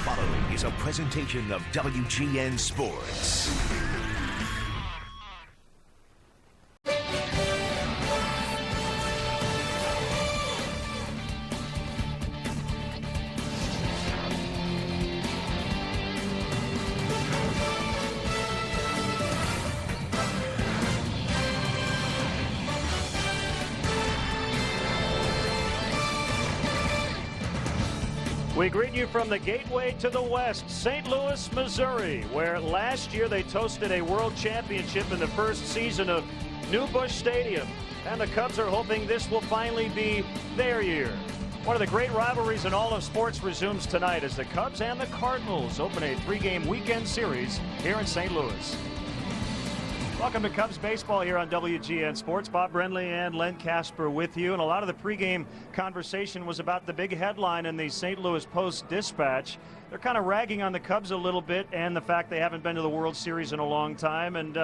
following is a presentation of WGN Sports. We greet you from the gateway to the west, St. Louis, Missouri, where last year they toasted a world championship in the first season of New Busch Stadium. And the Cubs are hoping this will finally be their year. One of the great rivalries in all of sports resumes tonight as the Cubs and the Cardinals open a three-game weekend series here in St. Louis. Welcome to Cubs baseball here on WGN Sports. Bob Brenly and Len Casper with you. And a lot of the pregame conversation was about the big headline in the St. Louis Post-Dispatch. They're kind of ragging on the Cubs a little bit and the fact they haven't been to the World Series in a long time. And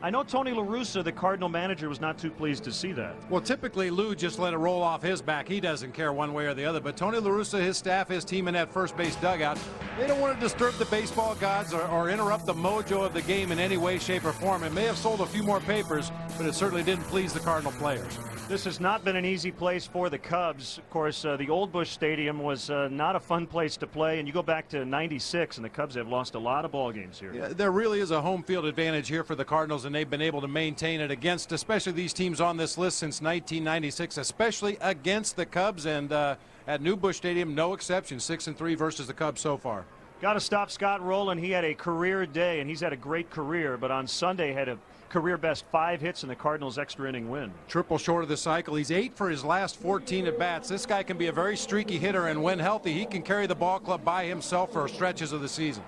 I know Tony La Russa, the Cardinal manager, was not too pleased to see that. Well, typically Lou just let it roll off his back. He doesn't care one way or the other. But Tony La Russa, his staff, his team in that first base dugout, they don't want to disturb the baseball gods or interrupt the mojo of the game in any way, shape, or form. It may have sold a few more papers, but it certainly didn't please the Cardinal players. This has not been an easy place for the Cubs. Of course, the old Busch Stadium was not a fun place to play, and you go back to '96, and the Cubs have lost a lot of ball games here. Yeah, there really is a home field advantage here for the Cardinals, and they've been able to maintain it against, especially these teams on this list since 1996, especially against the Cubs, and at New Busch Stadium, no exception, 6-3 versus the Cubs so far. Got to stop Scott Rowland. He had a career day, and he's had a great career, but on Sunday had a career best 5 hits in the Cardinals' extra inning win. Triple short of the cycle. He's 8 for his last 14 at bats. This guy can be a very streaky hitter, and when healthy, he can carry the ball club by himself for stretches of the season.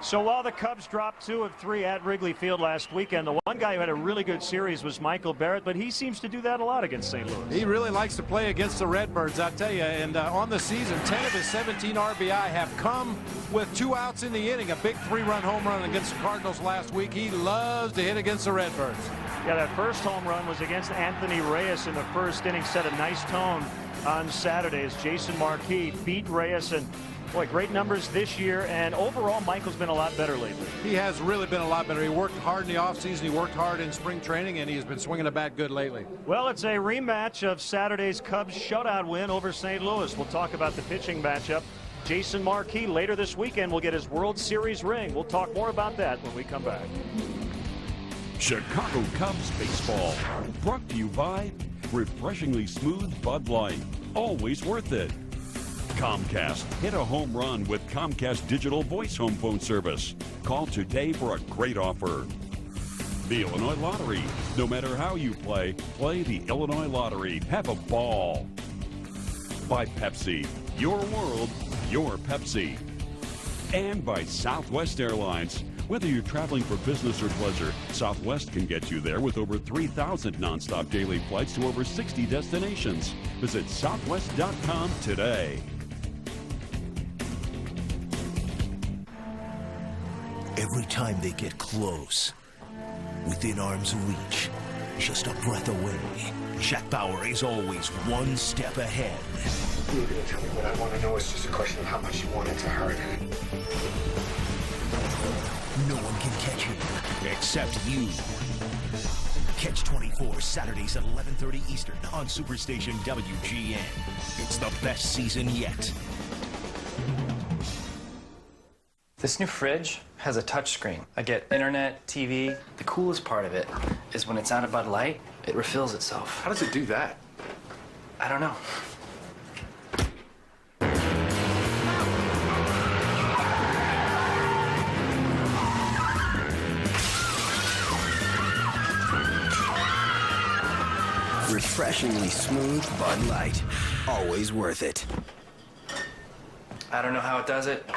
So while the Cubs dropped 2 of 3 at Wrigley Field last weekend, the one guy who had a really good series was Michael Barrett, but he seems to do that a lot against St. Louis. He really likes to play against the Redbirds, I tell you, and on the season, 10 of his 17 RBI have come with 2 outs in the inning. A big 3-run home run against the Cardinals last week. He loves to hit against the Redbirds. Yeah, that first home run was against Anthony Reyes in the first inning, set a nice tone on Saturday as Jason Marquis beat Reyes, and boy, great numbers this year, and overall, Michael's been a lot better lately. He has really been a lot better. He worked hard in the offseason, he worked hard in spring training, and he's been swinging the bat good lately. Well, it's a rematch of Saturday's Cubs shutout win over St. Louis. We'll talk about the pitching matchup. Jason Marquis later this weekend will get his World Series ring. We'll talk more about that when we come back. Chicago Cubs baseball, brought to you by refreshingly smooth Bud Light, always worth it. Comcast, hit a home run with Comcast Digital Voice Home Phone Service. Call today for a great offer. The Illinois Lottery. No matter how you play, play the Illinois Lottery. Have a ball. By Pepsi. Your world, your Pepsi. And by Southwest Airlines. Whether you're traveling for business or pleasure, Southwest can get you there with over 3,000 nonstop daily flights to over 60 destinations. Visit southwest.com today. Every time they get close, within arm's reach, just a breath away, Jack Bauer is always one step ahead. You're going to tell me what I want to know. It's just a question of how much you want it to hurt. No one can catch him except you. Catch 24 Saturdays at 11:30 Eastern on Superstation WGN. It's the best season yet. This new fridge has a touchscreen. I get internet, TV. The coolest part of it is when it's out of Bud Light, it refills itself. How does it do that? I don't know. Refreshingly smooth Bud Light. Always worth it. I don't know how it does it,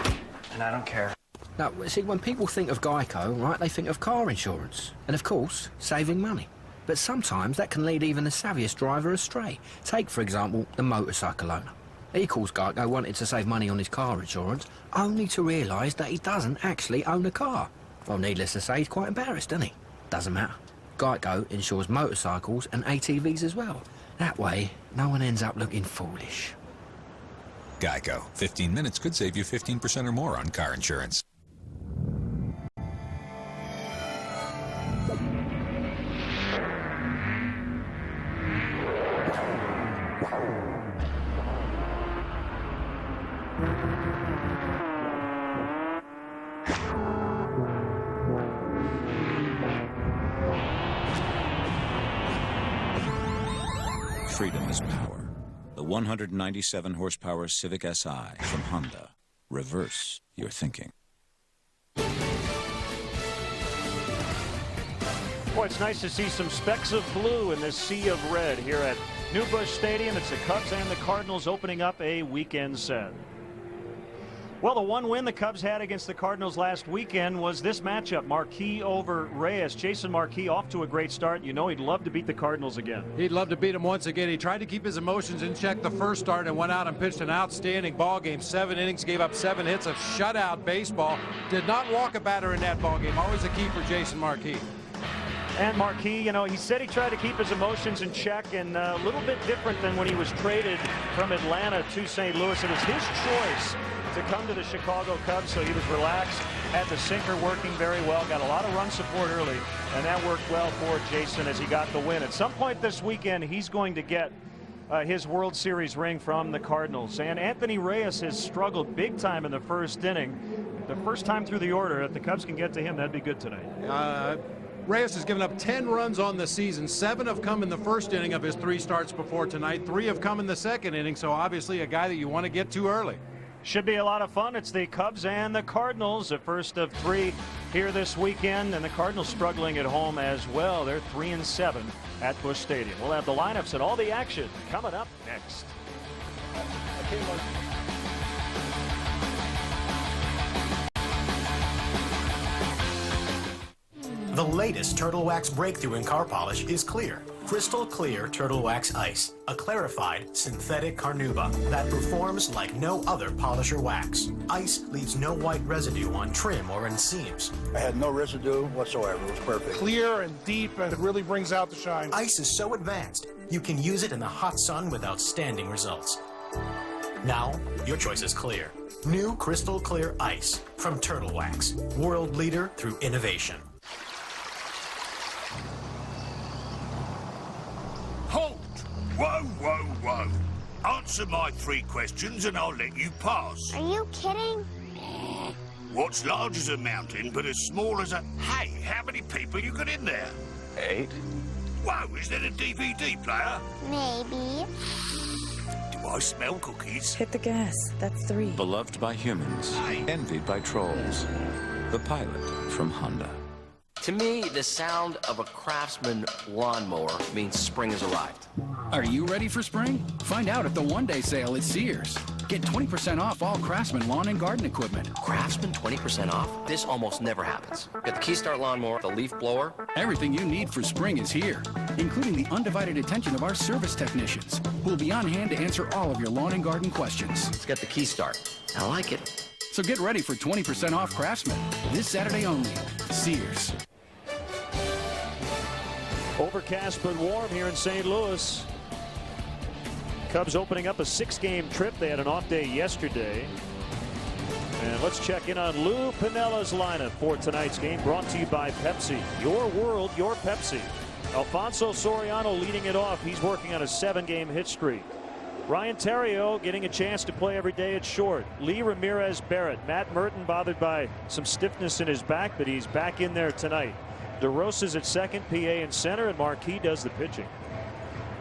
and I don't care. Now, see, when people think of Geico, right, they think of car insurance. And, of course, saving money. But sometimes that can lead even the savviest driver astray. Take, for example, the motorcycle owner. He calls Geico wanting to save money on his car insurance, only to realise that he doesn't actually own a car. Well, needless to say, he's quite embarrassed, isn't he? Doesn't matter. Geico insures motorcycles and ATVs as well. That way, no one ends up looking foolish. Geico. 15 minutes could save you 15% or more on car insurance. Freedom is power. The 197 horsepower Civic Si from Honda. Reverse your thinking. Boy, it's nice to see some specks of blue in this sea of red here at New Busch Stadium. It's the Cubs and the Cardinals opening up a weekend set. Well, the one win the Cubs had against the Cardinals last weekend was this matchup, Marquis over Reyes. Jason Marquis off to a great start. You know he'd love to beat the Cardinals again. He'd love to beat them once again. He tried to keep his emotions in check the first start and went out and pitched an outstanding ball game. 7 innings, gave up 7 hits of shutout baseball. Did not walk a batter in that ball game. Always a key for Jason Marquis. And Marquis, you know, he said he tried to keep his emotions in check, and a little bit different than when he was traded from Atlanta to St. Louis. It was his choice to come to the Chicago Cubs, so he was relaxed, had the sinker working very well, got a lot of run support early, and that worked well for Jason as he got the win. At some point this weekend, he's going to get his World Series ring from the Cardinals. And Anthony Reyes has struggled big time in the first inning. The first time through the order, if the Cubs can get to him, that'd be good tonight. Reyes has given up 10 runs on the season. 7 have come in the first inning of his 3 starts before tonight. 3 have come in the second inning, so obviously a guy that you want to get to early. Should be a lot of fun. It's the Cubs and the Cardinals, the first of 3 here this weekend, and the Cardinals struggling at home as well. They're 3-7 at Busch Stadium. We'll have the lineups and all the action coming up next. The latest Turtle Wax breakthrough in car polish is Clear. Crystal Clear Turtle Wax Ice, a clarified synthetic carnauba that performs like no other polish or wax. Ice leaves no white residue on trim or in seams. I had no residue whatsoever. It was perfect. Clear and deep, and it really brings out the shine. Ice is so advanced, you can use it in the hot sun with outstanding results. Now, your choice is clear. New Crystal Clear Ice from Turtle Wax, world leader through innovation. Halt! Whoa, whoa, whoa. Answer my 3 questions and I'll let you pass. Are you kidding? What's large as a mountain but as small as a... Hey, how many people you got in there? 8. Whoa, is that a DVD player? Maybe. Do I smell cookies? Hit the gas. That's 3. Beloved by humans, envied by trolls. The Pilot from Honda. To me, the sound of a Craftsman lawnmower means spring has arrived. Are you ready for spring? Find out at the one-day sale at Sears. Get 20% off all Craftsman lawn and garden equipment. Craftsman 20% off? This almost never happens. Get the Keystart lawnmower, the leaf blower. Everything you need for spring is here, including the undivided attention of our service technicians, who will be on hand to answer all of your lawn and garden questions. Let's get the Keystart. I like it. So get ready for 20% off Craftsman this Saturday only. Sears. Overcast but warm here in St. Louis. Cubs opening up a 6-game trip. They had an off day yesterday. And let's check in on Lou Pinella's lineup for tonight's game, brought to you by Pepsi. Your world, your Pepsi. Alfonso Soriano leading it off. He's working on a 7-game hit streak. Ryan Theriot getting a chance to play every day at short. Lee Ramirez Barrett. Matt Merton bothered by some stiffness in his back, but he's back in there tonight. DeRosa's at second, PA in center, and Marquis does the pitching.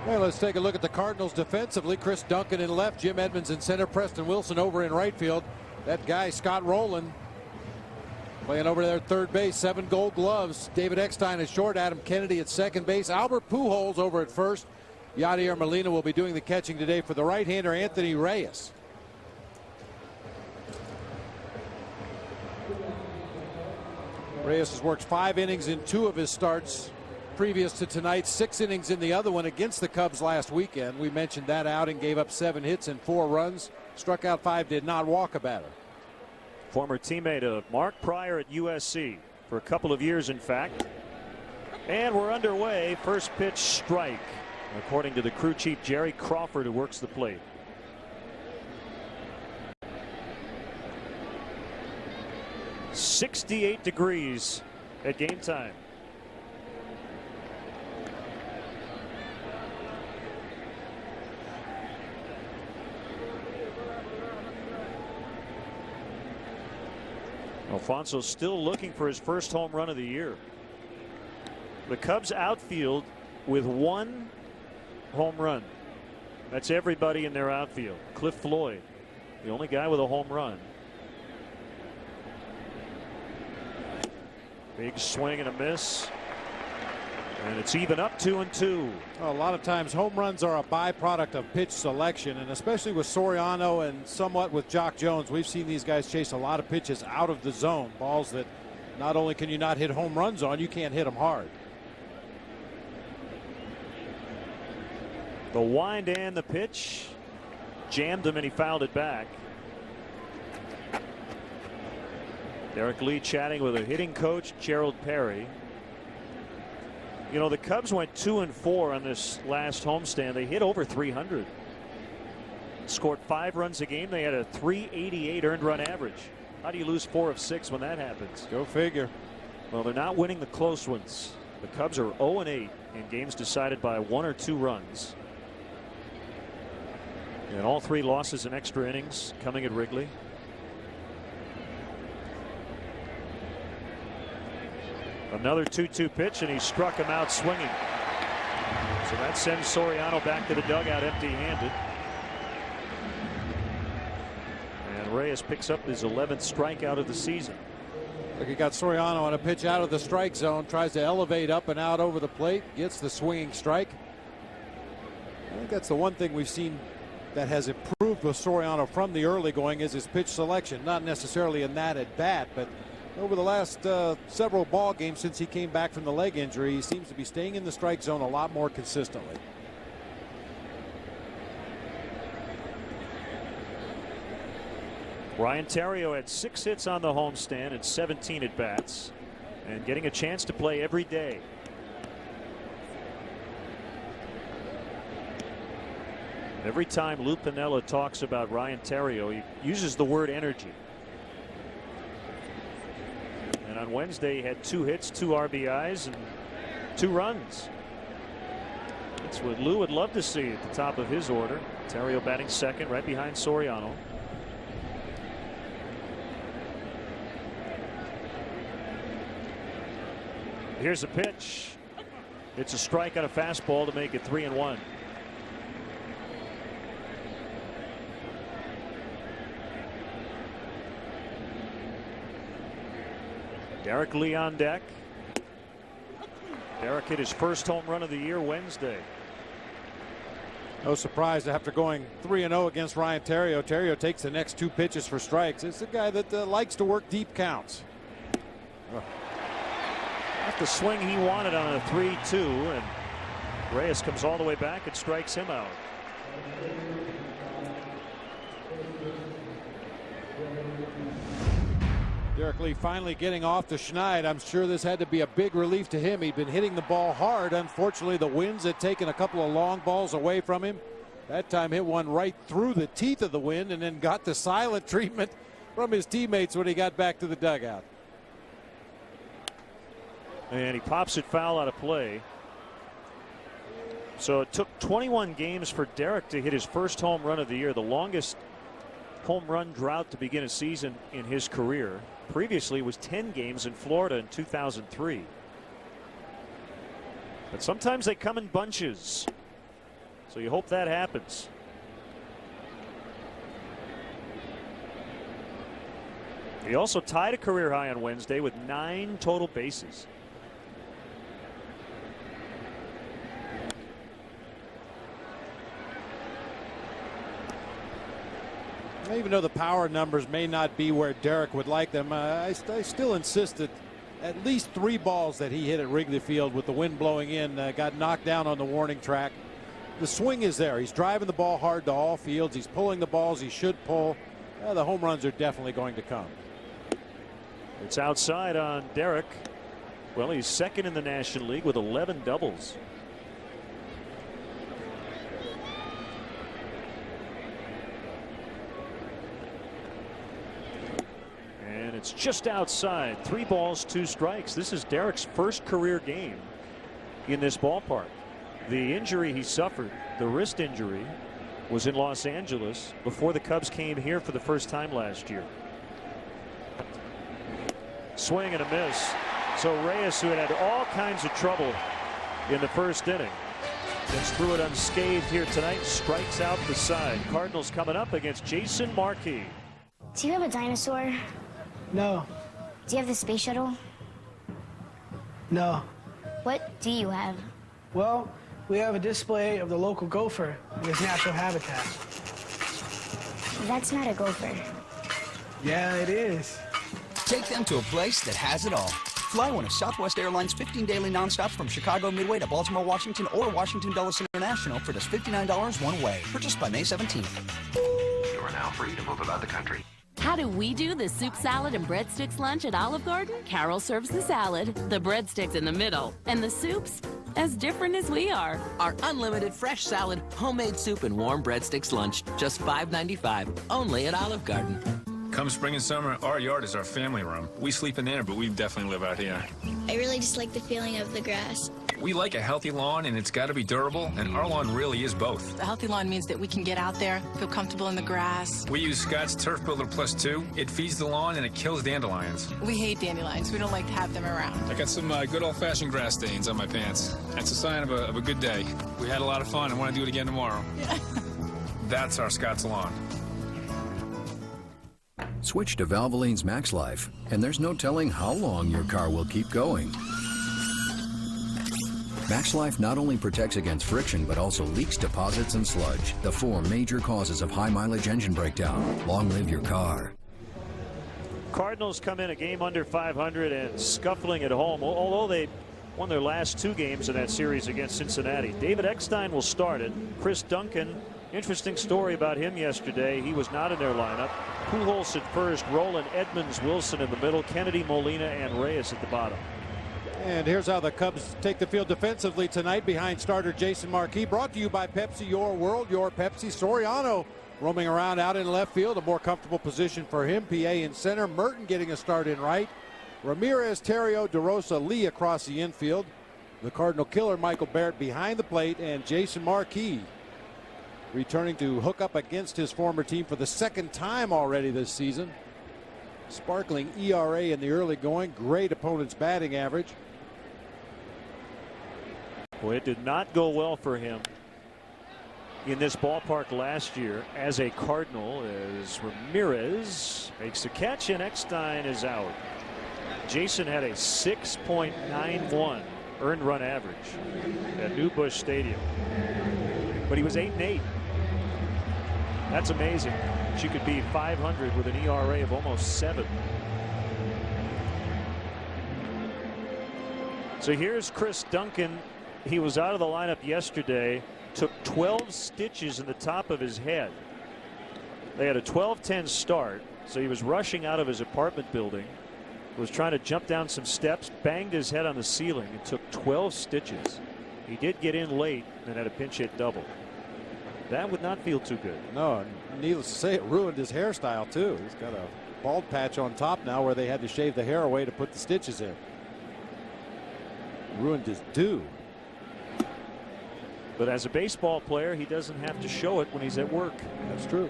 Well, let's take a look at the Cardinals defensively. Chris Duncan in left, Jim Edmonds in center, Preston Wilson over in right field. That guy, Scott Rowland, playing over there at third base. 7 Gold Gloves. David Eckstein at short, Adam Kennedy at second base. Albert Pujols over at first. Yadier Molina will be doing the catching today for the right-hander Anthony Reyes. Reyes has worked 5 innings in 2 of his starts previous to tonight. 6 innings in the other one against the Cubs last weekend. We mentioned that outing. Gave up 7 hits and 4 runs. Struck out 5, did not walk a batter. Former teammate of Mark Pryor at USC for a couple of years, in fact. And we're underway. First pitch strike, according to the crew chief Jerry Crawford, who works the plate. 68 degrees at game time. Alfonso still looking for his first home run of the year. The Cubs outfield with 1 home run. That's everybody in their outfield. Cliff Floyd, the only guy with a home run. Big swing and a miss. And it's even up 2-2. Well, a lot of times home runs are a byproduct of pitch selection, and especially with Soriano and somewhat with Jock Jones, we've seen these guys chase a lot of pitches out of the zone. Balls that not only can you not hit home runs on, you can't hit them hard. The wind and the pitch jammed him and he fouled it back. Derek Lee chatting with a hitting coach, Gerald Perry. You know, the Cubs went 2-4 on this last homestand. They hit over 300. Scored 5 runs a game. They had a .388 earned run average. How do you lose 4 of 6 when that happens? Go figure. Well, they're not winning the close ones. The Cubs are 0-8 in games decided by 1 or 2 runs. And all 3 losses in extra innings coming at Wrigley. Another 2-2 pitch, and he struck him out swinging. So that sends Soriano back to the dugout empty-handed. And Reyes picks up his 11th strikeout of the season. Look, he got Soriano on a pitch out of the strike zone, tries to elevate up and out over the plate, gets the swinging strike. I think that's the one thing we've seen that has improved with Soriano from the early going is his pitch selection. Not necessarily in that at bat, but over the last several ball games since he came back from the leg injury, he seems to be staying in the strike zone a lot more consistently. Ryan Theriot had 6 hits on the homestand and 17 at bats, and getting a chance to play every day. Every time Lou Piniella talks about Ryan Theriot, he uses the word energy. And on Wednesday, he had 2 hits, 2 RBIs, and 2 runs. That's what Lou would love to see at the top of his order. Theriot batting second, right behind Soriano. Here's a pitch. It's a strike on a fastball to make it 3-1. Derek Lee on deck. Derek hit his first home run of the year Wednesday. No surprise after going 3-0 against Ryan Theriot. Theriot takes the next 2 pitches for strikes. It's a guy that likes to work deep counts. That's the swing he wanted on a 3-2, and Reyes comes all the way back and strikes him out. Derek Lee finally getting off the schneid. I'm sure this had to be a big relief to him. He'd been hitting the ball hard. Unfortunately, the winds had taken a couple of long balls away from him. That time hit one right through the teeth of the wind and then got the silent treatment from his teammates when he got back to the dugout. And he pops it foul out of play. So it took 21 games for Derek to hit his first home run of the year, the longest home run drought to begin a season in his career. Previously was 10 games in Florida in 2003. But sometimes they come in bunches, so you hope that happens. He also tied a career high on Wednesday with 9 total bases. Even though the power numbers may not be where Derek would like them, I still insist that at least 3 balls that he hit at Wrigley Field with the wind blowing in got knocked down on the warning track. The swing is there. He's driving the ball hard to all fields. He's pulling the balls he should pull. The home runs are definitely going to come. It's outside on Derek. Well, he's second in the National League with 11 doubles. it's just outside. 3 balls, 2 strikes. This is Derek's first career game in this ballpark. The injury he suffered, the wrist injury, was in Los Angeles before the Cubs came here for the first time last year. Swing and a miss. So Reyes, who had all kinds of trouble in the first inning, gets through it unscathed here tonight, strikes out the side. Cardinals coming up against Jason Markey. Do you have a dinosaur? No. Do you have the space shuttle? No. What do you have? Well, we have a display of the local gopher in his natural habitat. That's not a gopher. Yeah, it is. Take them to a place that has it all. Fly one of Southwest Airlines 15 daily nonstops from Chicago Midway to Baltimore, Washington, or Washington Dulles International for just $59 one way. Purchased by May 17th. You are now free to move about the country. How do we do the soup, salad, and breadsticks lunch at Olive Garden? Carol serves the salad, the breadsticks in the middle, and the soups as different as we are. Our unlimited fresh salad, homemade soup, and warm breadsticks lunch. Just $5.95. Only at Olive Garden. Come spring and summer, our yard is our family room. We sleep in there, but we definitely live out here. I really just like the feeling of the grass. We like a healthy lawn, and it's got to be durable, and our lawn really is both. A healthy lawn means that we can get out there, feel comfortable in the grass. We use Scott's Turf Builder Plus 2. It feeds the lawn, and it kills dandelions. We hate dandelions. We don't like to have them around. I got some good old-fashioned grass stains on my pants. That's a sign of a good day. We had a lot of fun. I want to do it again tomorrow. Yeah. That's our Scott's lawn. Switch to Valvoline's Max Life, and there's no telling how long your car will keep going. Max Life not only protects against friction, but also leaks, deposits, and sludge, the 4 major causes of high-mileage engine breakdown. Long live your car. Cardinals come in a game under 500 and scuffling at home, although they won their last 2 games in that series against Cincinnati. David Eckstein will start it. Chris Duncan, interesting story about him yesterday. He was not in their lineup. Pujols at first, Roland, Edmonds, Wilson in the middle, Kennedy, Molina, and Reyes at the bottom. And here's how the Cubs take the field defensively tonight behind starter Jason Markey. Brought to you by Pepsi, your world, your Pepsi. Soriano roaming around out in left field, a more comfortable position for him. PA in center, Merton getting a start in right. Ramirez, Terrio, DeRosa, Lee across the infield. The Cardinal killer, Michael Barrett, behind the plate, and Jason Markey returning to hook up against his former team for the 2nd time already this season. Sparkling ERA in the early going, great opponent's batting average. Boy, it did not go well for him in this ballpark last year as a Cardinal, as Ramirez makes the catch and Eckstein is out. Jason had a 6.91 earned run average at New Busch Stadium, but he was 8-8. That's amazing. She could be 500 with an ERA of almost 7. So here's Chris Duncan. He was out of the lineup yesterday, took 12 stitches in the top of his head. They had a 12-10 start, so he was rushing out of his apartment building, was trying to jump down some steps, banged his head on the ceiling, and took 12 stitches. He did get in late and had a pinch hit double. That would not feel too good. No, needless to say, it ruined his hairstyle too. He's got a bald patch on top now where they had to shave the hair away to put the stitches in. Ruined his do. But as a baseball player, he doesn't have to show it when he's at work. That's true.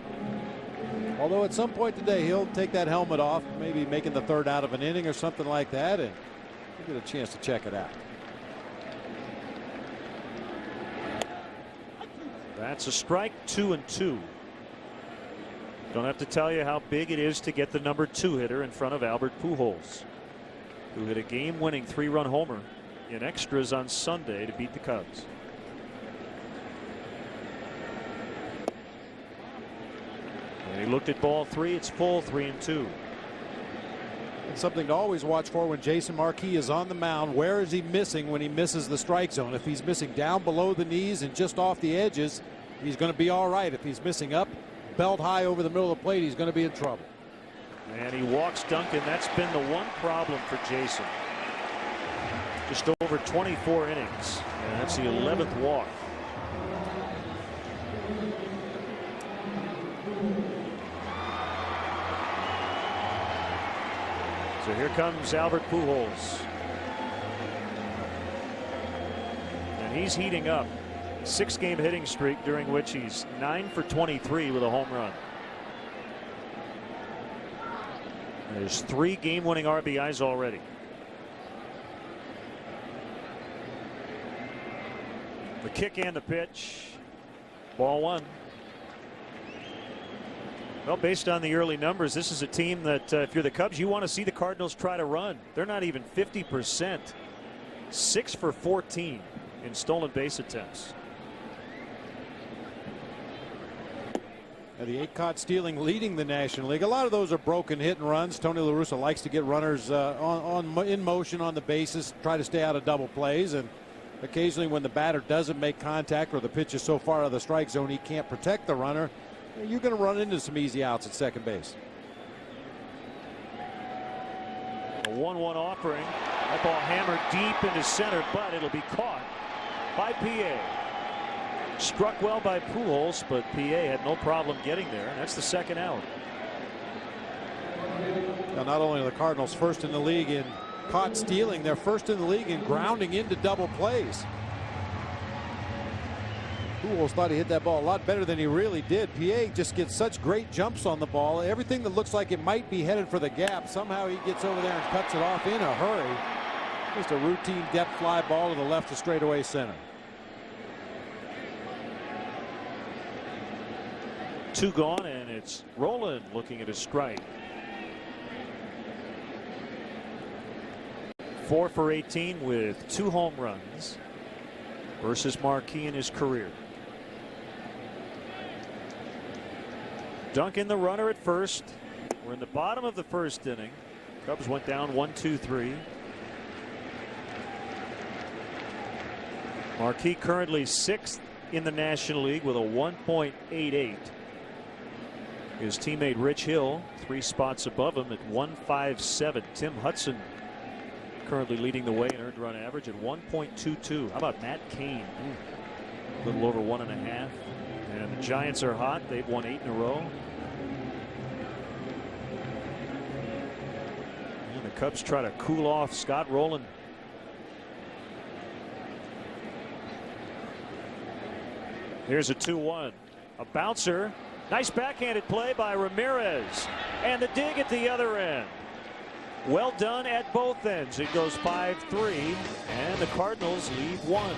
Although at some point today he'll take that helmet off, maybe making the 3rd out of an inning or something like that, and we'll get a chance to check it out. That's a strike, 2-2. Don't have to tell you how big it is to get the number 2 hitter in front of Albert Pujols, who hit a game-winning 3-run homer in extras on Sunday to beat the Cubs. And he looked at ball 3. It's full, 3-2. And something to always watch for when Jason Markey is on the mound. Where is he missing when he misses the strike zone? If he's missing down below the knees and just off the edges, he's going to be all right. If he's missing up, belt high over the middle of the plate, he's going to be in trouble. And he walks Duncan. That's been the one problem for Jason. Just over 24 innings. And that's the 11th walk. So here comes Albert Pujols. And he's heating up. 6-game hitting streak during which he's 9 for 23 with a home run. There's 3 game-winning RBIs already. The kick and the pitch. Ball 1. Well, based on the early numbers, this is a team that if you're the Cubs, you want to see the Cardinals try to run. They're not even 50%. 6 for 14 in stolen base attempts. The 8 caught stealing leading the National League. A lot of those are broken hit and runs. Tony La Russa likes to get runners in motion on the bases, try to stay out of double plays, and occasionally when the batter doesn't make contact or the pitch is so far out of the strike zone he can't protect the runner, you're going to run into some easy outs at second base. A 1-1 offering. That ball hammered deep into center, but it'll be caught by PA. Struck well by Pujols, but PA had no problem getting there. That's the second out. Now, not only are the Cardinals first in the league in caught stealing, they're first in the league in grounding into double plays. Pujols thought he hit that ball a lot better than he really did. PA just gets such great jumps on the ball. Everything that looks like it might be headed for the gap, somehow he gets over there and cuts it off in a hurry. Just a routine depth fly ball to the left of straightaway center. 2 gone, and it's Roland looking at a strike. 4 for 18 with 2 home runs versus Marquis in his career. Duncan, the runner at first. We're in the bottom of the first inning. Cubs went down 1-2-3. Marquis currently 6th in the National League with a 1.88. His teammate Rich Hill 3 spots above him at 1.57. Tim Hudson currently leading the way in earned run average at 1.22. How about Matt Cain? A little over 1.5. And the Giants are hot. They've won 8 in a row. And the Cubs try to cool off Scott Rowland. Here's a 2-1. A bouncer. Nice backhanded play by Ramirez. And the dig at the other end. Well done at both ends. It goes 5-3. And the Cardinals lead 1.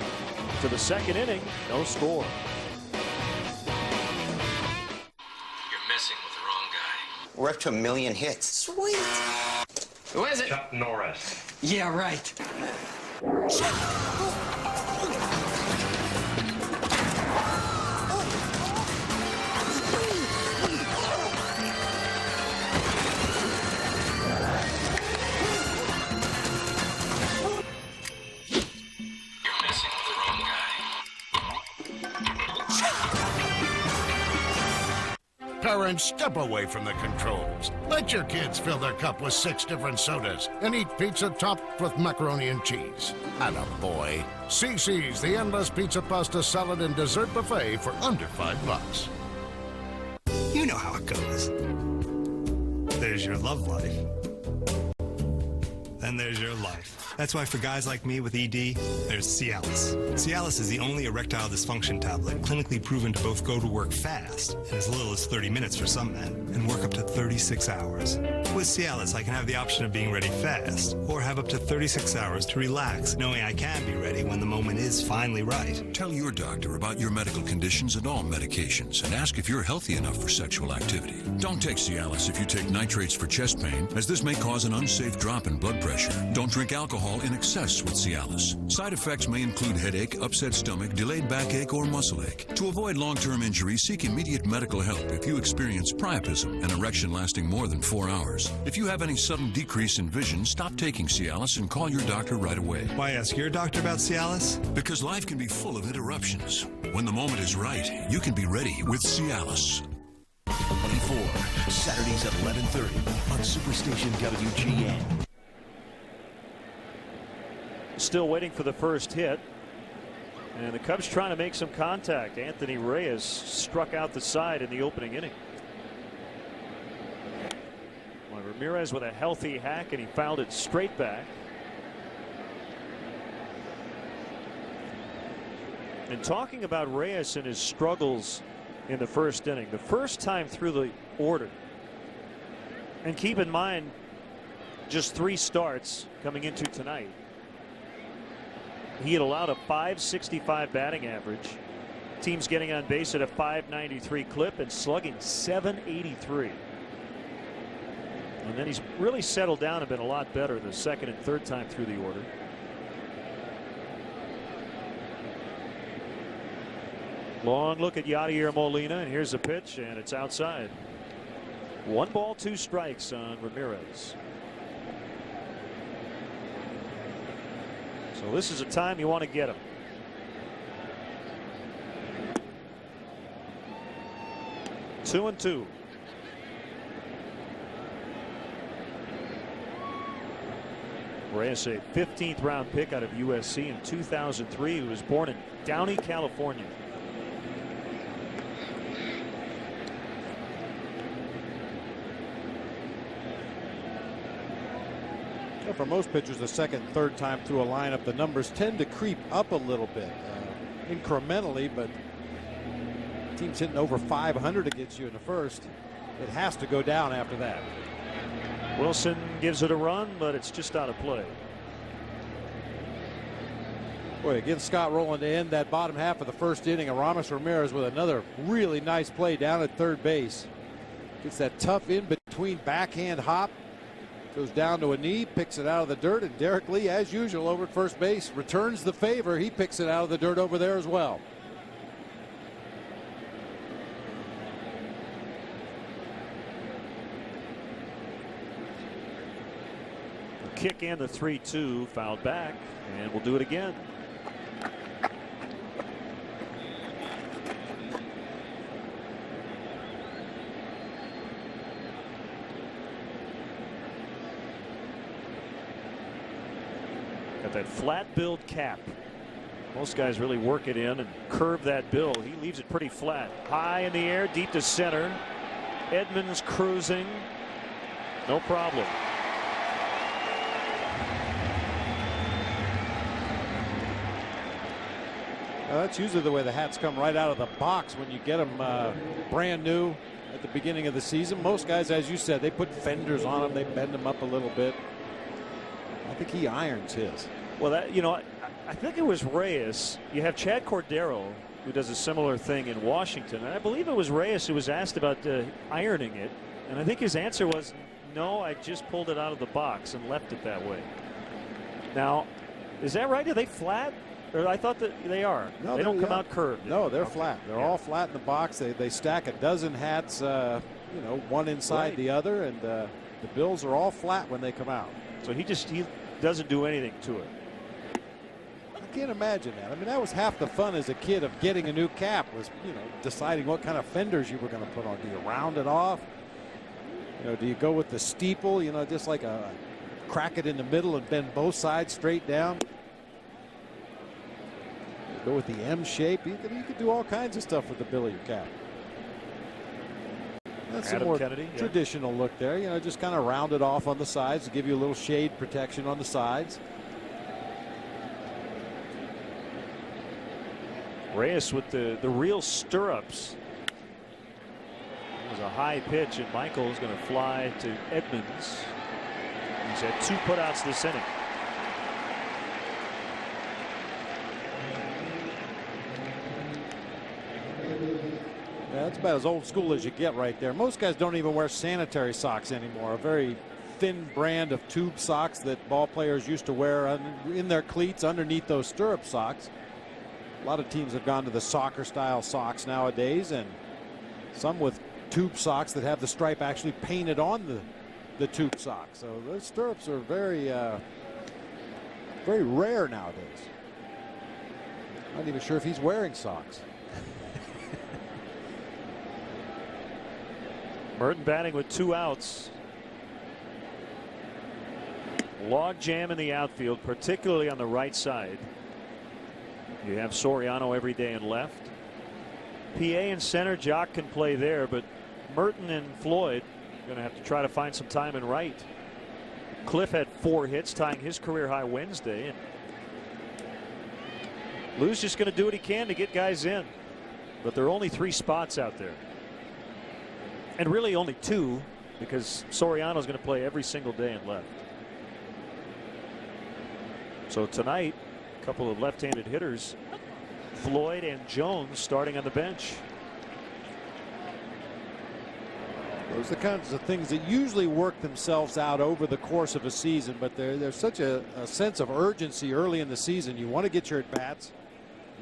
To the second inning, no score. You're messing with the wrong guy. We're up to 1 million hits. Sweet. Who is it? Chuck Norris. Yeah, right. Parents, step away from the controls. Let your kids fill their cup with 6 different sodas and eat pizza topped with macaroni and cheese. Attaboy. CC's, the endless pizza, pasta, salad, and dessert buffet for under $5. You know how it goes. There's your love life. Then there's your life. That's why for guys like me with ED, there's Cialis. Cialis is the only erectile dysfunction tablet clinically proven to both go to work fast, in as little as 30 minutes for some men, and work up to 36 hours. With Cialis, I can have the option of being ready fast, or have up to 36 hours to relax, knowing I can be ready when the moment is finally right. Tell your doctor about your medical conditions and all medications, and ask if you're healthy enough for sexual activity. Don't take Cialis if you take nitrates for chest pain, as this may cause an unsafe drop in blood pressure. Don't drink alcohol in excess with Cialis. Side effects may include headache, upset stomach, delayed backache, or muscle ache. To avoid long-term injury, seek immediate medical help if you experience priapism, an erection lasting more than 4 hours. If you have any sudden decrease in vision, stop taking Cialis and call your doctor right away. Why ask your doctor about Cialis? Because life can be full of interruptions. When the moment is right, you can be ready with Cialis. 24, Saturdays at 11:30 on Superstation WGN. Still waiting for the first hit. And the Cubs trying to make some contact. Anthony Reyes struck out the side in the opening inning. Well, Ramirez with a healthy hack, and he fouled it straight back. And talking about Reyes and his struggles in the first inning, the first time through the order, and keep in mind just 3 starts coming into tonight, he had allowed a .565 batting average. Team's getting on base at a .593 clip and slugging .783. And then he's really settled down and been a lot better the second and third time through the order. Long look at Yadier Molina, and here's a pitch, and it's outside. 1 ball, 2 strikes on Ramirez. So this is a time you want to get him. Two and 2. Reyes, a 15th round pick out of USC in 2003, who was born in Downey, California. For most pitchers, the second, third time through a lineup, the numbers tend to creep up a little bit, incrementally, but teams hitting over 500 against you in the first, it has to go down after that. Wilson gives it a run, but it's just out of play. Boy, again, Scott Rowland to end that bottom half of the first inning. Aramis Ramirez with another really nice play down at third base. Gets that tough in between backhand hop. Goes down to a knee, picks it out of the dirt, and Derek Lee, as usual, over at first base, returns the favor. He picks it out of the dirt over there as well. The kick and the 3-2 fouled back, and we'll do it again. Got that flat-billed cap. Most guys really work it in and curve that bill. He leaves it pretty flat. High in the air, deep to center. Edmonds cruising. No problem. That's usually the way the hats come, right out of the box when you get them brand new at the beginning of the season. Most guys, as you said, they put fenders on them. They bend them up a little bit. I think he irons his. Well, that, you know, I think it was Reyes. You have Chad Cordero, who does a similar thing in Washington. And I believe it was Reyes who was asked about ironing it. And I think his answer was, no, I just pulled it out of the box and left it that way. Now, is that right? Are they flat? Or I thought that they are. No, they don't come out curved. No, they're flat. They're all flat in the box. They stack a dozen hats, you know, one inside the other, and the bills are all flat when they come out. So he doesn't do anything to it. I can't imagine that. I mean, that was half the fun as a kid of getting a new cap, was, you know, deciding what kind of fenders you were going to put on. Do you round it off? You know, do you go with the steeple, you know, just like a crack it in the middle and bend both sides straight down? Go with the M shape. You could do all kinds of stuff with the bill of your cap. That's a more traditional look there. You know, just kind of round it off on the sides to give you a little shade protection on the sides. Reyes with the real stirrups. It was a high pitch, and Michael's going to fly to Edmonds. He's had 2 putouts this inning. Yeah, that's about as old school as you get right there. Most guys don't even wear sanitary socks anymore. A very thin brand of tube socks that ball players used to wear in their cleats underneath those stirrup socks. A lot of teams have gone to the soccer style socks nowadays, and some with tube socks that have the stripe actually painted on the tube sock. So those stirrups are very very rare nowadays. Not even sure if he's wearing socks. Merton batting with 2 outs. Log jam in the outfield, particularly on the right side. You have Soriano every day in left. PA and center, Jock can play there, but Merton and Floyd Going to have to try to find some time in right. Cliff had 4 hits, tying his career high Wednesday. And Lou's just going to do what he can to get guys in. But there are only 3 spots out there. And really only 2, because Soriano's going to play every single day in left. So tonight, a couple of left-handed hitters, Floyd and Jones, starting on the bench. Those are the kinds of things that usually work themselves out over the course of a season, but there's such a sense of urgency early in the season. You want to get your at-bats.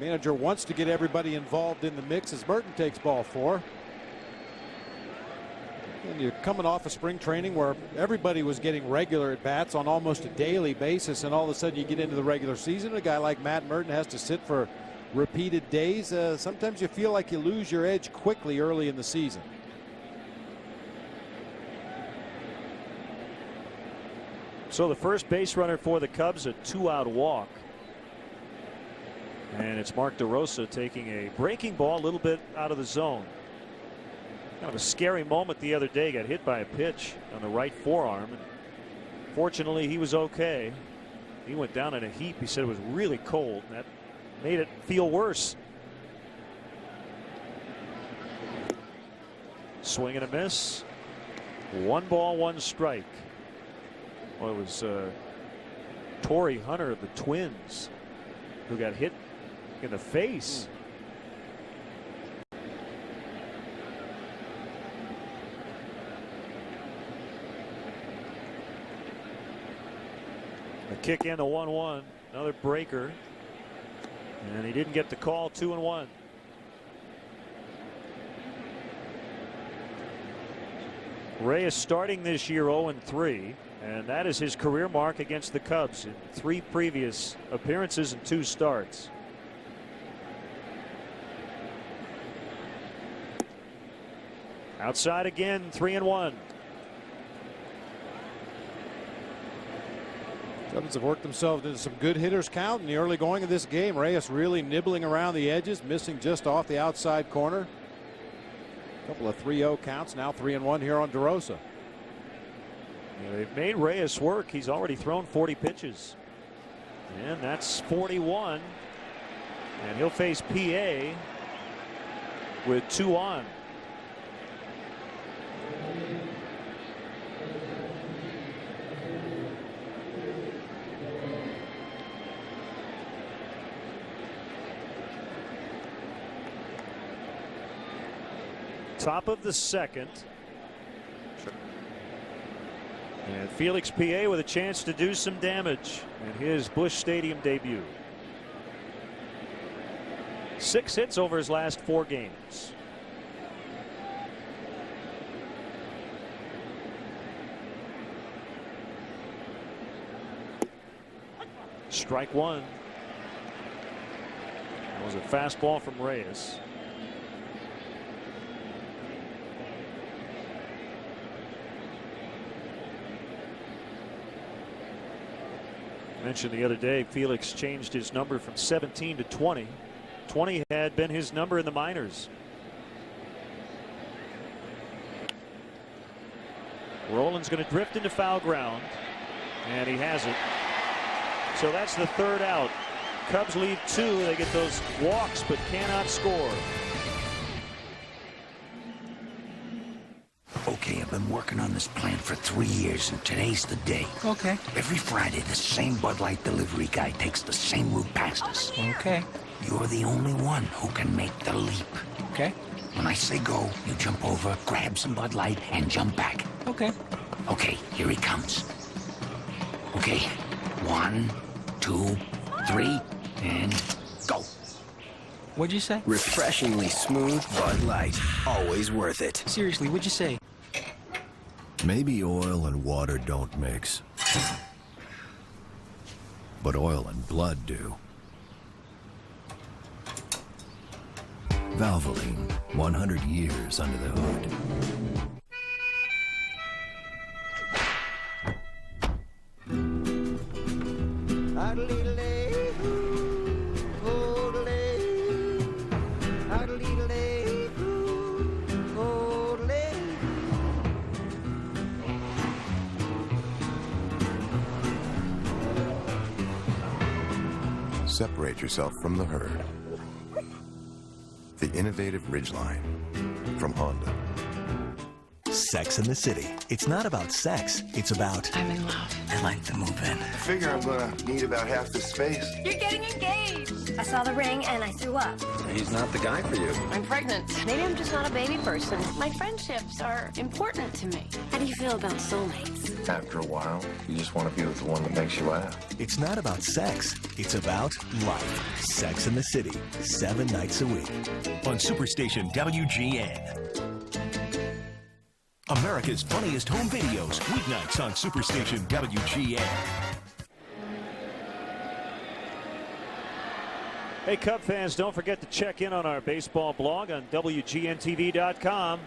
Manager wants to get everybody involved in the mix as Burton takes ball 4. And you're coming off of spring training where everybody was getting regular at-bats on almost a daily basis, and all of a sudden you get into the regular season. A guy like Matt Merton has to sit for repeated days. Sometimes you feel like you lose your edge quickly early in the season. So the first base runner for the Cubs, a 2-out walk. And it's Mark DeRosa taking a breaking ball a little bit out of the zone. Kind of a scary moment the other day. Got hit by a pitch on the right forearm. And fortunately, he was okay. He went down in a heap. He said it was really cold, and that made it feel worse. Swing and a miss. 1 ball, 1 strike. Well, it was Torrey Hunter of the Twins who got hit in the face. A kick in the 1-1, another breaker, and he didn't get the call. 2-1. Reyes starting this year 0-3. And that is his career mark against the Cubs in 3 previous appearances and 2 starts. Outside again, 3-1. Cubs have worked themselves into some good hitters count in the early going of this game. Reyes really nibbling around the edges, missing just off the outside corner. A couple of 3-0 counts, now 3-1 here on DeRosa. Yeah, they've made Reyes work. He's already thrown 40 pitches. And that's 41. And he'll face PA with 2 on. Top of the 2nd. And Felix PA with a chance to do some damage in his Busch Stadium debut. 6 hits over his last 4 games. Strike 1. That was a fastball from Reyes. Mentioned the other day, Felix changed his number from 17 to 20. 20 had been his number in the minors. Roland's going to drift into foul ground, and he has it. So that's the 3rd out. Cubs lead 2. They get those walks but cannot score. Okay, I've been working on this plan for 3 years, and today's the day. Okay. Every Friday, the same Bud Light delivery guy takes the same route past us. Okay. You're the only one who can make the leap. Okay. When I say go, you jump over, grab some Bud Light, and jump back. Okay. Okay, here he comes. Okay, 1, 2, 3, and go. What'd you say? Refreshingly smooth Bud Light. Always worth it. Seriously, what'd you say? Maybe oil and water don't mix, but oil and blood do. Valvoline, 100 years under the hood. separate yourself from the herd. The innovative Ridgeline from Honda. Sex in the City. It's not about sex. It's about... I'm in love. I like the move-in. I figure I'm gonna need about half the space. You're getting engaged. I saw the ring and I threw up. He's not the guy for you. I'm pregnant. Maybe I'm just not a baby person. My friendships are important to me. How do you feel about soulmates? After a while, you just want to be with the one that makes you laugh. It's not about sex. It's about life. Sex in the City. 7 nights a week. On Superstation WGN. America's funniest home videos, weeknights on Superstation WGN. Hey, Cub fans, don't forget to check in on our baseball blog on WGNTV.com.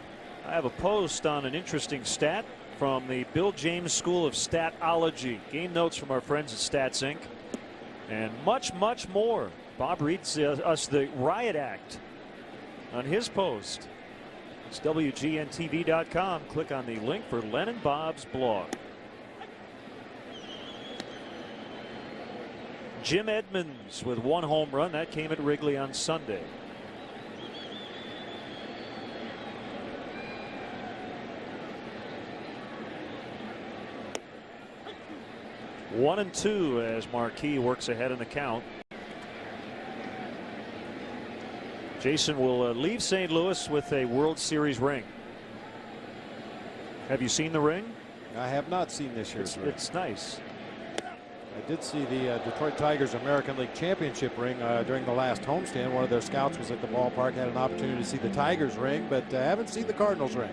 I have a post on an interesting stat from the Bill James School of Statology. Game notes from our friends at Stats Inc. And much, much more. Bob reads us the Riot Act on his post. It's WGNTV.com. Click on the link for Len and Bob's blog. Jim Edmonds with 1 home run. That came at Wrigley on Sunday. One and 2 as Marquis works ahead in the count. Jason will leave St. Louis with a World Series ring. Have you seen the ring? I have not seen this year's ring. It's nice. I did see the Detroit Tigers American League Championship ring during the last homestand. One of their scouts was at the ballpark, had an opportunity to see the Tigers ring, but haven't seen the Cardinals ring.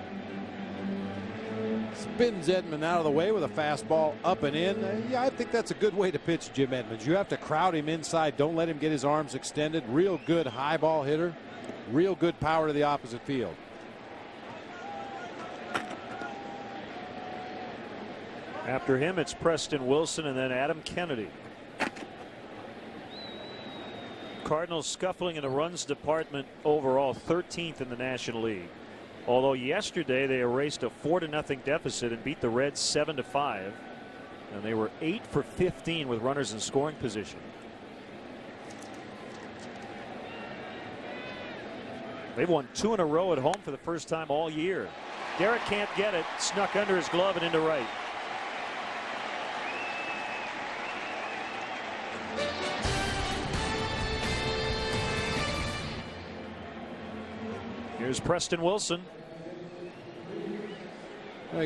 Spins Edmund out of the way with a fastball up and in. Yeah, I think that's a good way to pitch Jim Edmonds. You have to crowd him inside. Don't let him get his arms extended. Real good high ball hitter. Real good power to the opposite field. After him, it's Preston Wilson and then Adam Kennedy. Cardinals scuffling in the runs department overall, 13th in the National League. Although yesterday they erased a 4-0 deficit and beat the Reds 7-5. And they were 8 for 15 with runners in scoring position. They've won 2 in a row at home for the first time all year. Derek can't get it. Snuck under his glove and into right. Here's Preston Wilson.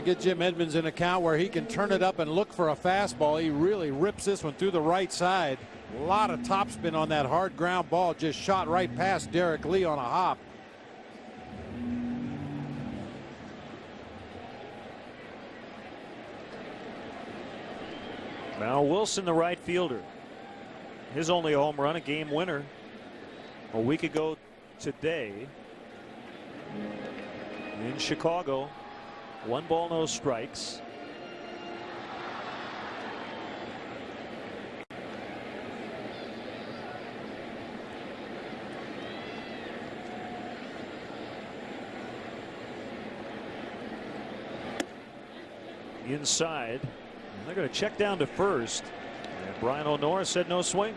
Get Jim Edmonds in a count where he can turn it up and look for a fastball. He really rips this one through the right side. A lot of topspin on that hard ground ball. Just shot right past Derek Lee on a hop. Now Wilson, the right fielder. His only home run, a game winner a week ago today in Chicago. 1 ball, no strikes. Inside. They're going to check down to first. And Brian O'Nora said no swing.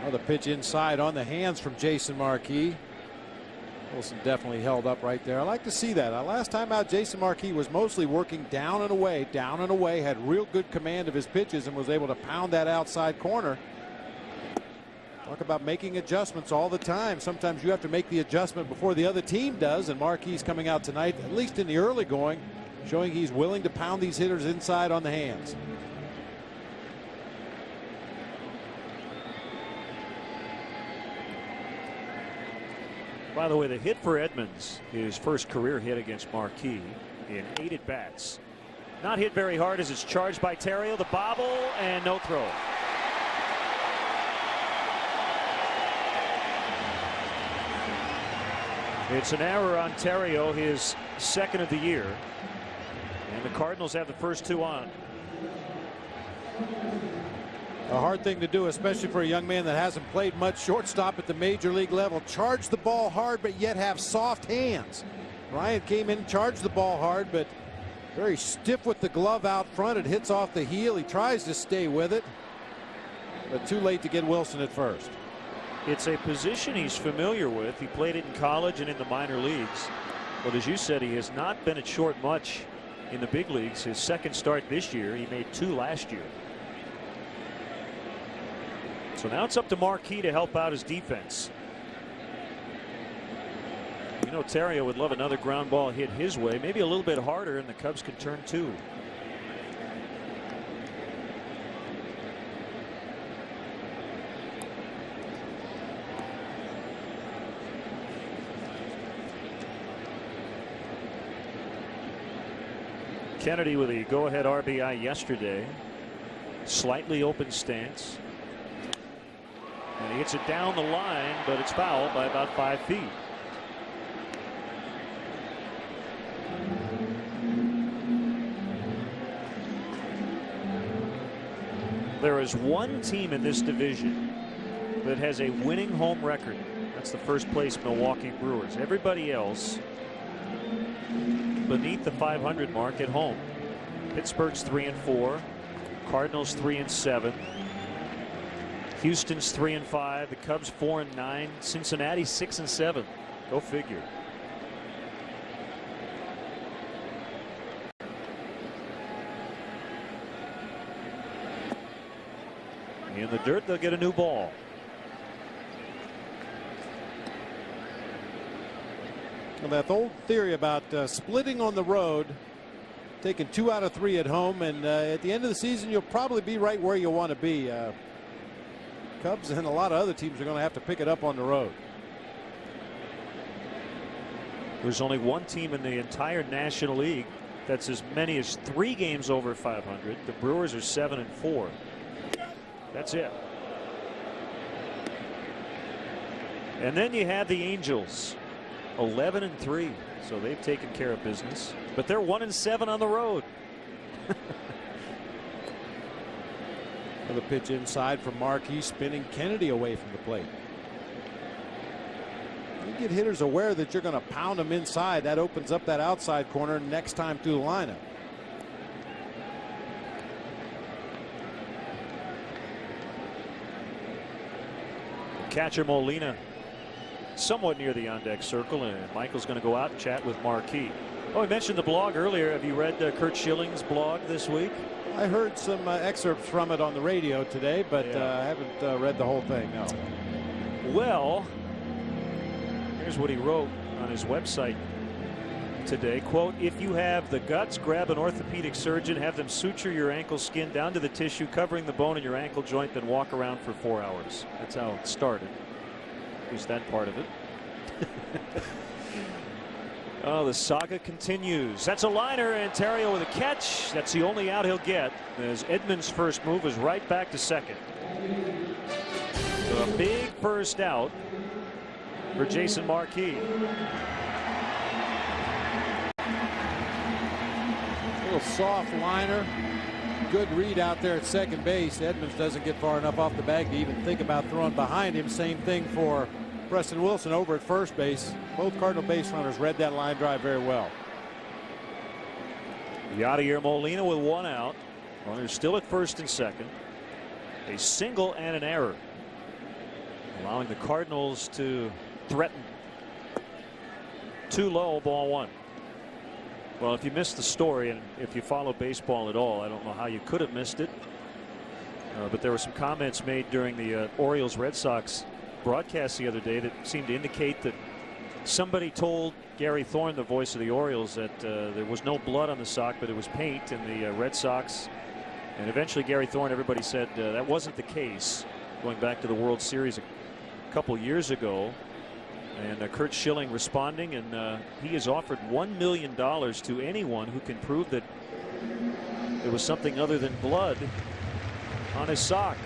Another pitch inside on the hands from Jason Marquis. Wilson definitely held up right there. I like to see that. Last time out, Jason Marquis was mostly working down and away, had real good command of his pitches and was able to pound that outside corner. Talk about making adjustments all the time. Sometimes you have to make the adjustment before the other team does, and Marquis coming out tonight, at least in the early going, showing he's willing to pound these hitters inside on the hands. By the way, the hit for Edmonds, his first career hit against Marquis in 8 at-bats. Not hit very hard as it's charged by Terrio. The bobble and no throw. It's an error on Terrio, his second of the year. And the Cardinals have the first 2 on. A hard thing to do, especially for a young man that hasn't played much shortstop at the major league level. Charge the ball hard, but yet have soft hands. Bryant came in, charged the ball hard, but very stiff with the glove out front. It hits off the heel. He tries to stay with it. but too late to get Wilson at first. It's a position he's familiar with. He played it in college and in the minor leagues. But as you said, he has not been at short much in the big leagues. His second start this year, he made 2 last year. So now it's up to Marquis to help out his defense. You know, Terrio would love another ground ball hit his way, maybe a little bit harder, and the Cubs can turn 2. Kennedy with a go-ahead RBI yesterday. Slightly open stance. And he hits it down the line, but it's fouled by about 5 feet. There is one team in this division that has a winning home record. That's the first place Milwaukee Brewers. Everybody else beneath the 500 mark at home. Pittsburgh's 3-4. Cardinals 3-7. Houston's 3-5. The Cubs 4-9. Cincinnati 6-7. Go figure. In the dirt, they'll get a new ball. Well, that old theory about splitting on the road, taking 2 out of 3 at home, and at the end of the season, you'll probably be right where you want to be. Cubs and a lot of other teams are going to have to pick it up on the road. There's only one team in the entire National League that's as many as 3 games over 500. The Brewers are 7-4. That's it. And then you have the Angels, 11-3. So they've taken care of business, but they're 1-7 on the road. Another pitch inside from Marquis, spinning Kennedy away from the plate. You get hitters aware that you're going to pound them inside. That opens up that outside corner next time through the lineup. Catcher Molina somewhat near the on-deck circle, and Michael's going to go out and chat with Marquis. Oh, I mentioned the blog earlier. Have you read Kurt Schilling's blog this week? I heard some excerpts from it on the radio today, but I haven't read the whole thing, no. Well, here's what he wrote on his website today. Quote, if you have the guts, grab an orthopedic surgeon, have them suture your ankle skin down to the tissue covering the bone in your ankle joint, then walk around for 4 hours. That's how it started. At least that part of it. Oh, the saga continues. That's a liner, and Terrio with a catch. That's the only out he'll get, as Edmonds' first move is right back to second. So a big first out for Jason Marquis. Little soft liner. Good read out there at second base. Edmonds doesn't get far enough off the bag to even think about throwing behind him. Same thing for Preston Wilson over at first base. Both Cardinal base runners read that line drive very well. Yadier Molina with 1 out. Runners still at first and second. A single and an error, allowing the Cardinals to threaten. 2 low, ball 1. Well, if you missed the story, and if you follow baseball at all, I don't know how you could have missed it. But there were some comments made during the Orioles-Red Sox broadcast the other day that seemed to indicate that somebody told Gary Thorne, the voice of the Orioles, that there was no blood on the sock, but it was paint, and the Red Sox. And eventually Gary Thorne, everybody said that wasn't the case, going back to the World Series a couple years ago. And Kurt Schilling responding, and he has offered $1 million to anyone who can prove that there was something other than blood on his sock.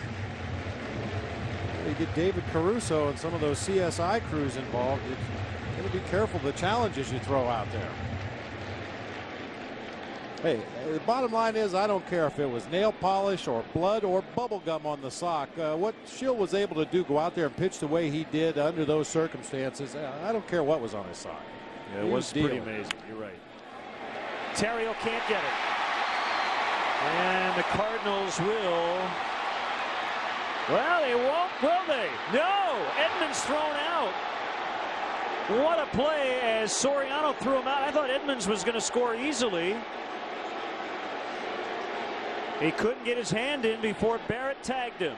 You get David Caruso and some of those CSI crews involved. You got to be careful the challenges you throw out there. Hey, the bottom line is, I don't care if it was nail polish or blood or bubble gum on the sock. What Schill was able to do, go out there and pitch the way he did under those circumstances, I don't care what was on his sock. Yeah, it was pretty amazing. You're right. Terrio can't get it. And the Cardinals will Well, they won't, will they? No! Edmonds thrown out. What a play as Soriano threw him out. I thought Edmonds was going to score easily. He couldn't get his hand in before Barrett tagged him.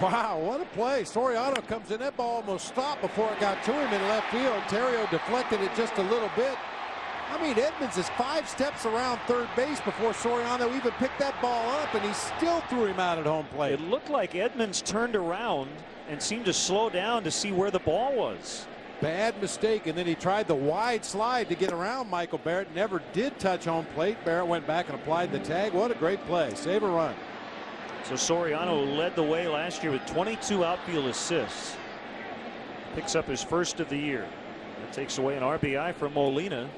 Wow, what a play. Soriano comes in. That ball almost stopped before it got to him in left field. Ontario deflected it just a little bit. I mean, Edmonds is 5 steps around third base before Soriano even picked that ball up, and he still threw him out at home plate. It looked like Edmonds turned around and seemed to slow down to see where the ball was. Bad mistake, and then he tried the wide slide to get around Michael Barrett. Never did touch home plate. Barrett went back and applied the tag. What a great play. Save a run. So Soriano led the way last year with 22 outfield assists. Picks up his first of the year. That takes away an RBI from Molina.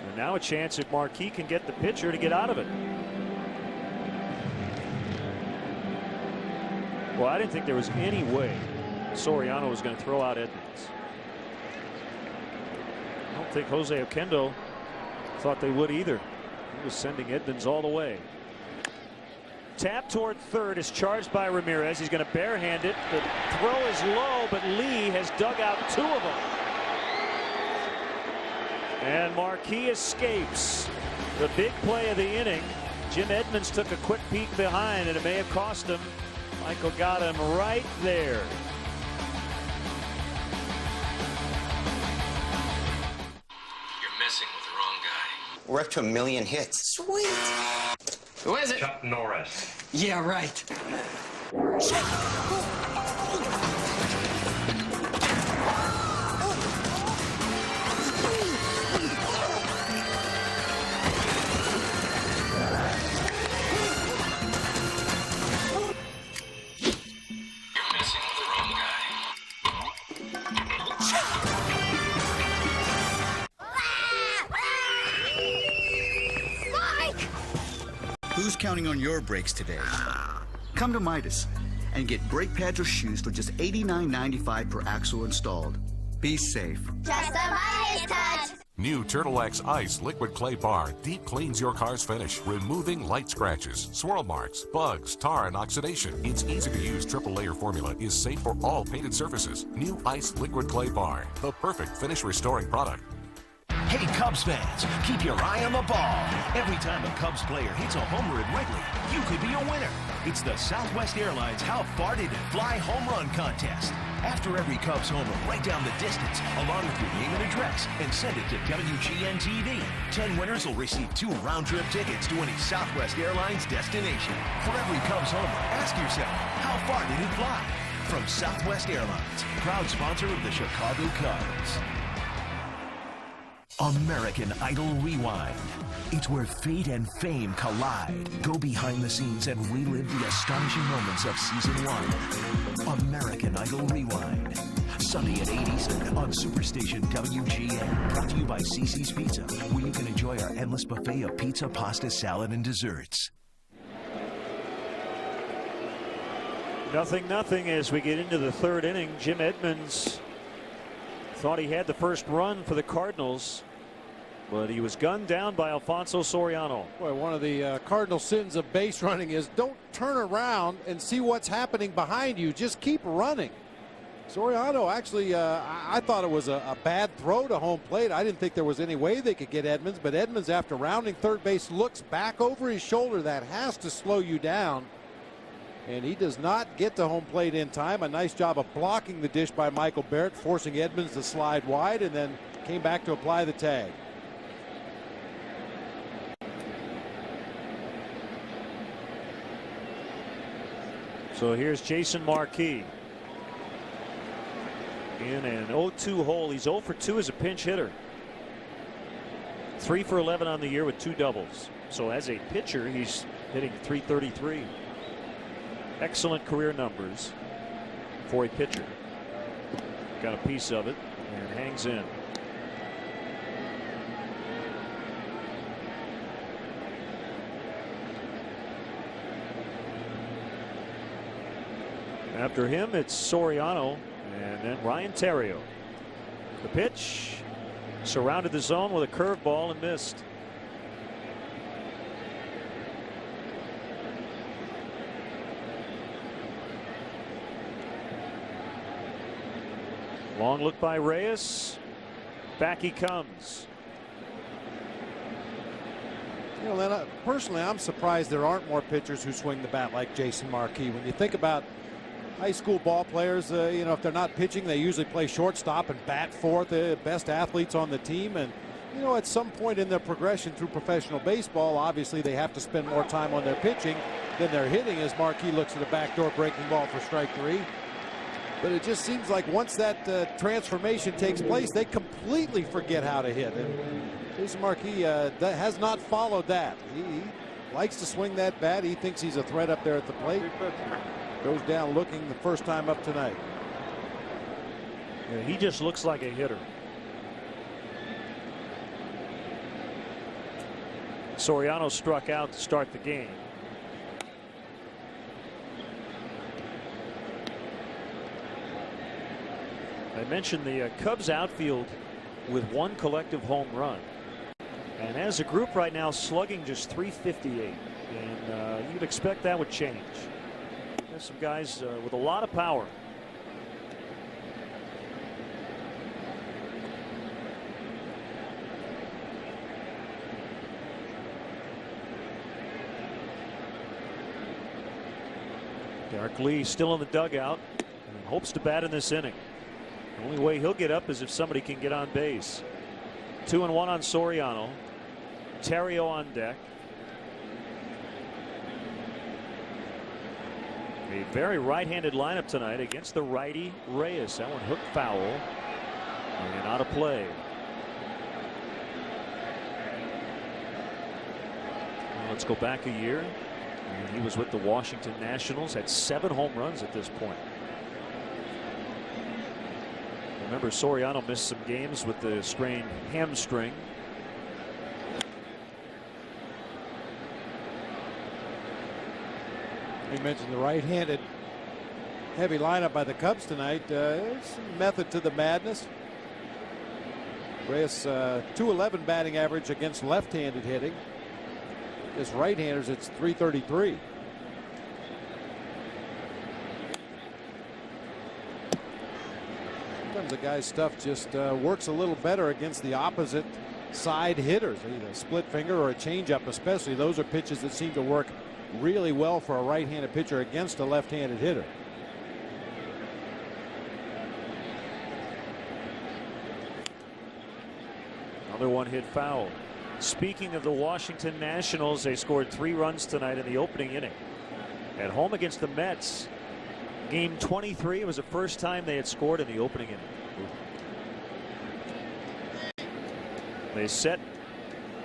And now a chance if Marquis can get the pitcher to get out of it. Well, I didn't think there was any way Soriano was going to throw out Edmonds. I don't think Jose Oquendo thought they would either. He was sending Edmonds all the way. Tap toward third is charged by Ramirez. He's going to barehand it. The throw is low, but Lee has dug out 2 of them. And Marquis escapes. The big play of the inning. Jim Edmonds took a quick peek behind, and it may have cost him. Michael got him right there. You're messing with the wrong guy. We're up to 1 million hits. Sweet. Who is it? Chuck Norris. Yeah, right. Who's counting on your brakes today? Come to Midas and get brake pads or shoes for just $89.95 per axle installed. Be safe. Just a Midas touch. New Turtle X Ice Liquid Clay Bar deep cleans your car's finish, removing light scratches, swirl marks, bugs, tar, and oxidation. Its easy-to-use triple layer formula is safe for all painted surfaces. New Ice Liquid Clay Bar, the perfect finish restoring product. Hey, Cubs fans, keep your eye on the ball. Every time a Cubs player hits a homer at Wrigley, you could be a winner. It's the Southwest Airlines How Far Did It Fly Home Run Contest. After every Cubs homer, write down the distance along with your name and address and send it to WGN TV. 10 winners will receive 2 round-trip tickets to any Southwest Airlines destination. For every Cubs homer, ask yourself, how far did it fly? From Southwest Airlines, proud sponsor of the Chicago Cubs. American Idol Rewind. It's where fate and fame collide. Go behind the scenes and relive the astonishing moments of Season 1. American Idol Rewind. Sunday at 8 Eastern on Superstation WGN. Brought to you by CC's Pizza, where you can enjoy our endless buffet of pizza, pasta, salad, and desserts. 0-0 as we get into the third inning. Jim Edmonds thought he had the first run for the Cardinals, but he was gunned down by Alfonso Soriano. Boy, one of the cardinal sins of base running is don't turn around and see what's happening behind you. Just keep running. Soriano actually, I thought it was a bad throw to home plate. I didn't think there was any way they could get Edmonds, but Edmonds, after rounding third base, looks back over his shoulder. That has to slow you down. And he does not get to home plate in time. A nice job of blocking the dish by Michael Barrett, forcing Edmonds to slide wide, and then came back to apply the tag. So here's Jason Marquis in an 0-2 hole. He's 0 for 2 as a pinch hitter. 3 for 11 on the year with 2 doubles. So as a pitcher, he's hitting .333. Excellent career numbers for a pitcher. Got a piece of it and hangs in. After him, it's Soriano and then Ryan Theriot. The pitch Surrounded the zone with a curveball and missed. Long look by Reyes. Back he comes. You know, Len, personally, I'm surprised there aren't more pitchers who swing the bat like Jason Marquis. When you think about high school ball players, you know, if they're not pitching, they usually play shortstop and bat fourth. The best athletes on the team, and you know, at some point in their progression through professional baseball, obviously they have to spend more time on their pitching than their hitting. As Marquis looks at a backdoor breaking ball for strike 3. But it just seems like once that transformation takes place, they completely forget how to hit. And Jason Marquis has not followed that. He likes to swing that bat. He thinks he's a threat up there at the plate. Goes down looking the first time up tonight. Yeah, he just looks like a hitter. Soriano struck out to start the game. I mentioned the Cubs outfield with 1 collective home run. And as a group right now, slugging just .358. And you'd expect that would change. There's some guys with a lot of power. Derek Lee still in the dugout and hopes to bat in this inning. The only way he'll get up is if somebody can get on base. 2-1 on Soriano. Terrio on deck. A very right-handed lineup tonight against the righty Reyes. That one hooked foul and out of play. Well, let's go back a year. And he was with the Washington Nationals, had 7 home runs at this point. Remember, Soriano missed some games with the strained hamstring. You mentioned the right-handed heavy lineup by the Cubs tonight. There's some method to the madness. Reyes .211 batting average against left-handed hitting. As right-handers, it's .333. Sometimes the guy's stuff just works a little better against the opposite side hitters. Either a split finger or a changeup, especially. Those are pitches that seem to work really well for a right-handed pitcher against a left-handed hitter. Another one hit foul. Speaking of the Washington Nationals, they scored 3 runs tonight in the opening inning. At home against the Mets, game 23, it was the first time they had scored in the opening inning. They set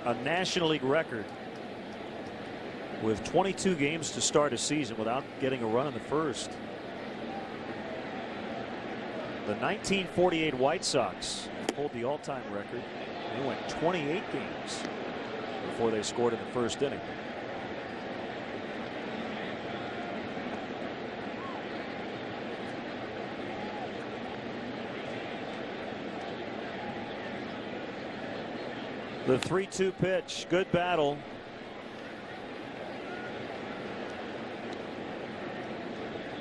a National League record with 22 games to start a season without getting a run in the first. The 1948 White Sox hold the all-time record. They went 28 games before they scored in the first inning. The 3-2 pitch. Good battle.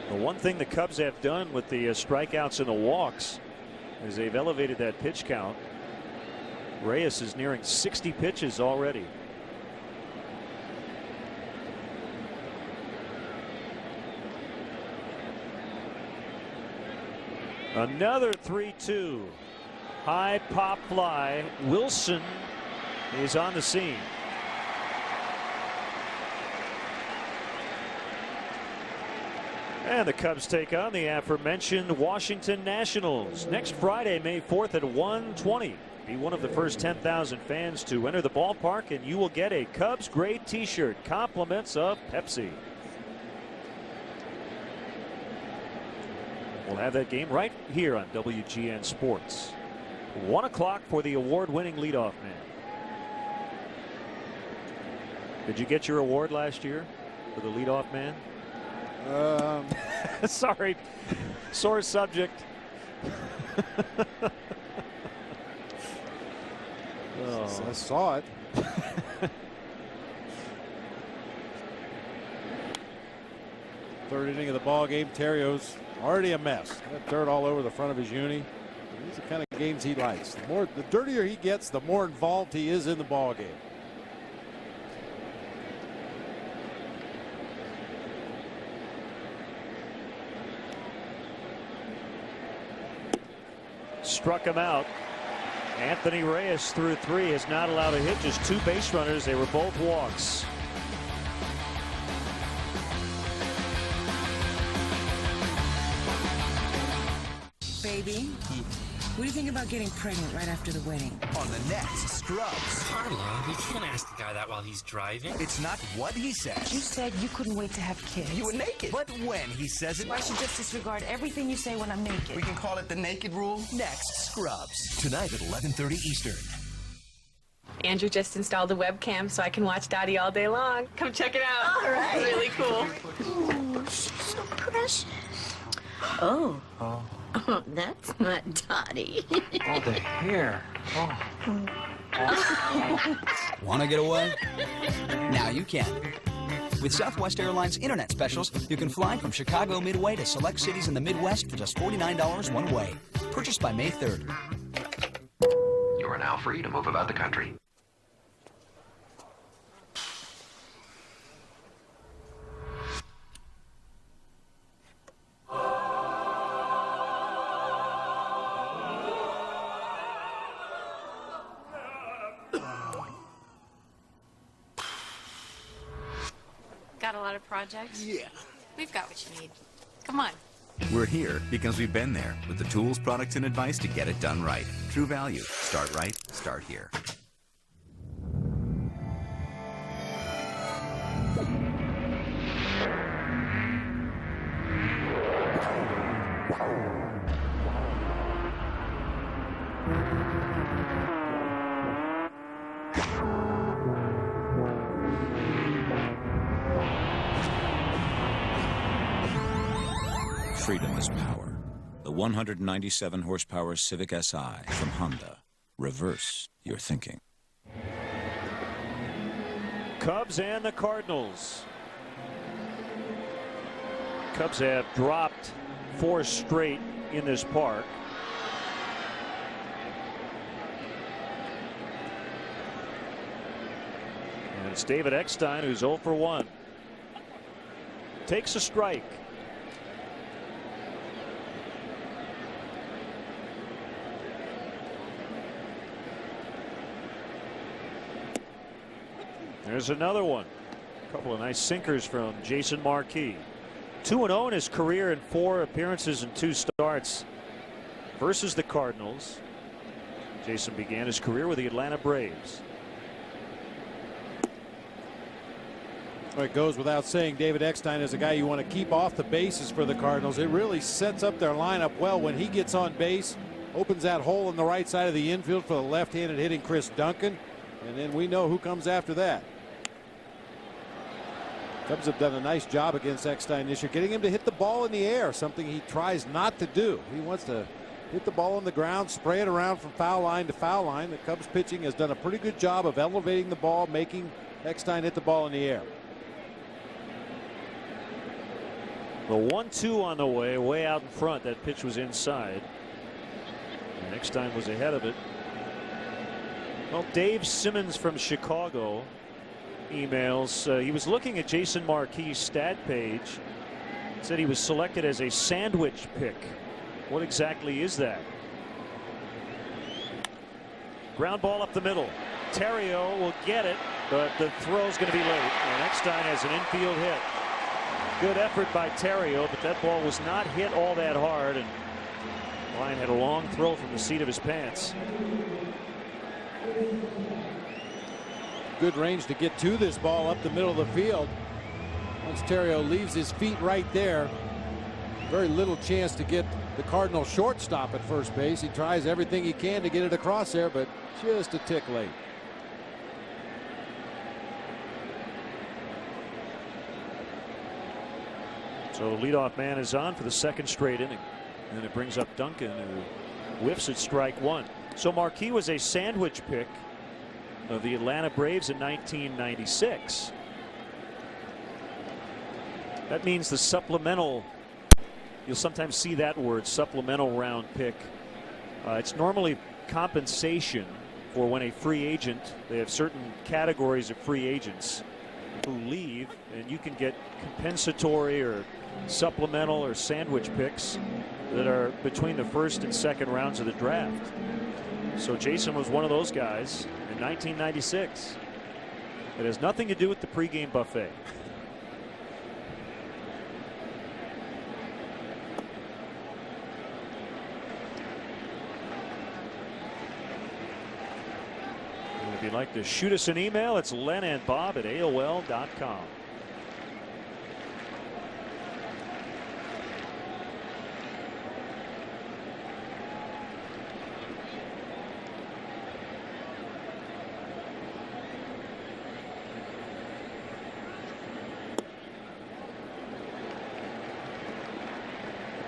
The one thing the Cubs have done with the strikeouts and the walks is they've elevated that pitch count. Reyes is nearing 60 pitches already. Another 3-2. High pop fly. Wilson is on the scene. And the Cubs take on the aforementioned Washington Nationals next Friday, May 4th at 1:20. Be one of the first 10,000 fans to enter the ballpark, and you will get a Cubs Great T-shirt, compliments of Pepsi. We'll have that game right here on WGN Sports. 1 o'clock for the award-winning leadoff man. Did you get your award last year for the leadoff man? Sorry, sore subject. Oh. I saw it. Third inning of the ball game. Terrio's already a mess. Got dirt all over the front of his uni. These are the kind of games he likes. The dirtier he gets, the more involved he is in the ball game. Struck him out. Anthony Reyes threw 3, has not allowed a hit, just 2 base runners. They were both walks. Baby, what do you think about getting pregnant right after the wedding? On the next Scrubs. Carla, you can't ask the guy that while he's driving. It's not what he says. You said you couldn't wait to have kids. You were naked. But when he says it. I should just disregard everything you say when I'm naked. We can call it the naked rule. Next Scrubs. Tonight at 11:30 Eastern. Andrew just installed a webcam so I can watch Dottie all day long. Come check it out. All right. It's really cool. Ooh, she's so precious. Oh. Oh, that's not Dottie. Oh, the hair. Oh. Want to get away? Now you can. With Southwest Airlines Internet specials, you can fly from Chicago Midway to select cities in the Midwest for just $49 one way. Purchased by May 3rd. You are now free to move about the country. Got a lot of projects? Yeah. We've got what you need. Come on. We're here because we've been there with the tools, products, and advice to get it done right. True Value. Start right. Start here. Freedom is power. The 197 horsepower Civic Si from Honda. Reverse your thinking. Cubs and the Cardinals. Cubs have dropped 4 straight in this park. And it's David Eckstein who's 0 for 1. Takes a strike. There's another one. A couple of nice sinkers from Jason Marquis. 2-0 in his career in 4 appearances and 2 starts versus the Cardinals. Jason began his career with the Atlanta Braves. Well, it goes without saying David Eckstein is a guy you want to keep off the bases for the Cardinals. It really sets up their lineup well when he gets on base. Opens that hole on the right side of the infield for the left-handed hitting Chris Duncan. And then we know who comes after that. Cubs have done a nice job against Eckstein this year, getting him to hit the ball in the air, something he tries not to do. He wants to hit the ball on the ground, spray it around from foul line to foul line. The Cubs pitching has done a pretty good job of elevating the ball, making Eckstein hit the ball in the air. The 1-2 on the way out in front. That pitch was inside. And Eckstein was ahead of it. Well, Dave Simmons from Chicago emails. He was looking at Jason Marquis' stat page. Said he was selected as a sandwich pick. What exactly is that? Ground ball up the middle. Terrio will get it, but the throw's going to be late. And Eckstein has an infield hit. Good effort by Terrio, but that ball was not hit all that hard. And Ryan had a long throw from the seat of his pants. Good range to get to this ball up the middle of the field. Once Terrio leaves his feet right there, very little chance to get the Cardinal shortstop at first base. He tries everything he can to get it across there, but just a tick late. So leadoff man is on for the 2nd straight inning. And it brings up Duncan, who whiffs at strike 1. So Marquis was a sandwich pick. of the Atlanta Braves in 1996. That means the supplemental, you'll sometimes see that word, supplemental round pick. It's normally compensation for when a free agent, they have certain categories of free agents who leave, and you can get compensatory or supplemental or sandwich picks that are between the first and second rounds of the draft. So Jason was one of those guys in 1996. It has nothing to do with the pregame buffet. If you'd like to shoot us an email, it's lenandbob@aol.com.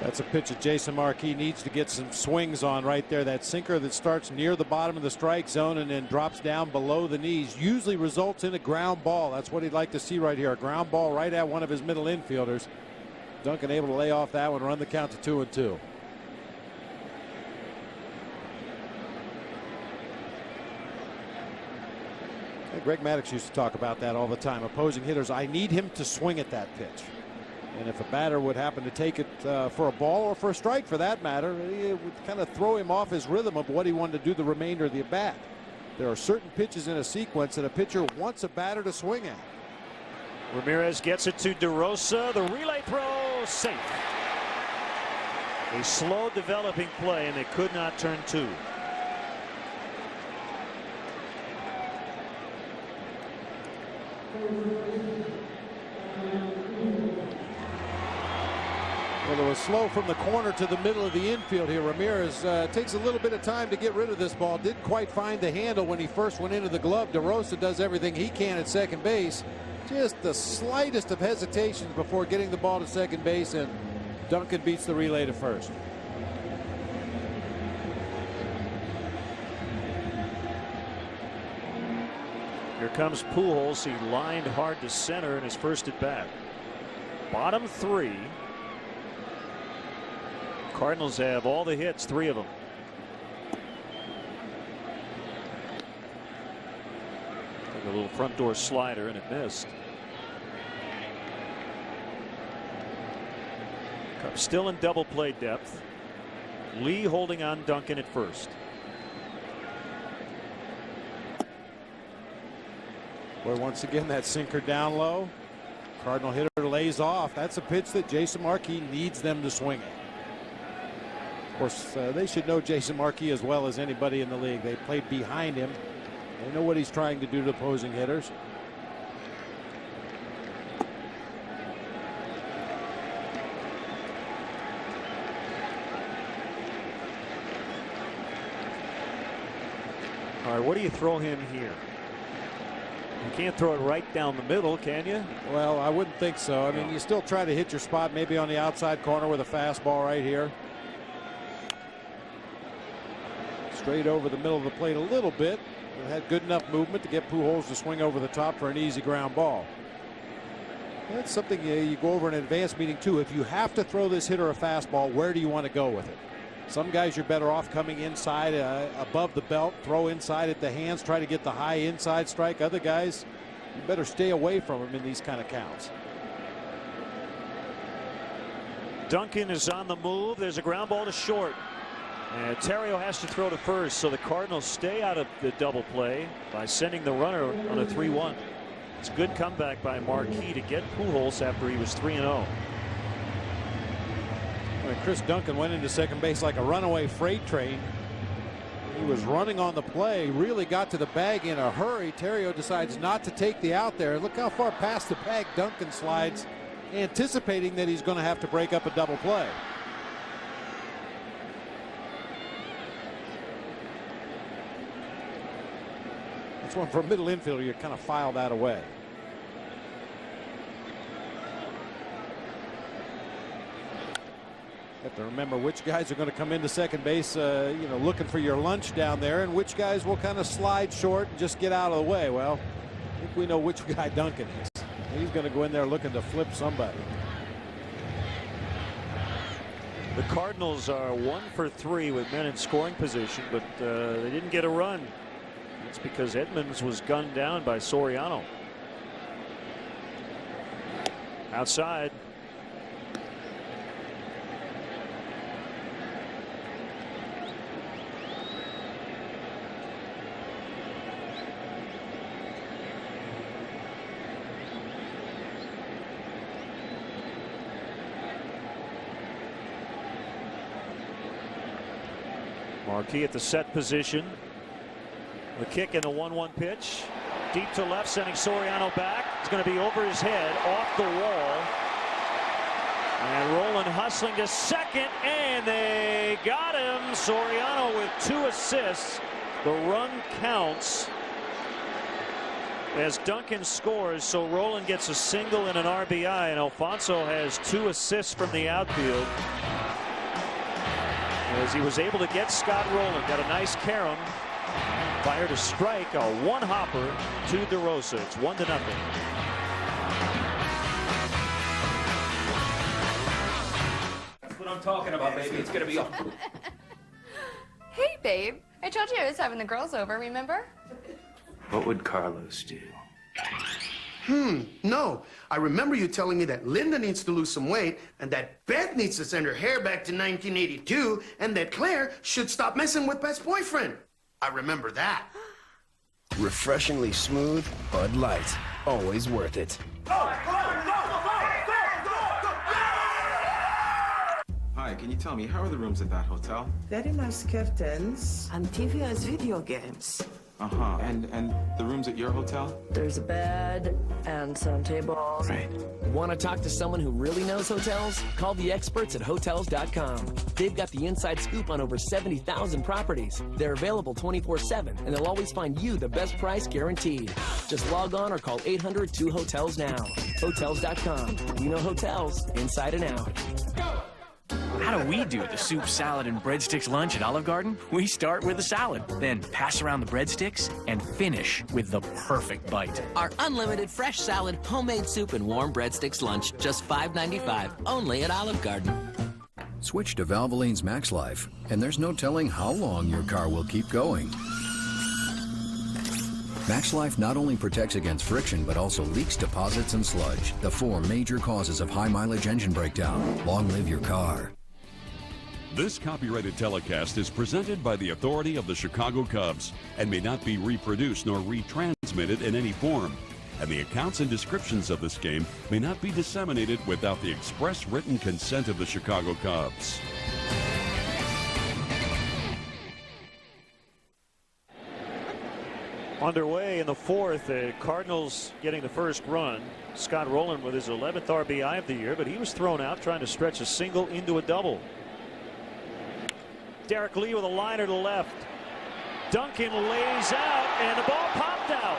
That's a pitch that Jason Marquis needs to get some swings on right there. That sinker that starts near the bottom of the strike zone and then drops down below the knees usually results in a ground ball. That's what he'd like to see right here. A ground ball right at one of his middle infielders. Duncan able to lay off that one, run the count to 2-2. Greg Maddux used to talk about that all the time. Opposing hitters, I need him to swing at that pitch. And if a batter would happen to take it for a ball or for a strike for that matter, it would kind of throw him off his rhythm of what he wanted to do the remainder of the at bat. There are certain pitches in a sequence that a pitcher wants a batter to swing at. Ramirez gets it to DeRosa. The relay throw safe. A slow developing play, and they could not turn two. Well, it was slow from the corner to the middle of the infield here. Ramirez takes a little bit of time to get rid of this ball. Didn't quite find the handle when he first went into the glove. DeRosa does everything he can at second base. Just the slightest of hesitations before getting the ball to second base, and Duncan beats the relay to first. Here comes Pujols. He lined hard to center in his first at bat. Bottom three. Cardinals have all the hits, 3 of them. Like a little front door slider, and it missed. Cubs still in double play depth. Lee holding on Duncan at first. Boy, once again, that sinker down low. Cardinal hitter lays off. That's a pitch that Jason Marquis needs them to swing at. Of course, they should know Jason Marquis as well as anybody in the league. They played behind him. They know what he's trying to do to opposing hitters. All right, what do you throw him here? You can't throw it right down the middle, can you? Well, I wouldn't think so. I mean, you still try to hit your spot maybe on the outside corner with a fastball right here. Straight over the middle of the plate a little bit. It had good enough movement to get Pujols to swing over the top for an easy ground ball. That's something you go over in an advanced meeting too. If you have to throw this hitter a fastball, where do you want to go with it? Some guys you're better off coming inside above the belt, throw inside at the hands, try to get the high inside strike. Other guys, you better stay away from them in these kind of counts. Duncan is on the move. There's a ground ball to short. And Terrio has to throw to first, so the Cardinals stay out of the double play by sending the runner on a 3-1. It's a good comeback by Marquis to get Pujols after he was 3-0. When Chris Duncan went into second base like a runaway freight train. He was running on the play, really got to the bag in a hurry. Terrio decides not to take the out there. Look how far past the bag Duncan slides, anticipating that he's going to have to break up a double play. That's one for a middle infielder. You kind of file that away. You have to remember which guys are going to come into second base, you know, looking for your lunch down there, and which guys will kind of slide short and just get out of the way. Well, I think we know which guy Duncan is. He's going to go in there looking to flip somebody. The Cardinals are 1 for 3 with men in scoring position, but they didn't get a run. That's because Edmonds was gunned down by Soriano. Outside. Marquis at the set position. The kick and the 1-1 pitch. Deep to left, sending Soriano back. It's going to be over his head, off the wall. And Rolen hustling to second, and they got him. Soriano with 2 assists. The run counts as Duncan scores, so Rolen gets a single and an RBI, and Alfonso has 2 assists from the outfield, as he was able to get Scott Rolen. Got a nice carom, fired a strike, a one-hopper to DeRosa. It's 1-0. That's what I'm talking about, baby. It's gonna be up. Hey, babe. I told you I was having the girls over, remember? What would Carlos do? No. I remember you telling me that Linda needs to lose some weight, and that Beth needs to send her hair back to 1982, and that Claire should stop messing with Beth's boyfriend. I remember that. Refreshingly smooth, Bud Light. Always worth it. Hi, can you tell me, how are the rooms at that hotel? Very nice curtains and TV as video games. Uh-huh. And the rooms at your hotel? There's a bed and some tables. Right. Want to talk to someone who really knows hotels? Call the experts at Hotels.com. They've got the inside scoop on over 70,000 properties. They're available 24/7, and they'll always find you the best price guaranteed. Just log on or call 800-2HOTELS now. Hotels.com. We know hotels inside and out. How do we do the soup, salad, and breadsticks lunch at Olive Garden? We start with a salad, then pass around the breadsticks, and finish with the perfect bite. Our unlimited fresh salad, homemade soup, and warm breadsticks lunch, just $5.95, only at Olive Garden. Switch to Valvoline's Max Life, and there's no telling how long your car will keep going. Max Life not only protects against friction, but also leaks, deposits, and sludge, the 4 major causes of high-mileage engine breakdown. Long live your car. This copyrighted telecast is presented by the authority of the Chicago Cubs and may not be reproduced nor retransmitted in any form. And the accounts and descriptions of this game may not be disseminated without the express written consent of the Chicago Cubs. Underway in the 4th, the Cardinals getting the first run. Scott Rolen with his 11th RBI of the year, but he was thrown out trying to stretch a single into a double. Derek Lee with a liner to left. Duncan lays out, and the ball popped out.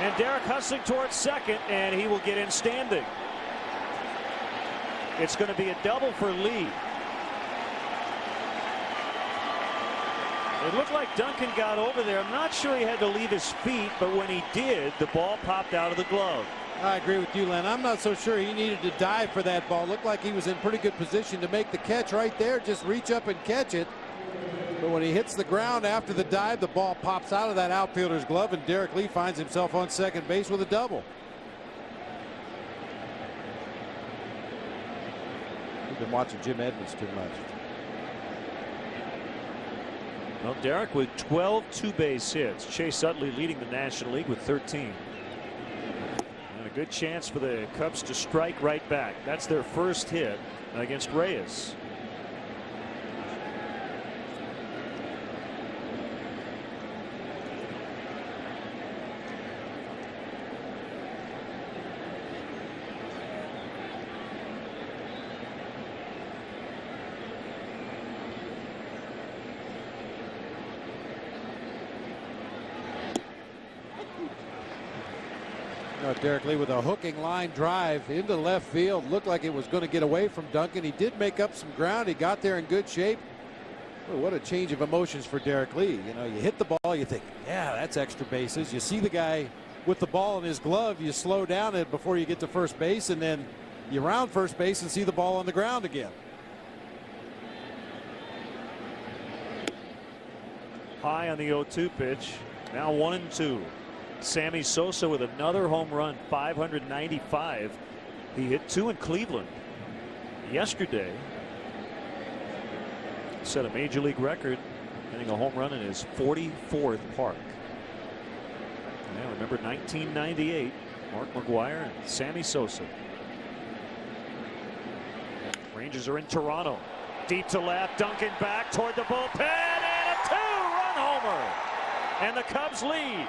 And Derek hustling towards second, and he will get in standing. It's going to be a double for Lee. It looked like Duncan got over there. I'm not sure he had to leave his feet, but when he did, the ball popped out of the glove. I agree with you, Len. I'm not so sure he needed to dive for that ball. Looked like he was in pretty good position to make the catch right there. Just reach up and catch it. But when he hits the ground after the dive, the ball pops out of that outfielder's glove, and Derek Lee finds himself on second base with a double. We've been watching Jim Edmonds too much. Well, Derek with 12 two-base hits. Chase Utley leading the National League with 13. And a good chance for the Cubs to strike right back. That's their first hit against Reyes. Derek Lee with a hooking line drive into left field. Looked like it was going to get away from Duncan. He did make up some ground. He got there in good shape. Boy, what a change of emotions for Derek Lee. You know, you hit the ball, you think, yeah, that's extra bases. You see the guy with the ball in his glove, you slow down it before you get to first base, and then you round first base and see the ball on the ground again. High on the 0-2 pitch. Now 1-2. Sammy Sosa with another home run, 595. He hit 2 in Cleveland yesterday. Set a major league record, hitting a home run in his 44th park. Yeah, remember 1998, Mark McGwire and Sammy Sosa. Rangers are in Toronto. Deep to left, Duncan back toward the bullpen, and a 2-run homer. And the Cubs lead.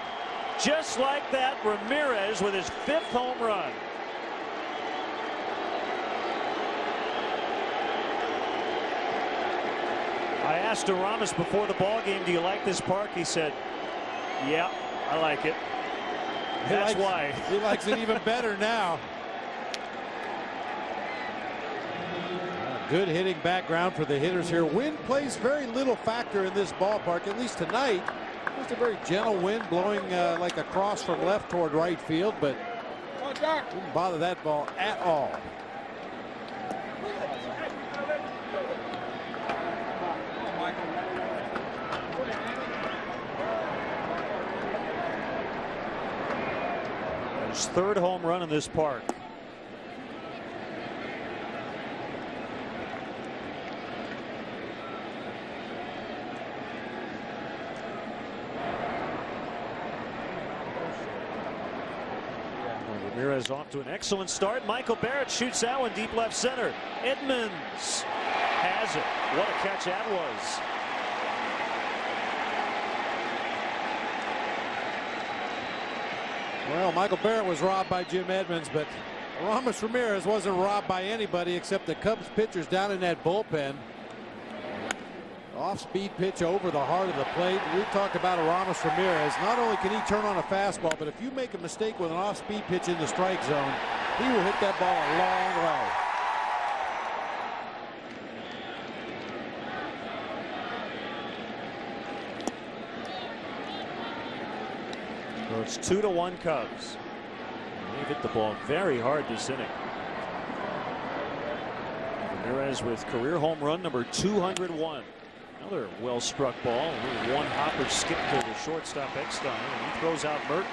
Just like that, Ramirez with his 5th home run. I asked Aramis before the ball game, do you like this park? He said, yeah, I like it. That's why. He likes it even better now. Good hitting background for the hitters here. Wind plays very little factor in this ballpark, at least tonight. Just a very gentle wind blowing like a cross from left toward right field, but didn't bother that ball at all. His 3rd home run in this park. Ramirez off to an excellent start. Michael Barrett shoots that one deep left center. Edmonds has it. What a catch that was. Well, Michael Barrett was robbed by Jim Edmonds, but Aramis Ramirez wasn't robbed by anybody except the Cubs pitchers down in that bullpen. Off-speed pitch over the heart of the plate. We talked about Aramis Ramirez. Not only can he turn on a fastball, but if you make a mistake with an off-speed pitch in the strike zone, he will hit that ball a long way. So it's 2-1 Cubs. They hit the ball very hard this inning. Ramirez with career home run number 201. Another well-struck ball. One hopper skip to the shortstop Eckstein, and he throws out Merton.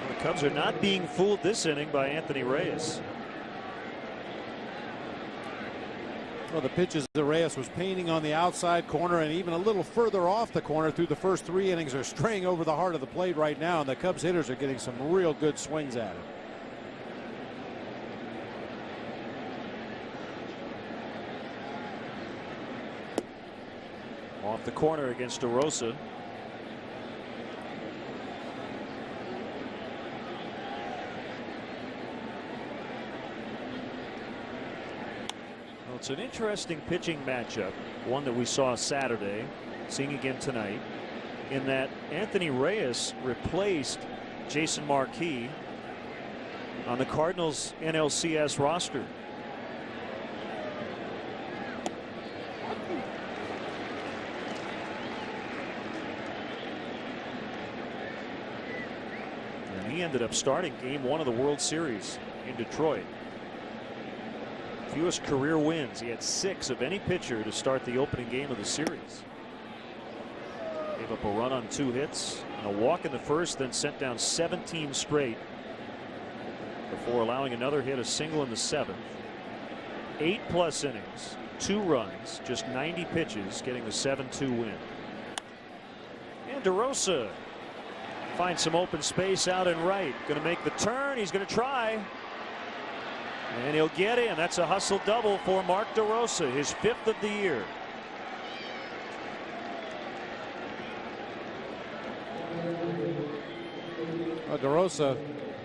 Well, the Cubs are not being fooled this inning by Anthony Reyes. Well, the pitches that Reyes was painting on the outside corner and even a little further off the corner through the first 3 innings are straying over the heart of the plate right now, and the Cubs hitters are getting some real good swings at it. Off the corner against DeRosa. Well, it's an interesting pitching matchup, one that we saw Saturday, seeing again tonight, in that Anthony Reyes replaced Jason Marquis on the Cardinals NLCS roster. He ended up starting game 1 of the World Series in Detroit. Fewest career wins. He had 6 of any pitcher to start the opening game of the series. Gave up a run on 2 hits and a walk in the first, then sent down 17 straight before allowing another hit, a single in the 7th. 8+ innings, 2 runs, just 90 pitches, getting the 7-2 win. And DeRosa finds some open space out and right. Going to make the turn. He's going to try. And he'll get in. That's a hustle double for Mark DeRosa, his 5th of the year. DeRosa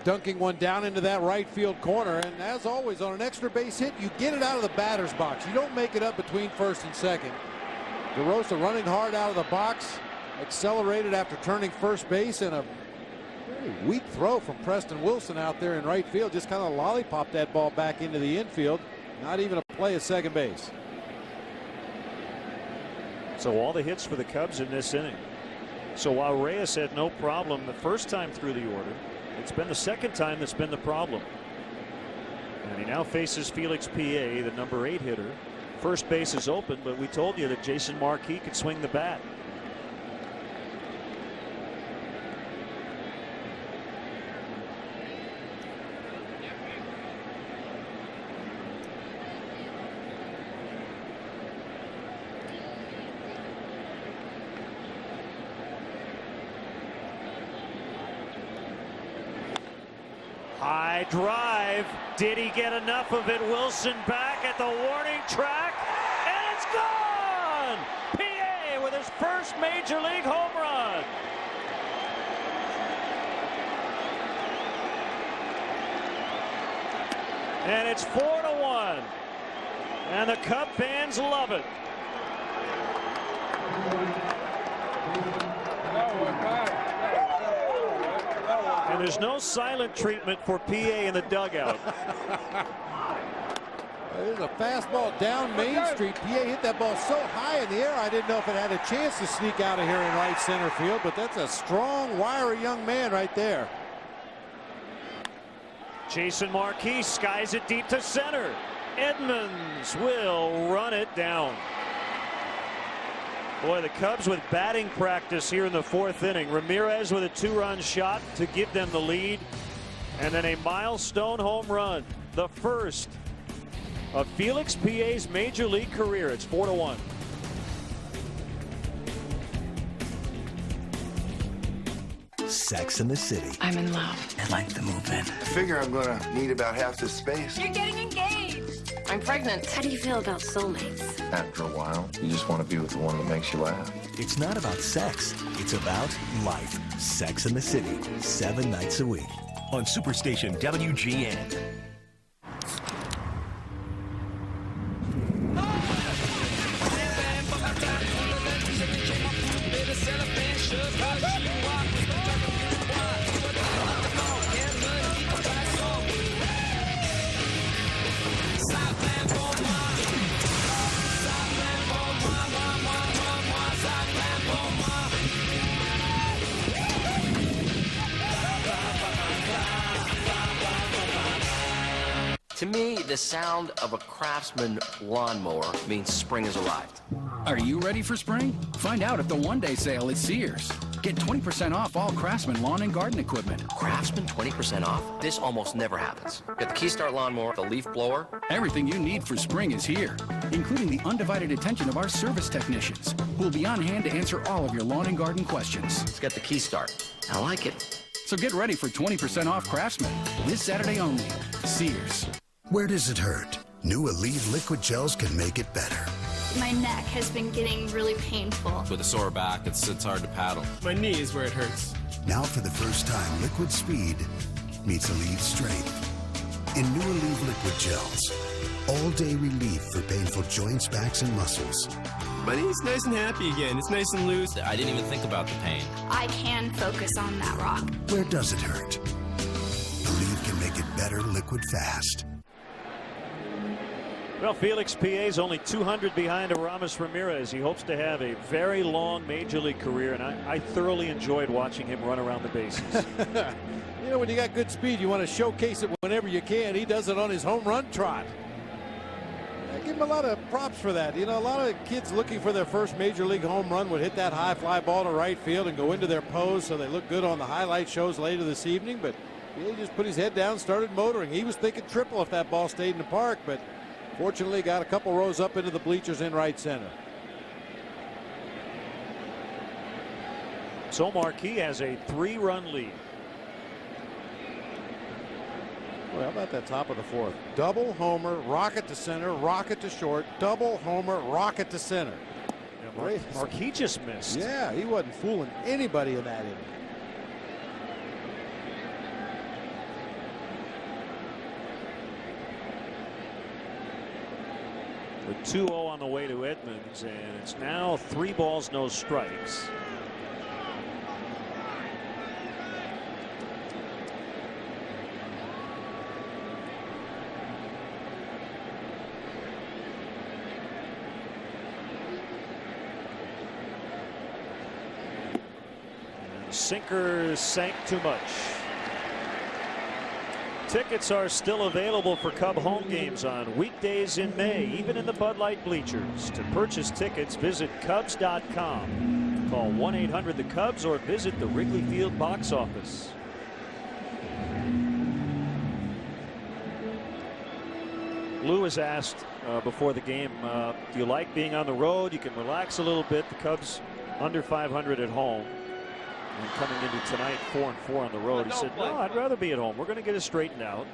dunking one down into that right field corner, and as always on an extra base hit, you get it out of the batter's box. You don't make it up between first and second. DeRosa running hard out of the box, accelerated after turning first base, and a Very weak throw from Preston Wilson out there in right field. Just kind of lollipopped that ball back into the infield. Not even a play at second base. So all the hits for the Cubs in this inning. So while Reyes had no problem the first time through the order, it's been the second time that's been the problem. And he now faces Felix P.A., the number 8 hitter. First base is open, but we told you that Jason Marquis could swing the bat. High drive. Did he get enough of it? Wilson back at the warning track, and it's gone! P.A. with his first major league home run. And it's 4-1. And the Cub fans love it. And there's no silent treatment for PA in the dugout. There's a fastball down Main Street. PA hit that ball so high in the air, I didn't know if it had a chance to sneak out of here in right center field, but that's a strong, wiry young man right there. Jason Marquis skies it deep to center. Edmonds will run it down. Boy, the Cubs with batting practice here in the 4th inning. Ramirez with a 2-run shot to give them the lead. And then a milestone home run. The first of Felix P.A.'s major league career. It's 4-1. Sex in the City. I'm in love. I'd like to move in. I figure I'm gonna need about half this space. You're getting engaged. I'm pregnant. How do you feel about soulmates? After a while, you just want to be with the one that makes you laugh. It's not about sex. It's about life. Sex in the City. 7 nights a week. On Superstation WGN. To me, the sound of a Craftsman lawnmower means spring has arrived. Are you ready for spring? Find out at the one-day sale at Sears. Get 20% off all Craftsman lawn and garden equipment. Craftsman 20% off? This almost never happens. Get the Keystart lawnmower, the leaf blower. Everything you need for spring is here, including the undivided attention of our service technicians, who will be on hand to answer all of your lawn and garden questions. Let's get the Keystart. I like it. So get ready for 20% off Craftsman this Saturday only. Sears. Where does it hurt? New Aleve liquid gels can make it better. My neck has been getting really painful. With a sore back, it's hard to paddle. My knee is where it hurts. Now for the first time, liquid speed meets Aleve strength. In new Aleve liquid gels. All-day relief for painful joints, backs, and muscles. My knee's nice and happy again. It's nice and loose. I didn't even think about the pain. I can focus on that rock. Where does it hurt? Aleve can make it better liquid fast. Well, Felix P.A.'s only 200 behind Aramis Ramirez. He hopes to have a very long major league career, and I thoroughly enjoyed watching him run around the bases. You know, when you got good speed, you want to showcase it whenever you can. He does it on his home run trot. I give him a lot of props for that. You know, a lot of kids looking for their first major league home run would hit that high fly ball to right field and go into their pose so they look good on the highlight shows later this evening. But he just put his head down, started motoring. He was thinking triple if that ball stayed in the park, but fortunately got a couple rows up into the bleachers in right center. So Marquis has a 3-run lead. Well, how about that top of the 4th? Double homer, rocket to center, rocket to short, double homer, rocket to center. Yeah, Marquis just missed. Yeah, he wasn't fooling anybody in that inning. With 2-0 on the way to Edmonds, and it's now 3 balls, no strikes. sinker sank too much. Tickets are still available for Cub home games on weekdays in May, even in the Bud Light bleachers. To purchase tickets, visit Cubs.com. Call 1-800-THE-CUBS or visit the Wrigley Field box office. Lou was asked before the game, do you like being on the road? You can relax a little bit. The Cubs under 500 at home. And coming into tonight 4-4 on the road. He said, no, I'd rather be at home. We're going to get it straightened out.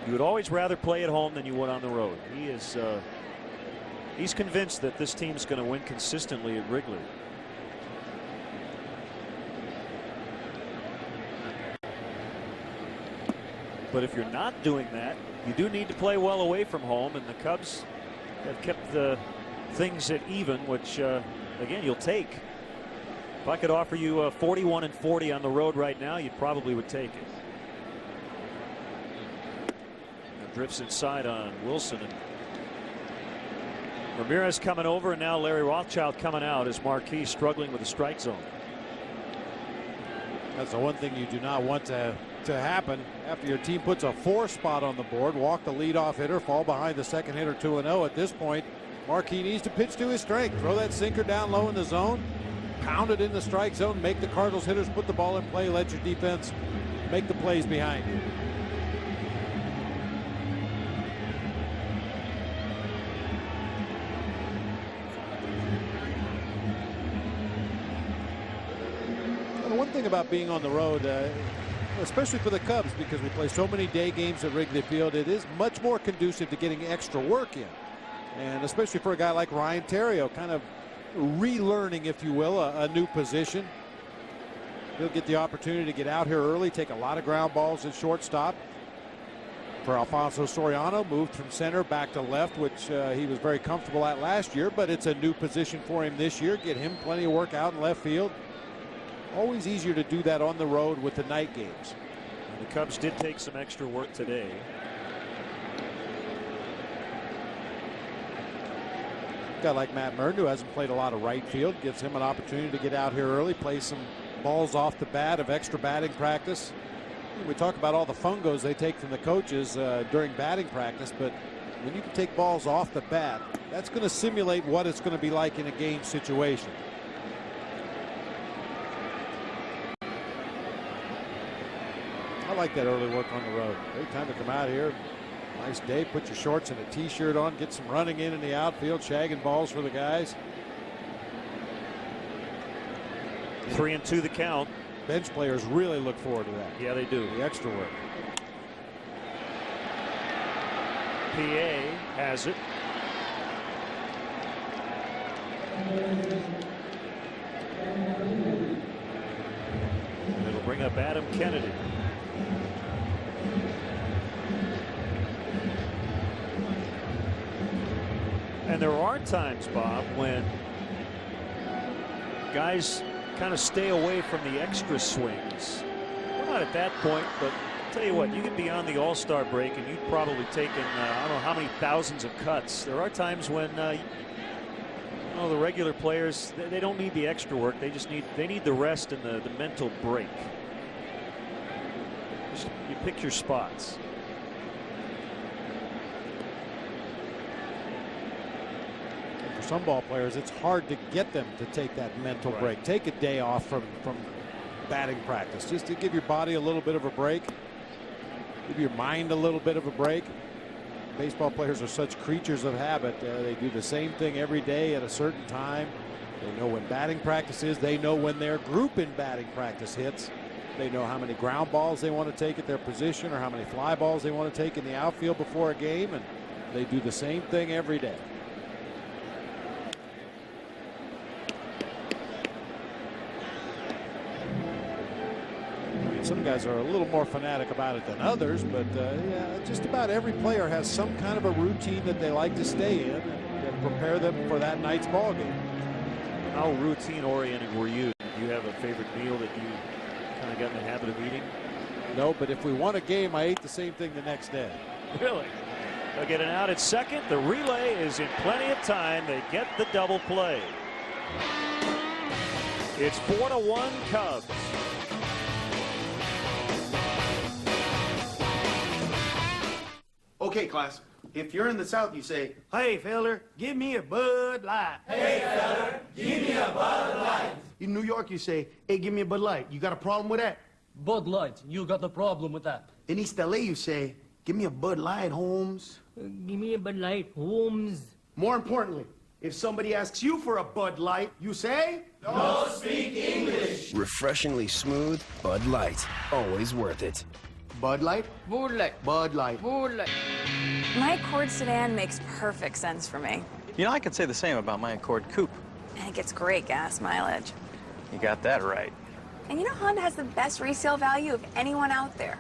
You would always rather play at home than you would on the road. He is he's convinced that this team's going to win consistently at Wrigley. But if you're not doing that, you do need to play well away from home, and the Cubs have kept the things at even, which again, you'll take. If I could offer you 41-40 on the road right now, you probably would take it. Now drifts inside on Wilson, and Ramirez coming over, and now Larry Rothschild coming out as Marquis struggling with the strike zone. That's the one thing you do not want to happen after your team puts a 4 spot on the board. Walk the leadoff hitter, fall behind the second hitter 2-0. At this point, Marquis needs to pitch to his strength. Throw that sinker down low in the zone. Pound it in the strike zone. Make the Cardinals hitters put the ball in play. Let your defense make the plays behind you. The one thing about being on the road, especially for the Cubs, because we play so many day games at Wrigley Field, it is much more conducive to getting extra work in. And especially for a guy like Ryan Theriot, kind of relearning, if you will, a new position. He'll get the opportunity to get out here early, take a lot of ground balls at shortstop. For Alfonso Soriano, moved from center back to left, which he was very comfortable at last year, but it's a new position for him this year. Get him plenty of work out in left field. Always easier to do that on the road with the night games. And the Cubs did take some extra work today. A guy like Matt Murden, who hasn't played a lot of right field, gives him an opportunity to get out here early, play some balls off the bat of extra batting practice. We talk about all the fungos they take from the coaches during batting practice, but when you can take balls off the bat, that's going to simulate what it's going to be like in a game situation. I like that early work on the road. Great time to come out here. Nice day. Put your shorts and a t-shirt on. Get some running in the outfield. Shagging balls for the guys. 3-2 the count. Bench players really look forward to that. Yeah, they do. The extra work. PA has it. It'll bring up Adam Kennedy. And there are times, Bob, when guys kind of stay away from the extra swings. We're not at that point, but I'll tell you what, you could be on the All-Star break and you've probably taken I don't know how many thousands of cuts. There are times when the regular players, they don't need the extra work. They just need the rest and the mental break. Just, you pick your spots. Some ball players, it's hard to get them to take that mental break. Take a day off from batting practice just to give your body a little bit of a break, give your mind a little bit of a break. Baseball players are such creatures of habit. They do the same thing every day at a certain time. They know when batting practice is. They know when their group in batting practice hits. They know how many ground balls they want to take at their position or how many fly balls they want to take in the outfield before a game, and they do the same thing every day. Some guys are a little more fanatic about it than others, but yeah, just about every player has some kind of a routine that they like to stay in and prepare them for that night's ball game. How routine oriented were you? Do you have a favorite meal that you kind of got in the habit of eating? No, but if we won a game, I ate the same thing the next day. Really? They'll get an out at second. The relay is in plenty of time. They get the double play. It's 4-1 Cubs. Okay, class. If you're in the South, you say, "Hey, feller, give me a Bud Light." Hey, feller, give me a Bud Light. In New York, you say, "Hey, give me a Bud Light." You got a problem with that? Bud Light, you got a problem with that. In East LA, you say, "Give me a Bud Light, Holmes." Give me a Bud Light, Holmes. More importantly, if somebody asks you for a Bud Light, you say, "Don't speak English." Refreshingly smooth Bud Light. Always worth it. Bud Light? Bud Light. Bud Light. Bud Light. My Accord sedan makes perfect sense for me. You know, I could say the same about my Accord Coupe. And it gets great gas mileage. You got that right. And you know Honda has the best resale value of anyone out there.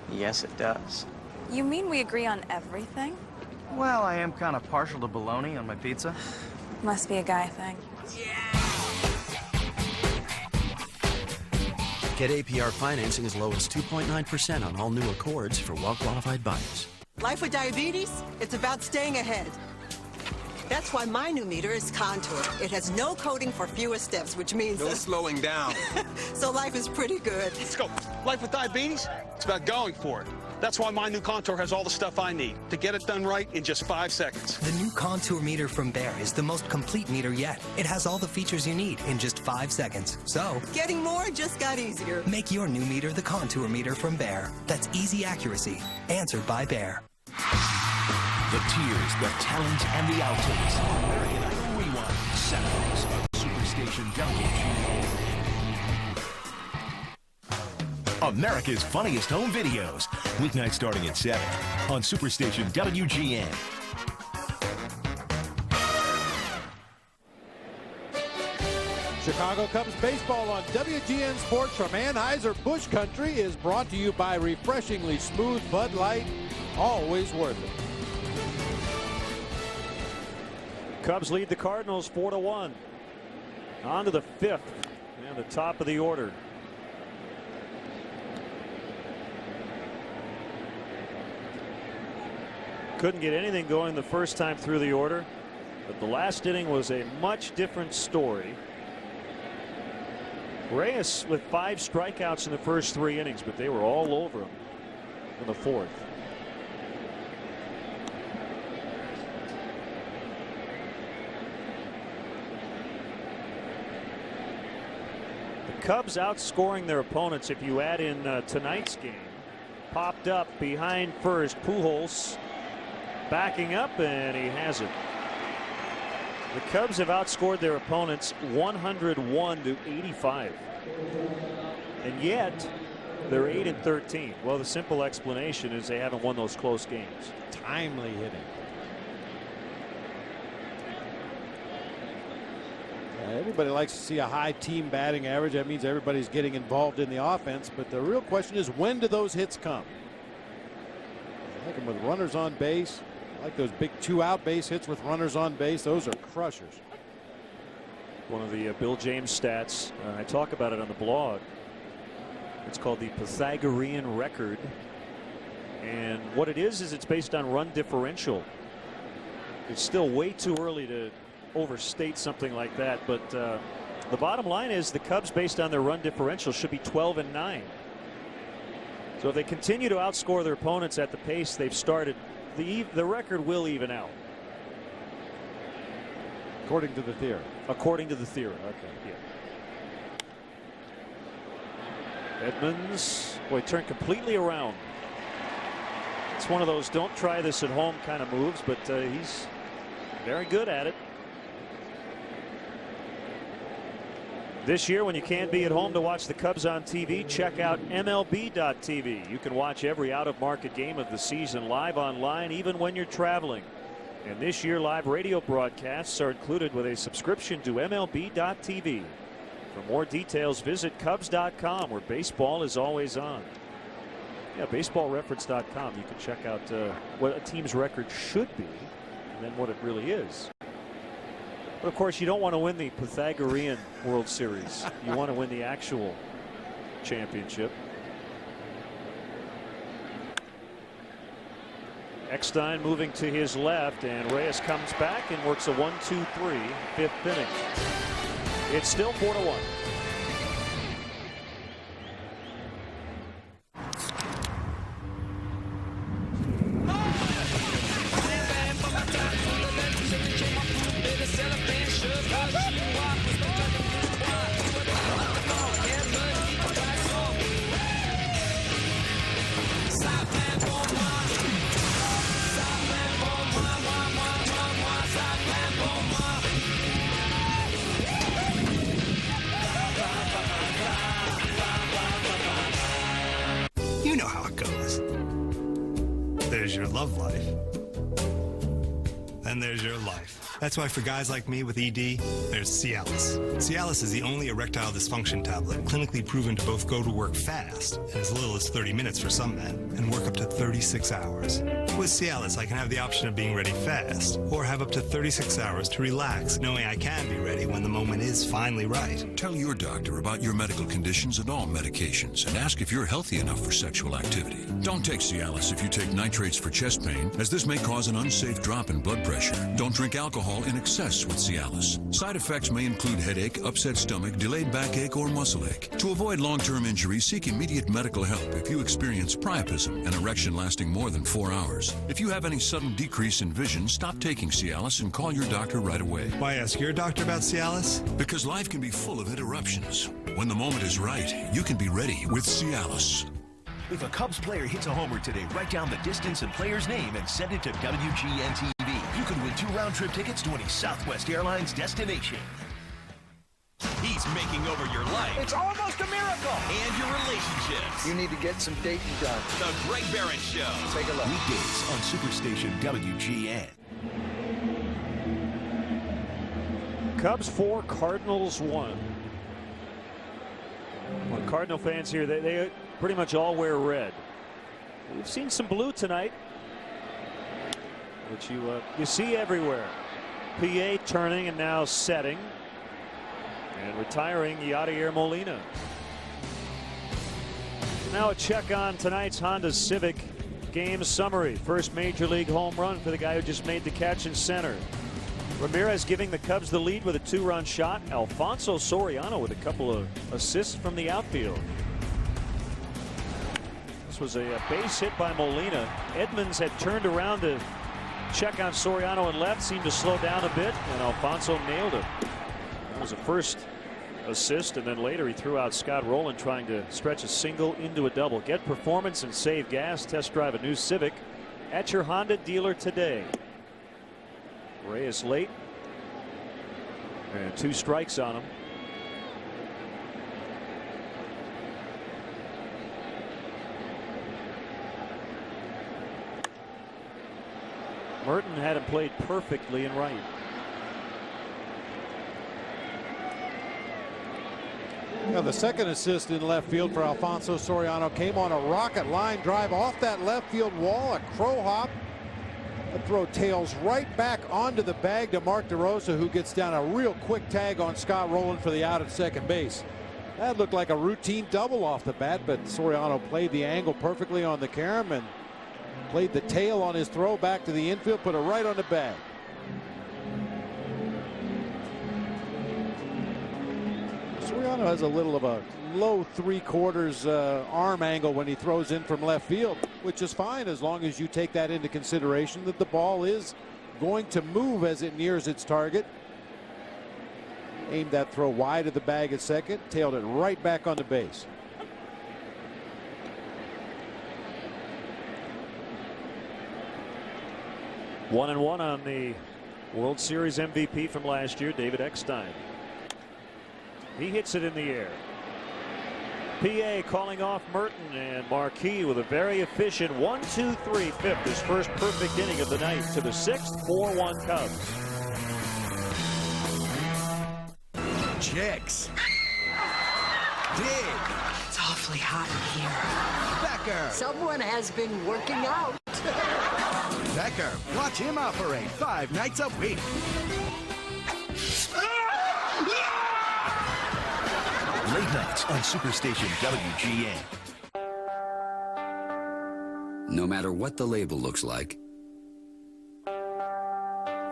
Yes, it does. You mean we agree on everything? Well, I am kind of partial to bologna on my pizza. Must be a guy thing. Get APR financing as low as 2.9% on all new Accords for well-qualified buyers. Life with diabetes, it's about staying ahead. That's why my new meter is Contour. It has no coding for fewer steps, which means... No slowing down. So life is pretty good. Let's go. Life with diabetes, it's about going for it. That's why my new Contour has all the stuff I need to get it done right in just 5 seconds. The new Contour meter from Bear is the most complete meter yet. It has all the features you need in just 5 seconds. So, getting more just got easier. Make your new meter the Contour meter from Bear. That's easy accuracy. Answered by Bear. The tears, the talent, and the outtakes. American Idol Rewind. Saturdays on Superstation WGN. America's funniest home videos. Weeknights starting at 7 on Superstation WGN. Chicago Cubs baseball on WGN Sports from Anheuser-Busch Country is brought to you by refreshingly smooth Bud Light. Always worth it. Cubs lead the Cardinals 4-1. On to the 5th and the top of the order. Couldn't get anything going the first time through the order, but the last inning was a much different story. Reyes with 5 strikeouts in the first 3 innings, but they were all over him in the 4th. The Cubs outscoring their opponents, if you add in tonight's game. Popped up behind first. Pujols backing up, and he has it. The Cubs have outscored their opponents 101-85. And yet, they're 8-13. Well, the simple explanation is they haven't won those close games. Timely hitting. Everybody likes to see a high team batting average. That means everybody's getting involved in the offense. But the real question is, when do those hits come? I like them with runners on base. I like those big 2-out base hits with runners on base. Those are crushers. One of the Bill James stats. I talk about it on the blog. It's called the Pythagorean record. And what it is it's based on run differential. It's still way too early to overstate something like that, but the bottom line is the Cubs, based on their run differential, should be 12-9. So if they continue to outscore their opponents at the pace they've started, the record will even out. According to the theory. According to the theory. Okay. Yeah. Edmonds, boy, turned completely around. It's one of those don't try this at home kind of moves, but he's very good at it. This year, when you can't be at home to watch the Cubs on TV, check out MLB.tv. You can watch every out-of-market game of the season live online, even when you're traveling. And this year, live radio broadcasts are included with a subscription to MLB.tv. For more details, visit Cubs.com, where baseball is always on. Yeah, BaseballReference.com. You can check out what a team's record should be and then what it really is. But of course, you don't want to win the Pythagorean World Series. You want to win the actual championship. Eckstein moving to his left, and Reyes comes back and works a 1-2-3 5th inning. It's still 4-1. love life. Then there's your life. That's why for guys like me with ED, there's Cialis. Cialis is the only erectile dysfunction tablet clinically proven to both go to work fast, in as little as 30 minutes for some men, and work up to 36 hours. With Cialis, I can have the option of being ready fast, or have up to 36 hours to relax, knowing I can be ready when the moment is finally right. Tell your doctor about your medical conditions and all medications, and ask if you're healthy enough for sexual activity. Don't take Cialis if you take nitrates for chest pain, as this may cause an unsafe drop in blood pressure. Don't drink alcohol in excess with Cialis. Side effects may include headache, upset stomach, delayed backache, or muscle ache. To avoid long-term injury, seek immediate medical help if you experience priapism, an erection lasting more than 4 hours. If you have any sudden decrease in vision, stop taking Cialis and call your doctor right away. Why ask your doctor about Cialis? Because life can be full of interruptions. When the moment is right, you can be ready with Cialis. If a Cubs player hits a homer today, write down the distance and player's name and send it to WGN TV. You could win 2 round-trip tickets to any Southwest Airlines destination. He's making over your life. It's almost a miracle. And your relationships. You need to get some dating done. The Greg Barrett Show. Take a look. Weekdays on Superstation WGN. Cubs 4, Cardinals 1. Well, Cardinal fans here, they pretty much all wear red. We've seen some blue tonight, which you see everywhere. PA turning and now setting. And retiring Yadier Molina. Now a check on tonight's Honda Civic game summary. First major league home run for the guy who just made the catch in center. Ramirez giving the Cubs the lead with a 2-run shot. Alfonso Soriano with a couple of assists from the outfield. This was a base hit by Molina. Edmonds had turned around to check on Soriano and left, seemed to slow down a bit, and Alfonso nailed him. That was a first assist, and then later he threw out Scott Rowland trying to stretch a single into a double. Get performance and save gas. Test drive a new Civic at your Honda dealer today. Reyes late, and 2 strikes on him. Merton had him played perfectly in right. Yeah, the second assist in left field for Alfonso Soriano came on a rocket line drive off that left field wall, a crow hop. The throw tails right back onto the bag to Mark DeRosa, who gets down a real quick tag on Scott Rowland for the out at second base. That looked like a routine double off the bat, but Soriano played the angle perfectly on the carom and played the tail on his throw back to the infield, put it right on the bag. Soriano has a little of a low 3/4 arm angle when he throws in from left field, which is fine as long as you take that into consideration that the ball is going to move as it nears its target. Aimed that throw wide of the bag at second, tailed it right back on the base. One and one on the World Series MVP from last year, David Eckstein. He hits it in the air. PA calling off Merton, and Marquis with a very efficient 1-2-3 fifth, his first perfect inning of the night to the 6th. 4-1 Cubs. Chicks. Dig. It's awfully hot in here. Becker. Someone has been working out. Becker. Watch him operate 5 nights a week. Late nights on Superstation WGN. No matter what the label looks like,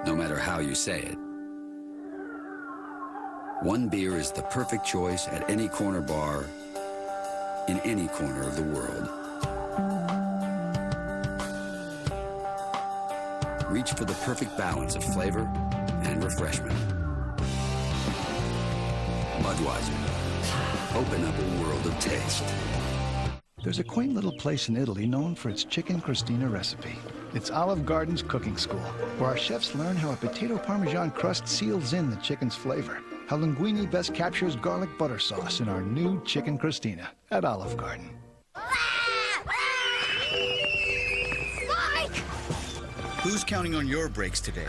no matter how you say it, one beer is the perfect choice at any corner bar in any corner of the world. Reach for the perfect balance of flavor and refreshment. Budweiser. Open up a world of taste. There's a quaint little place in Italy known for its chicken crostina recipe. It's Olive Garden's cooking school, where our chefs learn how a potato parmesan crust seals in the chicken's flavor, how linguine best captures garlic butter sauce in our new chicken crostina at Olive Garden. Spike! Who's counting on your brakes today?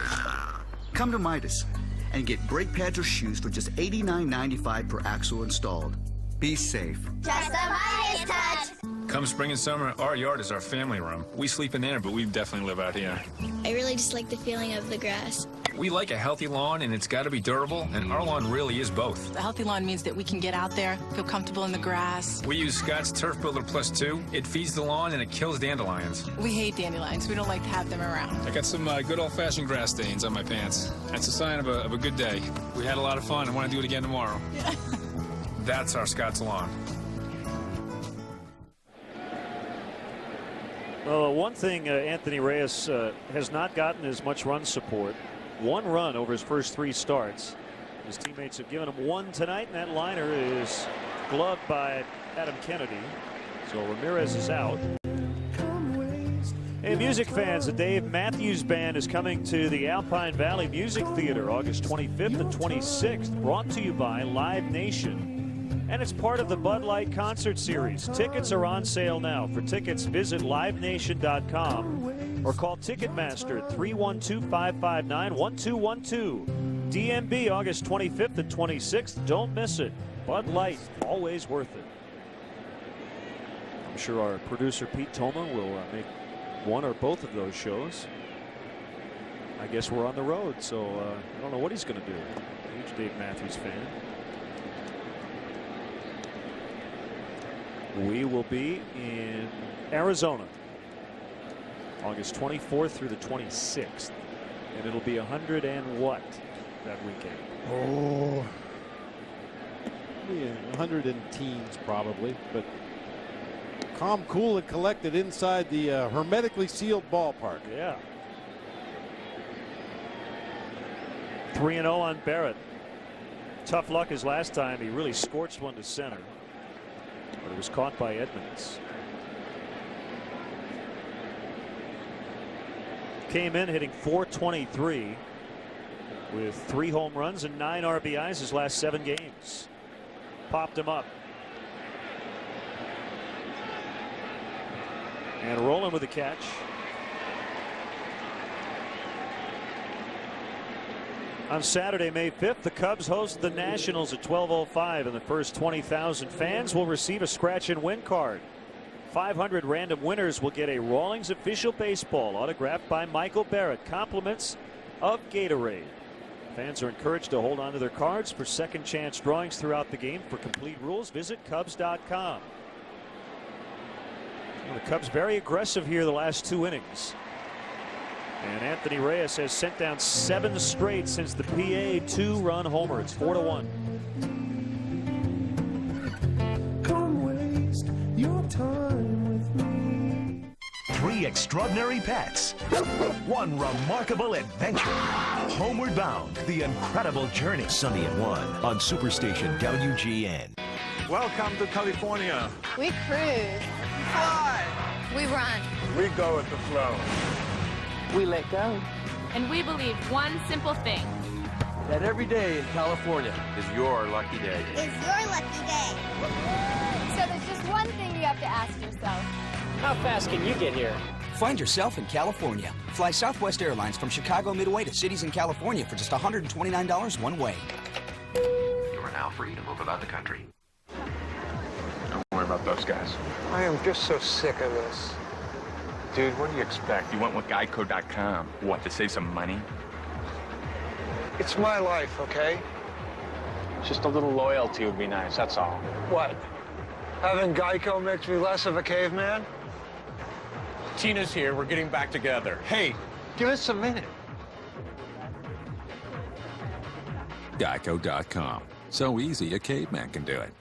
Come to Midas and get brake pads or shoes for just $89.95 per axle installed. Be safe. Just a Midas touch. Come spring and summer, our yard is our family room. We sleep in there, but we definitely live out here. I really just like the feeling of the grass. We like a healthy lawn, and it's got to be durable, and our lawn really is both. A healthy lawn means that we can get out there, feel comfortable in the grass. We use Scott's Turf Builder Plus 2. It feeds the lawn, and it kills dandelions. We hate dandelions. We don't like to have them around. I got some good old-fashioned grass stains on my pants. That's a sign of a good day. We had a lot of fun. I want to do it again tomorrow. Yeah. That's our Scott's lawn. Well, one thing Anthony Reyes has not gotten as much run support. 1 run over his first 3 starts. His teammates have given him 1 tonight, and that liner is gloved by Adam Kennedy. So Ramirez is out. Hey, music fans, the Dave Matthews Band is coming to the Alpine Valley Music Theater August 25th and 26th, brought to you by Live Nation. And it's part of the Bud Light concert series. Tickets are on sale now. For tickets, visit livenation.com or call Ticketmaster at 312-559-1212. DMB August 25th and 26th. Don't miss it. Bud Light, always worth it. I'm sure our producer Pete Toma will make one or both of those shows. I guess we're on the road, so I don't know what he's going to do. Huge Dave Matthews fan. We will be in Arizona August 24th through the 26th, and it'll be 100 and what that weekend? Oh, yeah, 100 in teens probably, but calm, cool, and collected inside the hermetically sealed ballpark. Yeah. 3-0 on Barrett. Tough luck as last time. He really scorched one to center, but it was caught by Edmonds. Came in hitting .423 with 3 home runs and 9 RBIs his last 7 games. Popped him up. And rolling with the catch. On Saturday, May 5th, the Cubs host the Nationals at 12:05, and the first 20,000 fans will receive a scratch and win card. 500 random winners will get a Rawlings official baseball autographed by Michael Barrett. Compliments of Gatorade. Fans are encouraged to hold on to their cards for second chance drawings throughout the game. For complete rules, visit Cubs.com. Well, the Cubs very aggressive here the last 2 innings. And Anthony Reyes has sent down 7 straight since the PA 2-run homer. It's 4-1. Come waste your time with me. 3 extraordinary pets. 1 remarkable adventure. Homeward Bound, the incredible journey. Sunday at 1 on Superstation WGN. Welcome to California. We cruise. We fly. We run. We go with the flow. We let go. And we believe one simple thing. That every day in California is your lucky day. Is your lucky day. So there's just one thing you have to ask yourself. How fast can you get here? Find yourself in California. Fly Southwest Airlines from Chicago Midway to cities in California for just $129 one way. You are now free to move about the country. Don't worry about those guys. I am just so sick of this. Dude, what do you expect? You went with Geico.com. What, to save some money? It's my life, okay? Just a little loyalty would be nice, that's all. What? Having Geico makes me less of a caveman? Tina's here. We're getting back together. Hey, give us a minute. Geico.com. So easy, a caveman can do it.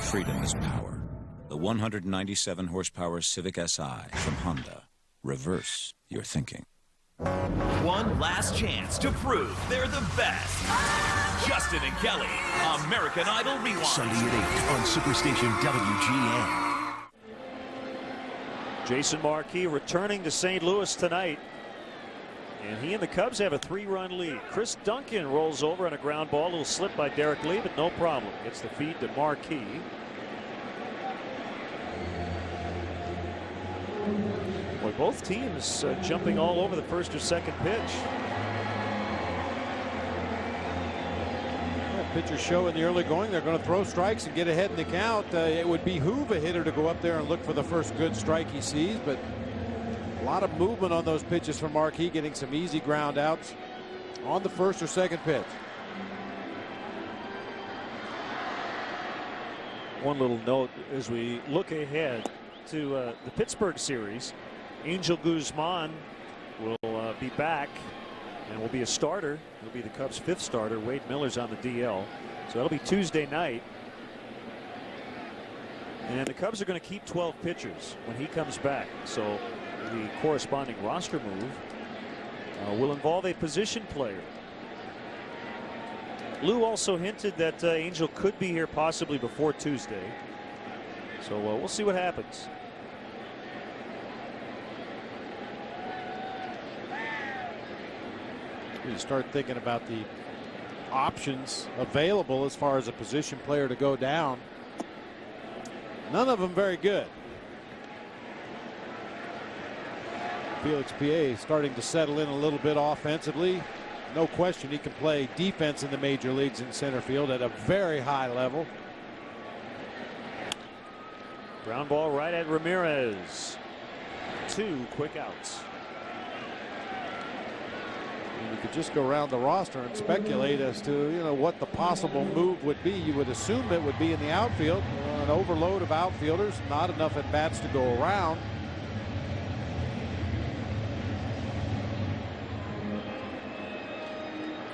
Freedom is power. The 197 horsepower Civic Si from Honda. Reverse your thinking. One last chance to prove they're the best. Justin and Kelly, American Idol Rewind. Sunday at 8 on Superstation WGN. Jason Marquis returning to St. Louis tonight. And he and the Cubs have a 3-run lead. Chris Duncan rolls over on a ground ball. A little slip by Derek Lee, but no problem. Gets the feed to Marquis. Boy, both teams jumping all over the first or second pitch. Pitchers show in the early going they're going to throw strikes and get ahead in the count. It would behoove a hitter to go up there and look for the first good strike he sees, but a lot of movement on those pitches from Marquis, getting some easy ground outs on the first or second pitch. One little note as we look ahead to the Pittsburgh series. Angel Guzman will be back and will be a starter. He'll be the Cubs' 5th starter. Wade Miller's on the DL. So that'll be Tuesday night. And the Cubs are going to keep 12 pitchers when he comes back. So the corresponding roster move will involve a position player. Lou also hinted that Angel could be here possibly before Tuesday. So we'll see what happens. You start thinking about the options available as far as a position player to go down. None of them very good. Felix Piet starting to settle in a little bit offensively. No question he can play defense in the major leagues in center field at a very high level. Ground ball right at Ramirez. 2 quick outs. You could just go around the roster and speculate as to what the possible move would be. You would assume it would be in the outfield. An overload of outfielders, not enough at bats to go around.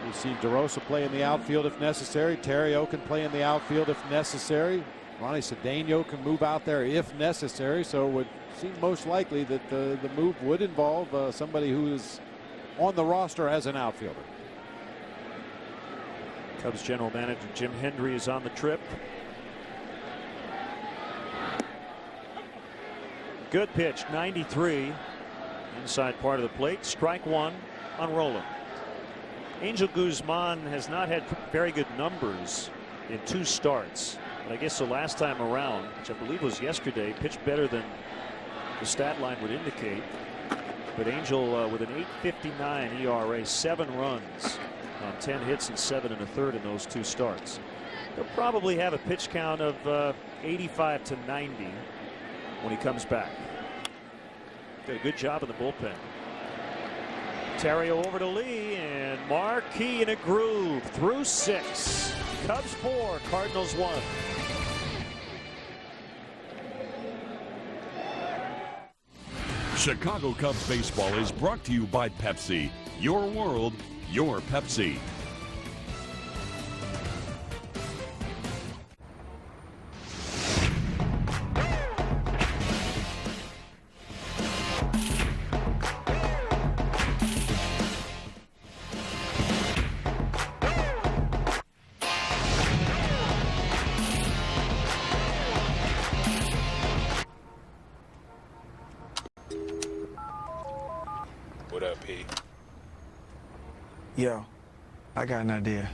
We've seen DeRosa play in the outfield if necessary. Terrio can play in the outfield if necessary. Ronnie Cedeno can move out there if necessary. So it would seem most likely that the move would involve somebody who is on the roster as an outfielder. Cubs general manager Jim Hendry is on the trip. Good pitch, 93, inside part of the plate. Strike 1 on Roland. Angel Guzman has not had very good numbers in 2 starts, but I guess the last time around, which I believe was yesterday, pitched better than the stat line would indicate. But Angel with an 8.59 ERA, 7 runs on 10 hits and 7 1/3 in those 2 starts. He'll probably have a pitch count of 85 to 90 when he comes back. Did a good job in the bullpen. Terrio over to Lee, and Marquis in a groove through 6. Cubs 4, Cardinals 1. Chicago Cubs baseball is brought to you by Pepsi. Your world, your Pepsi. What up, P? Yo, I got an idea.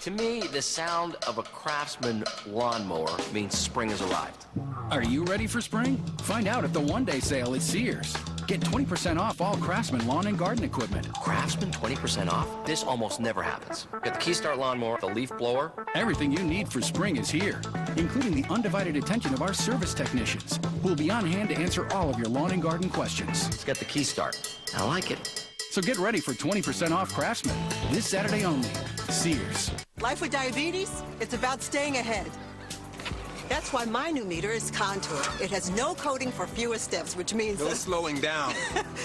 To me, the sound of a Craftsman lawnmower means spring has arrived. Are you ready for spring? Find out at the one-day sale at Sears. Get 20% off all Craftsman lawn and garden equipment. Craftsman 20% off? This almost never happens. Got the Keystart lawnmower, the leaf blower. Everything you need for spring is here, including the undivided attention of our service technicians, who will be on hand to answer all of your lawn and garden questions. It's got the Keystart. I like it. So get ready for 20% off Craftsman this Saturday only. Sears. Life with diabetes, it's about staying ahead. That's why my new meter is Contour. It has no coding for fewer steps, which means... No slowing down.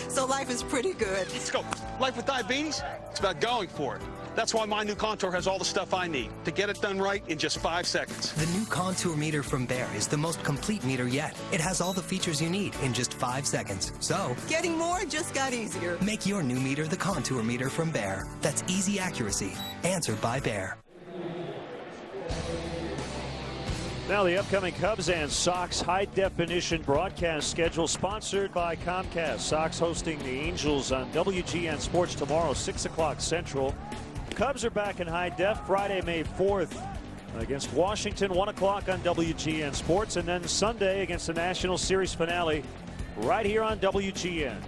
So life is pretty good. Let's go. Life with diabetes, it's about going for it. That's why my new Contour has all the stuff I need to get it done right in just 5 seconds. The new Contour meter from Bear is the most complete meter yet. It has all the features you need in just 5 seconds. So, getting more just got easier. Make your new meter the Contour meter from Bear. That's easy accuracy. Answered by Bear. Now the upcoming Cubs and Sox high-definition broadcast schedule sponsored by Comcast. Sox hosting the Angels on WGN Sports tomorrow, 6 o'clock Central. Cubs are back in high def Friday, May 4th against Washington, 1 o'clock on WGN Sports. And then Sunday against the National Series finale right here on WGN.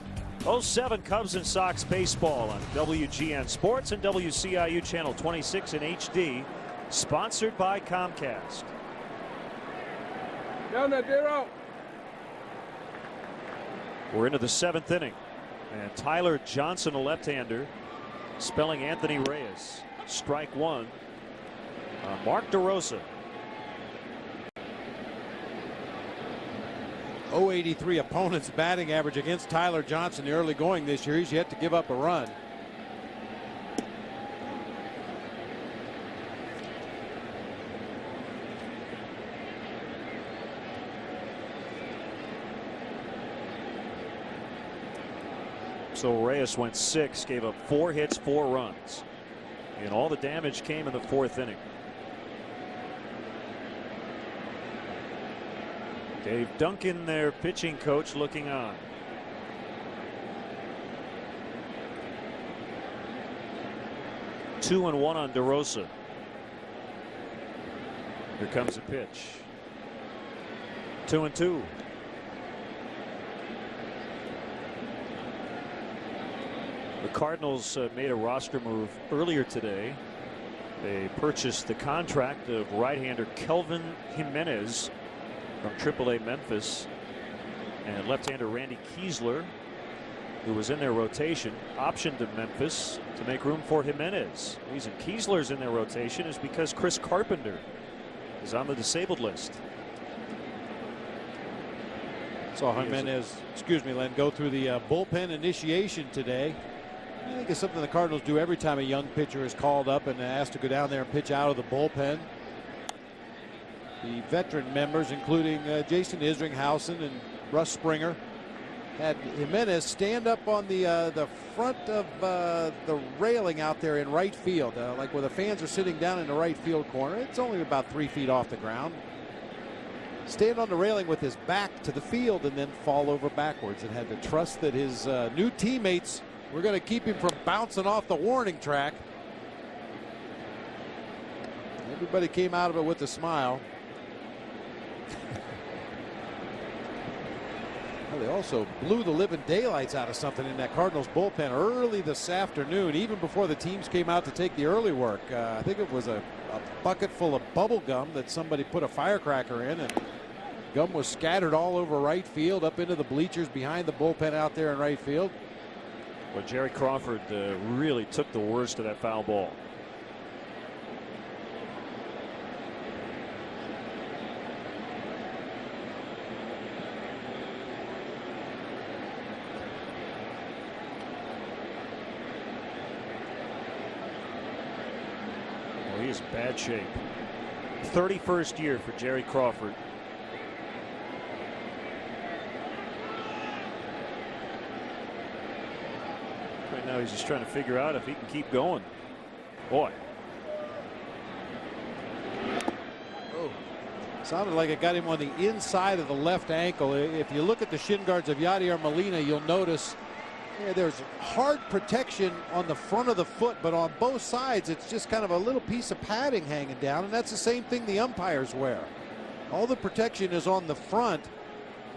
07 Cubs and Sox baseball on WGN Sports and WCIU Channel 26 in HD. Sponsored by Comcast. We're into the 7th inning, and Tyler Johnson, a left-hander, spelling Anthony Reyes. Strike one. Mark DeRosa. .083 opponent's batting average against Tyler Johnson the early going this year. He's yet to give up a run. So Reyes went 6, gave up 4 hits, 4 runs. And all the damage came in the 4th inning. Dave Duncan, their pitching coach, looking on. Two and one on DeRosa. Here comes a pitch. 2-2. The Cardinals made a roster move earlier today. They purchased the contract of right-hander Kelvin Jimenez from AAA Memphis, and left-hander Randy Kiesler, who was in their rotation, optioned to Memphis to make room for Jimenez. The reason Kiesler's in their rotation is because Chris Carpenter is on the disabled list. Saw Jimenez, Len, go through the bullpen initiation today. I think it's something the Cardinals do every time a young pitcher is called up and asked to go down there and pitch out of the bullpen. The veteran members, including Jason Isringhausen and Russ Springer, had Jimenez stand up on the front of the railing out there in right field, like where the fans are sitting down in the right field corner. It's only about 3 feet off the ground. Stand on the railing with his back to the field and then fall over backwards, and had to trust that his new teammates were going to keep him from bouncing off the warning track. Everybody came out of it with a smile. Well, they also blew the living daylights out of something in that Cardinals bullpen early this afternoon, even before the teams came out to take the early work. I think it was a bucket full of bubble gum that somebody put a firecracker in, and gum was scattered all over right field, up into the bleachers behind the bullpen out there in right field. Well, Jerry Crawford really took the worst of that foul ball. Well, he is in bad shape. 31st year for Jerry Crawford. Right now he's just trying to figure out if he can keep going. Boy. Oh, sounded like it got him on the inside of the left ankle. If you look at the shin guards of Yadier Molina, you'll notice there's hard protection on the front of the foot, but on both sides it's just kind of a little piece of padding hanging down, and that's the same thing the umpires wear. All the protection is on the front.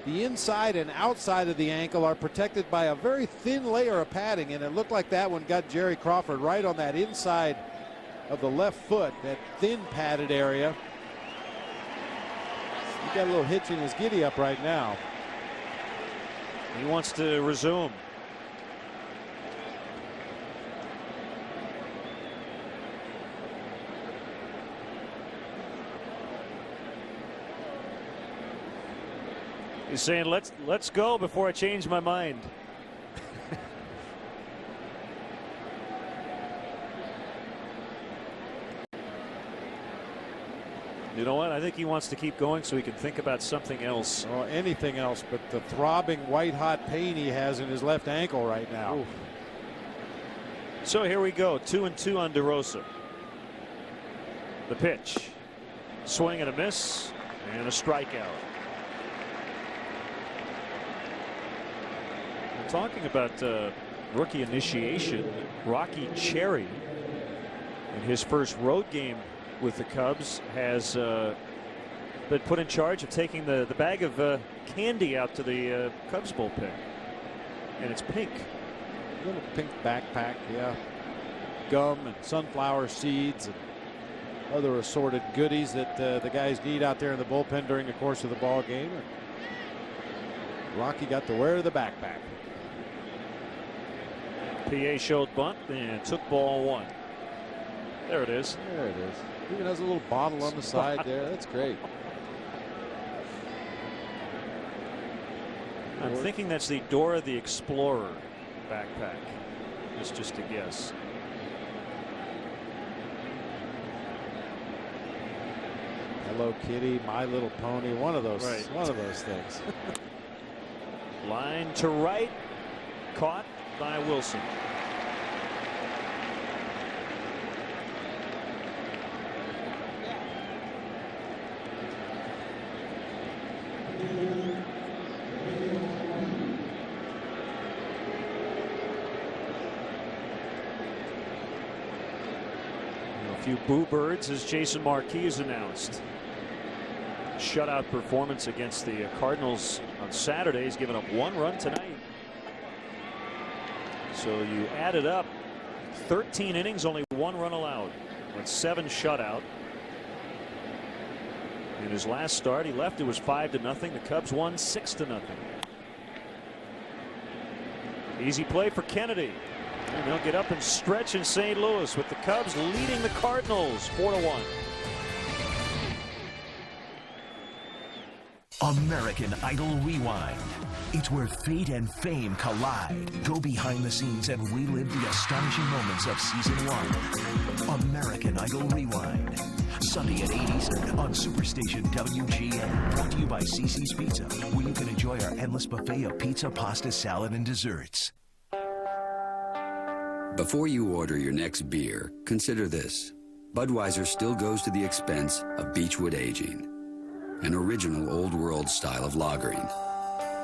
The inside and outside of the ankle are protected by a very thin layer of padding, and it looked like that one got Jerry Crawford right on that inside of the left foot, that thin padded area. He got a little hitch in his giddy up right now. He wants to resume. He's saying, let's go before I change my mind. You know what? I think he wants to keep going so he can think about something else. Or anything else but the throbbing white-hot pain he has in his left ankle right now. Ooh. So here we go. 2-2 on DeRosa. The pitch. Swing and a miss. And a strikeout. We're talking about rookie initiation. Rocky Cherry, in his first road game with the Cubs, has been put in charge of taking the bag of candy out to the Cubs bullpen. And it's pink. A little pink backpack, yeah. Gum and sunflower seeds and other assorted goodies that the guys need out there in the bullpen during the course of the ball game. Rocky got to wear the backpack. PA showed bunt and took ball 1. There it is. There it is. Even has a little bottle on the side there. That's great. I'm thinking that's the Dora the Explorer backpack. It's just a guess. Hello Kitty, My Little Pony, one of those, Right. one of those things. Line to right, caught by Wilson. A few boo birds as Jason Marquis is announced. Shutout performance against the Cardinals on Saturday. He's given up 1 run tonight. So you add it up, 13 innings, only 1 run allowed. With 7 shutout. In his last start, he left. It was 5-0. The Cubs won 6-0. Easy play for Kennedy. And they'll get up and stretch in St. Louis with the Cubs leading the Cardinals 4-1. American Idol Rewind. It's where fate and fame collide. Go behind the scenes and relive the astonishing moments of season 1. American Idol Rewind. Sunday at 8 Eastern on Superstation WGN. Brought to you by CC's Pizza, where you can enjoy our endless buffet of pizza, pasta, salad, and desserts. Before you order your next beer, consider this. Budweiser still goes to the expense of Beechwood aging, an original old world style of lagering.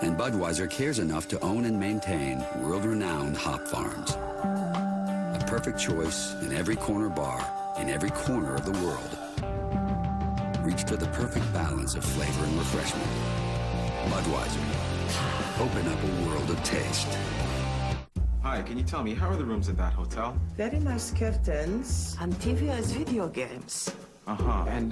And Budweiser cares enough to own and maintain world-renowned hop farms. A perfect choice in every corner bar, in every corner of the world. Reach for the perfect balance of flavor and refreshment. Budweiser. Open up a world of taste. Hi, can you tell me, how are the rooms at that hotel? Very nice curtains and TV as video games. Uh-huh. And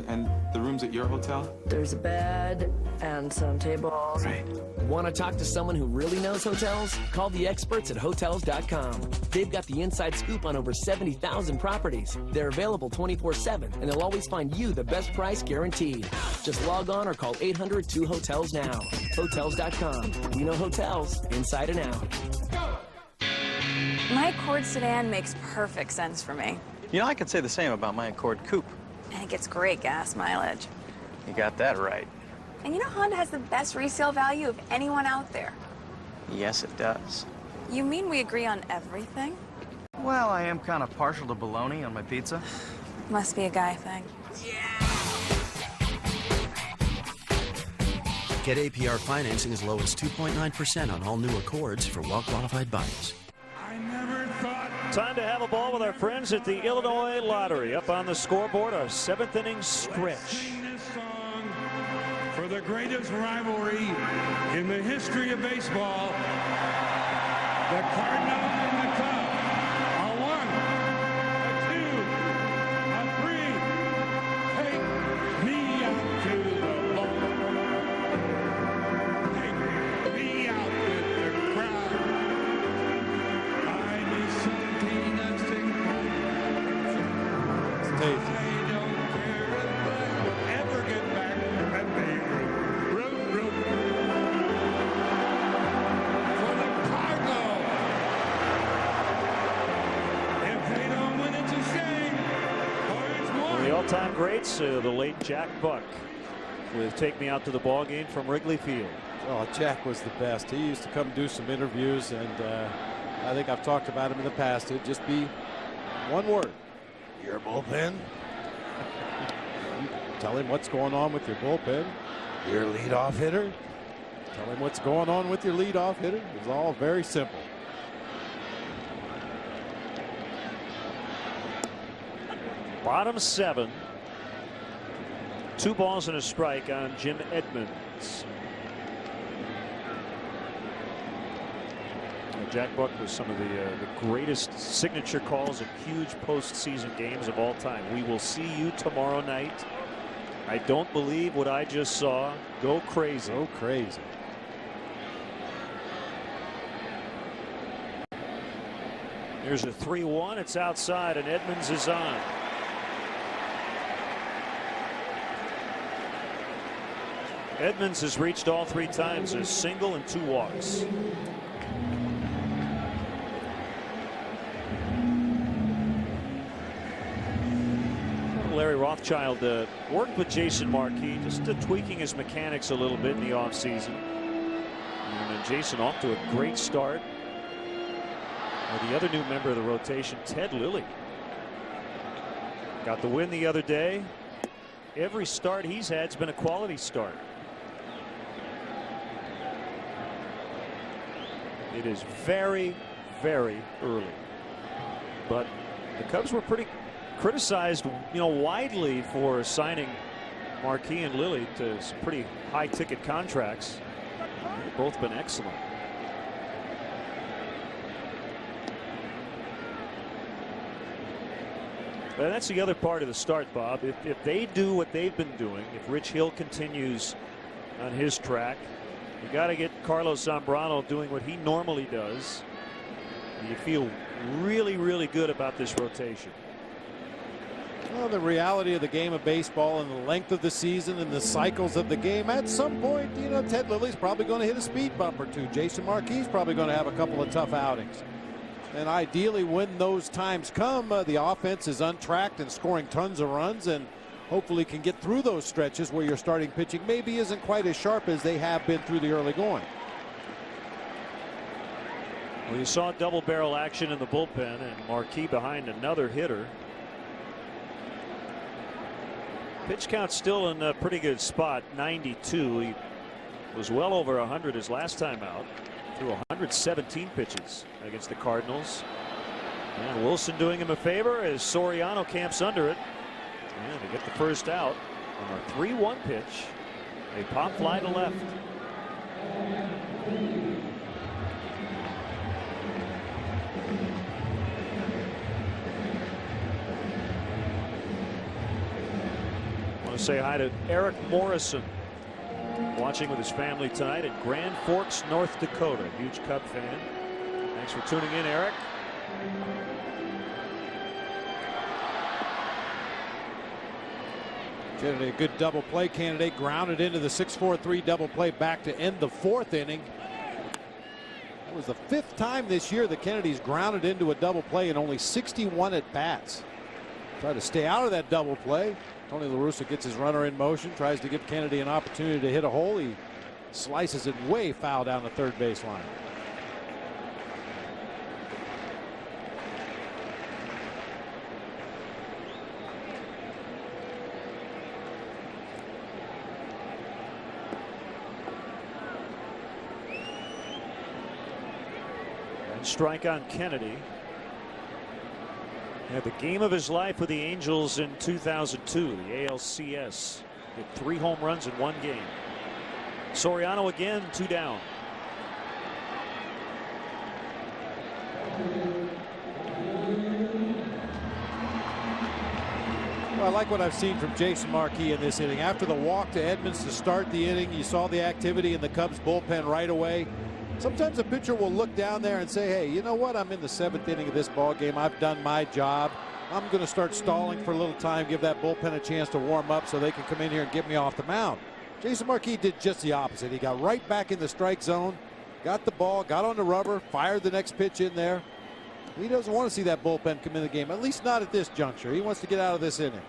the rooms at your hotel? There's a bed and some tables. Right. Want to talk to someone who really knows hotels? Call the experts at Hotels.com. They've got the inside scoop on over 70,000 properties. They're available 24/7, and they'll always find you the best price guaranteed. Just log on or call 800-2HOTELS now. Hotels.com. We know hotels inside and out. My Accord sedan makes perfect sense for me. You know, I could say the same about my Accord Coupe. And it gets great gas mileage. You got that right. And you know Honda has the best resale value of anyone out there. Yes, it does. You mean we agree on everything? Well, I am kind of partial to bologna on my pizza. Must be a guy thing. Get APR financing as low as 2.9% on all new Accords for well-qualified buyers. Time to have a ball with our friends at the Illinois Lottery. Up on the scoreboard, our 7th inning stretch. For the greatest rivalry in the history of baseball, the Cardinals and the Cubs. A 1, a 2, a 3. Take me out to the ball. Take me out with the crowd. I need something to sing. I don't care if I ever get back to that Babe Ruth. For the Cardinals. greats, the late Jack Buck with Take Me Out to the Ball Game from Wrigley Field. Oh, Jack was the best. He used to come do some interviews, and I think I've talked about him in the past. It'd just be one word: your bullpen. Tell him what's going on with your bullpen. Your leadoff hitter. Tell him what's going on with your leadoff hitter. It's all very simple. Bottom 7. 2 balls and a strike on Jim Edmonds. Jack Buck was some of the greatest signature calls in huge postseason games of all time. We will see you tomorrow night. I don't believe what I just saw. Go crazy. Go crazy. Here's a 3-1. It's outside, and Edmonds is on. Edmonds has reached all 3 times, a single and 2 walks. Larry Rothschild worked with Jason Marquis, just tweaking his mechanics a little bit in the offseason. And Jason off to a great start. The other new member of the rotation, Ted Lilly, got the win the other day. Every start he's had has been a quality start. It is very, very early, but the Cubs were pretty criticized, widely for signing Marquis and Lilly to some pretty high-ticket contracts. They've both been excellent. And that's the other part of the start, Bob. If they do what they've been doing, if Rich Hill continues on his track, you got to get Carlos Zambrano doing what he normally does. You feel really, really good about this rotation. Well, the reality of the game of baseball and the length of the season and the cycles of the game, at some point, Ted Lilly's probably going to hit a speed bump or two. Jason Marquis is probably going to have a couple of tough outings. And ideally, when those times come, the offense is untracked and scoring tons of runs, and hopefully can get through those stretches where your starting pitching maybe isn't quite as sharp as they have been through the early going. Well, you saw double barrel action in the bullpen, and Marquis behind another hitter. Pitch count still in a pretty good spot, 92. He was well over 100 his last time out. Threw 117 pitches against the Cardinals. And Wilson doing him a favor as Soriano camps under it. And to get the first out on a 3-1 pitch. A pop fly to left. I want to say hi to Eric Morrison, watching with his family tonight in Grand Forks, North Dakota. Huge Cub fan. Thanks for tuning in, Eric. Kennedy, a good double play candidate, grounded into the 6-4-3 double play back to end the 4th inning. It was the 5th time this year that Kennedy's grounded into a double play in only 61 at bats. Try to stay out of that double play. Tony La Russa gets his runner in motion, tries to give Kennedy an opportunity to hit a hole. He slices it way foul down the third base line. And strike on Kennedy. Had the game of his life with the Angels in 2002, the ALCS. Hit 3 home runs in 1 game. Soriano again, 2 down. Well, I like what I've seen from Jason Marquis in this inning. After the walk to Edmonds to start the inning, you saw the activity in the Cubs bullpen right away. Sometimes a pitcher will look down there and say, hey, you know what? I'm in the 7th inning of this ball game. I've done my job. I'm going to start stalling for a little time, give that bullpen a chance to warm up so they can come in here and get me off the mound. Jason Marquis did just the opposite. He got right back in the strike zone, got the ball, got on the rubber, fired the next pitch in there. He doesn't want to see that bullpen come in the game, at least not at this juncture. He wants to get out of this inning.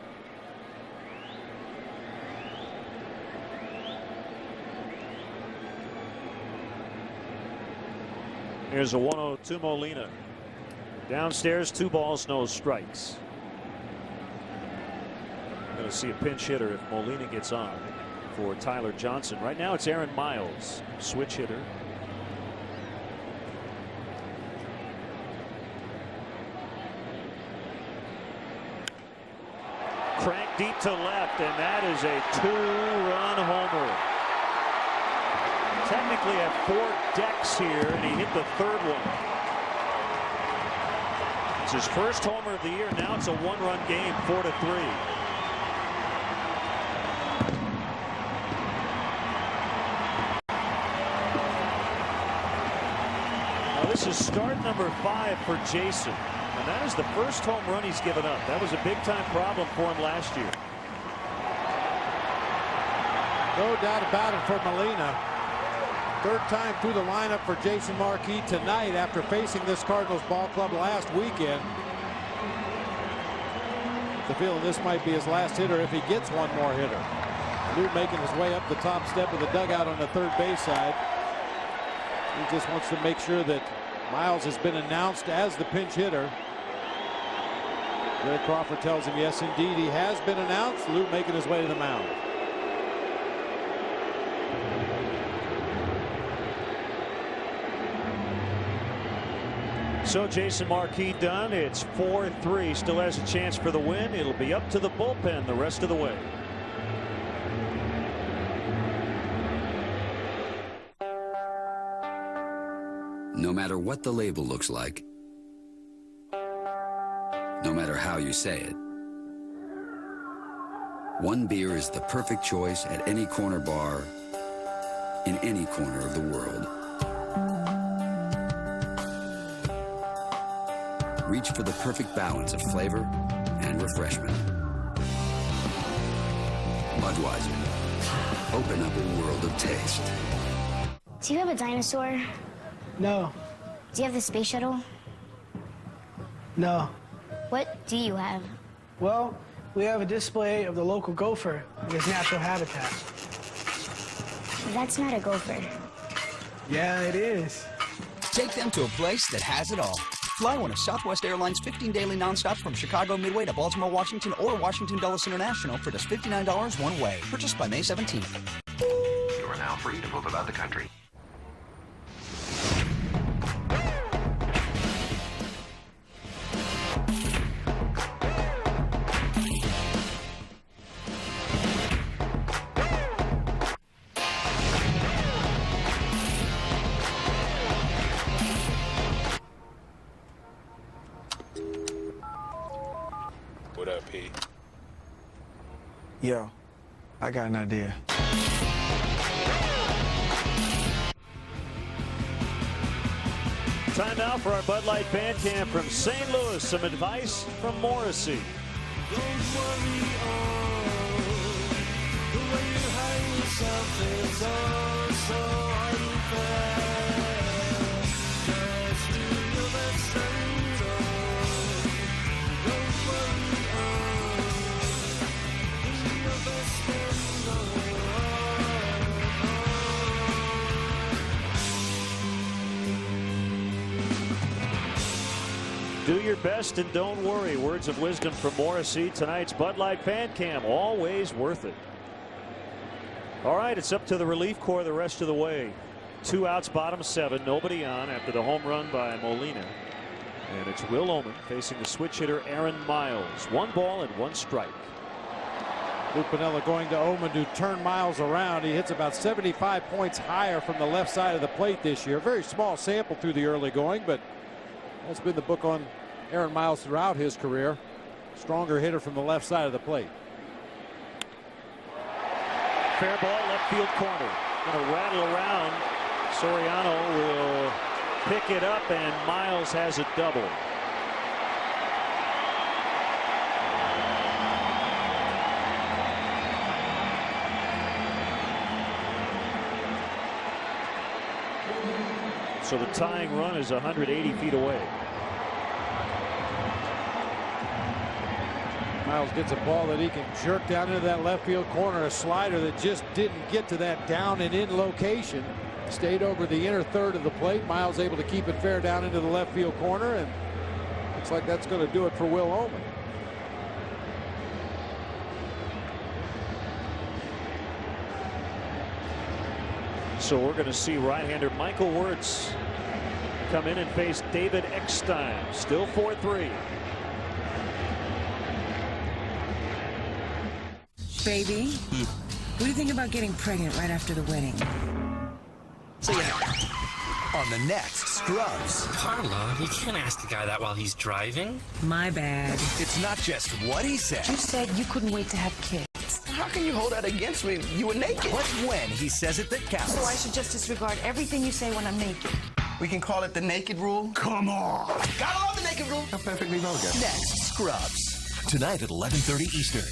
Here's a 1-0 to Molina. Downstairs, 2 balls, no strikes. Going to see a pinch hitter if Molina gets on for Tyler Johnson. Right now it's Aaron Miles, switch hitter. Crank deep to left, and that is a 2-run homer. Technically at 4 decks here, and he hit the 3rd one. It's his first homer of the year. Now it's a 1-run game, 4-3. Now this is start number 5 for Jason. And that is the first home run he's given up. That was a big-time problem for him last year. No doubt about it for Molina. 3rd time through the lineup for Jason Marquis tonight after facing this Cardinals ball club last weekend. The feeling this might be his last hitter if he gets one more hitter. Lou making his way up the top step of the dugout on the 3rd base side. He just wants to make sure that Miles has been announced as the pinch hitter. Greg Crawford tells him yes, indeed, he has been announced. Lou making his way to the mound. So Jason Marquis done. It's 4-3. Still has a chance for the win. It'll be up to the bullpen the rest of the way. No matter what the label looks like, no matter how you say it, one beer is the perfect choice at any corner bar in any corner of the world. Reach for the perfect balance of flavor and refreshment. Budweiser. Open up a world of taste. Do you have a dinosaur? No. Do you have the space shuttle? No. What do you have? Well, we have a display of the local gopher in his natural habitat. That's not a gopher. Yeah, it is. Take them to a place that has it all. Fly one of Southwest Airlines 15 daily nonstops from Chicago Midway to Baltimore, Washington, or Washington Dulles International for just $59 one way. Purchased by May 17th. You are now free to move about the country. What up, P? Yo, I got an idea. Time now for our Bud Light Fan Cam from St. Louis. Some advice from Morrissey. Don't worry, the way you hang yourself is oh so unfair. Just do your best and don't worry, do your best Do your best and don't worry. Words of wisdom from Morrissey. Tonight's Bud Light Fan Cam. Always worth it. All right, it's up to the relief corps the rest of the way. 2 outs, bottom 7. Nobody on after the home run by Molina. And it's Will Oman facing the switch hitter Aaron Miles. 1 ball and 1 strike. Lou Piniella going to Oman to turn Miles around. He hits about 75 points higher from the left side of the plate this year. Very small sample through the early going, but that's been the book on Aaron Miles throughout his career. Stronger hitter from the left side of the plate. Fair ball, left field corner. Going to rattle around. Soriano will pick it up, and Miles has a double. So the tying run is 180 feet away. Miles gets a ball that he can jerk down into that left field corner, a slider that just didn't get to that down and in location. Stayed over the inner third of the plate. Miles able to keep it fair down into the left field corner, and looks like that's going to do it for Will Ullman. So we're going to see right-hander Michael Wirtz come in and face David Eckstein. Still 4-3. Baby, what do you think about getting pregnant right after the wedding? So yeah. On the next Scrubs. Carla, you can't ask a guy that while he's driving. My bad. It's not just what he said. You said you couldn't wait to have kids. How can you hold that against me? You were naked. But when he says it that counts. So I should just disregard everything you say when I'm naked. We can call it the naked rule. Come on. Gotta love the naked rule. How perfectly well, guys. Next, Scrubs. Tonight at 11:30 Eastern.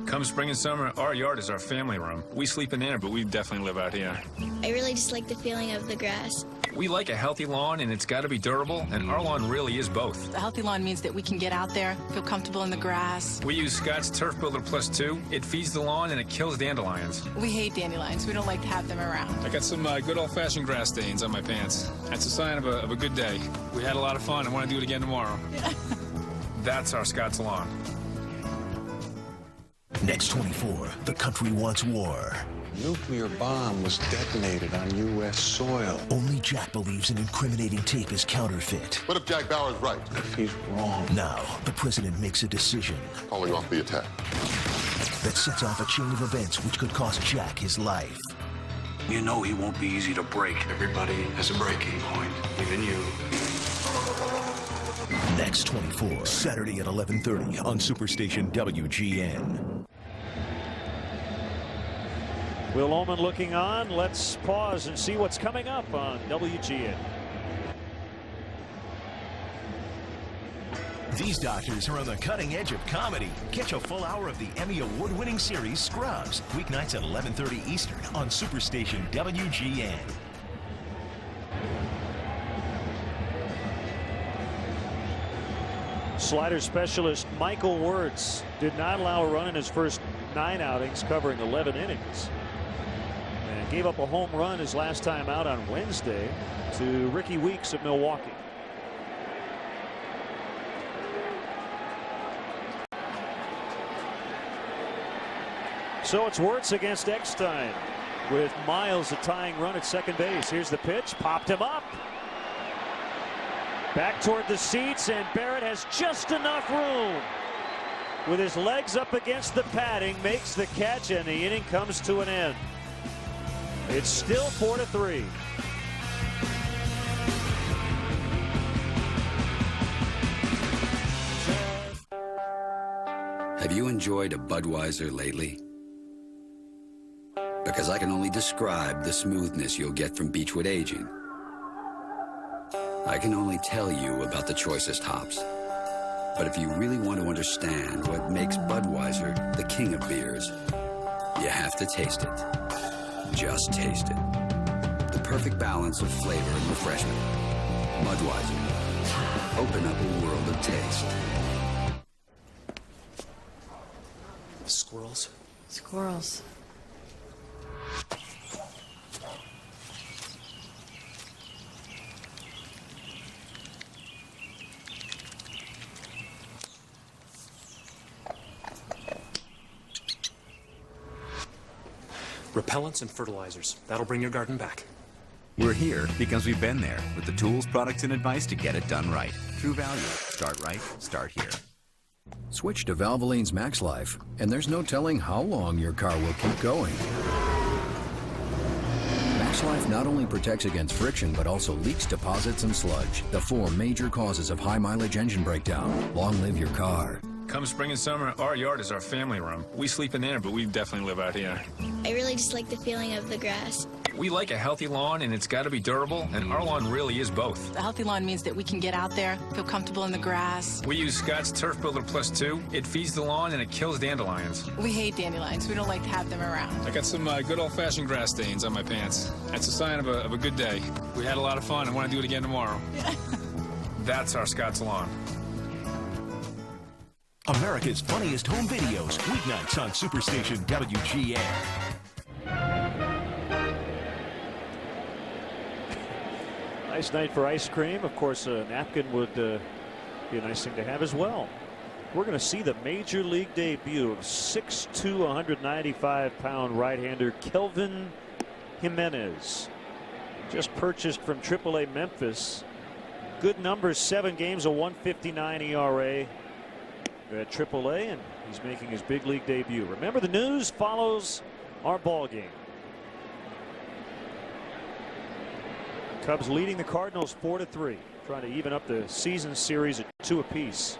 Come spring and summer, our yard is our family room. We sleep in there, but we definitely live out here. I really just like the feeling of the grass. We like a healthy lawn, and it's got to be durable, and our lawn really is both. A healthy lawn means that we can get out there, feel comfortable in the grass. We use Scott's Turf Builder Plus 2. It feeds the lawn, and it kills dandelions. We hate dandelions. We don't like to have them around. I got some good old-fashioned grass stains on my pants. That's a sign of a good day. We had a lot of fun. I want to do it again tomorrow. That's our Scott's lawn. Next 24, the country wants war. Nuclear bomb was detonated on U.S. soil. Only Jack believes an incriminating tape is counterfeit. What if Jack Bauer's right? If he's wrong. Now, the president makes a decision. Calling off the attack. That sets off a chain of events which could cost Jack his life. You know he won't be easy to break. Everybody has a breaking point, even you. Next 24, Saturday at 11:30 on Superstation WGN. Will Ullman looking on. Let's pause and see what's coming up on WGN. These doctors are on the cutting edge of comedy. Catch a full hour of the Emmy Award-winning series Scrubs, weeknights at 11:30 Eastern on Superstation WGN. Slider specialist Michael Wirtz did not allow a run in his first 9 outings, covering 11 innings. And gave up a home run his last time out on Wednesday to Ricky Weeks of Milwaukee. So it's Wirtz against Eckstein, with Miles a tying run at second base. Here's the pitch, popped him up. Back toward the seats, and Barrett has just enough room. With his legs up against the padding, makes the catch, and the inning comes to an end. It's still 4-3. Have you enjoyed a Budweiser lately? Because I can only describe the smoothness you'll get from Beechwood Aging. I can only tell you about the choicest hops. But if you really want to understand what makes Budweiser the king of beers, you have to taste it. Just taste it. The perfect balance of flavor and refreshment. Budweiser. Open up a world of taste. Squirrels? Squirrels. Repellents and fertilizers. That'll bring your garden back. We're here because we've been there with the tools, products, and advice to get it done right. True Value. Start right. Start here. Switch to Valvoline's Max Life, and there's no telling how long your car will keep going. Max Life not only protects against friction, but also leaks, deposits, and sludge, the 4 major causes of high-mileage engine breakdown. Long live your car. Come spring and summer, our yard is our family room. We sleep in there, but we definitely live out here. I really just like the feeling of the grass. We like a healthy lawn, and it's got to be durable, and our lawn really is both. A healthy lawn means that we can get out there, feel comfortable in the grass. We use Scott's Turf Builder Plus 2. It feeds the lawn, and it kills dandelions. We hate dandelions. We don't like to have them around. I got some good old-fashioned grass stains on my pants. That's a sign of a good day. We had a lot of fun. I want to do it again tomorrow. That's our Scott's lawn. America's funniest home videos, weeknights on Superstation WGN. Nice night for ice cream. Of course, a napkin would be a nice thing to have as well. We're going to see the major league debut of 6'2", 195-pound right-hander Kelvin Jimenez. Just purchased from AAA Memphis. Good numbers, 7 games, a 1.59 ERA at AAA, and he's making his big league debut. Remember, the news follows our ball game. Cubs leading the Cardinals 4-3, trying to even up the season series at 2 apiece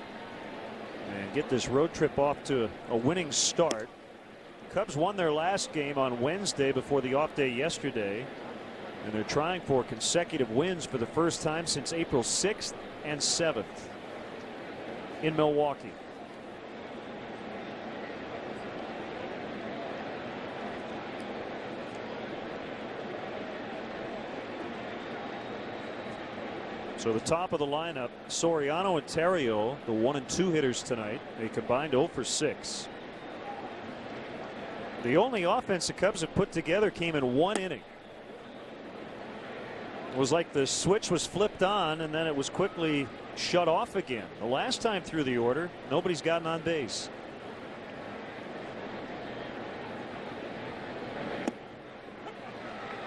and get this road trip off to a winning start. Cubs won their last game on Wednesday before the off day yesterday, and they're trying for consecutive wins for the first time since April 6th and 7th in Milwaukee. So the top of the lineup, Soriano and Terrio, the 1 and 2 hitters tonight. They combined 0 for 6. The only offense the Cubs have put together came in 1 inning. It was like the switch was flipped on and then it was quickly shut off again. The last time through the order, nobody's gotten on base.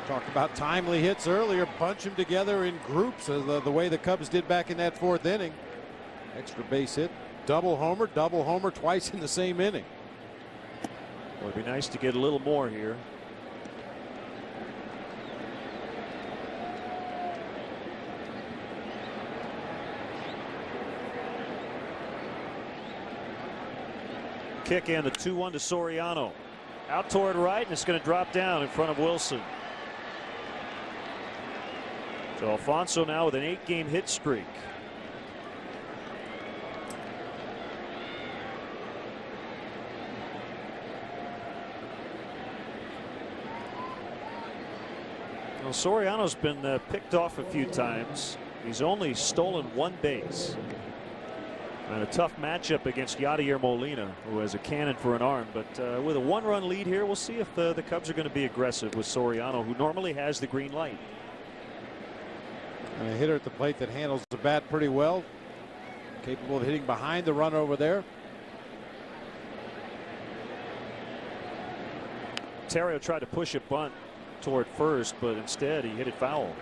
Talked about timely hits earlier. Bunch them together in groups, the way the Cubs did back in that 4th inning. Extra base hit, double homer twice in the same inning. Well, it'd be nice to get a little more here. Kick in the 2-1 to Soriano. Out toward right, and it's going to drop down in front of Wilson. So Alfonso now with an 8-game hit streak. Well, Soriano's been picked off a few times. He's only stolen 1 base. And a tough matchup against Yadier Molina, who has a cannon for an arm. But with a 1-run lead here, we'll see if the Cubs are going to be aggressive with Soriano, who normally has the green light. And a hitter at the plate that handles the bat pretty well. Capable of hitting behind the run over there. Terrio tried to push a bunt toward first, but instead he hit it foul.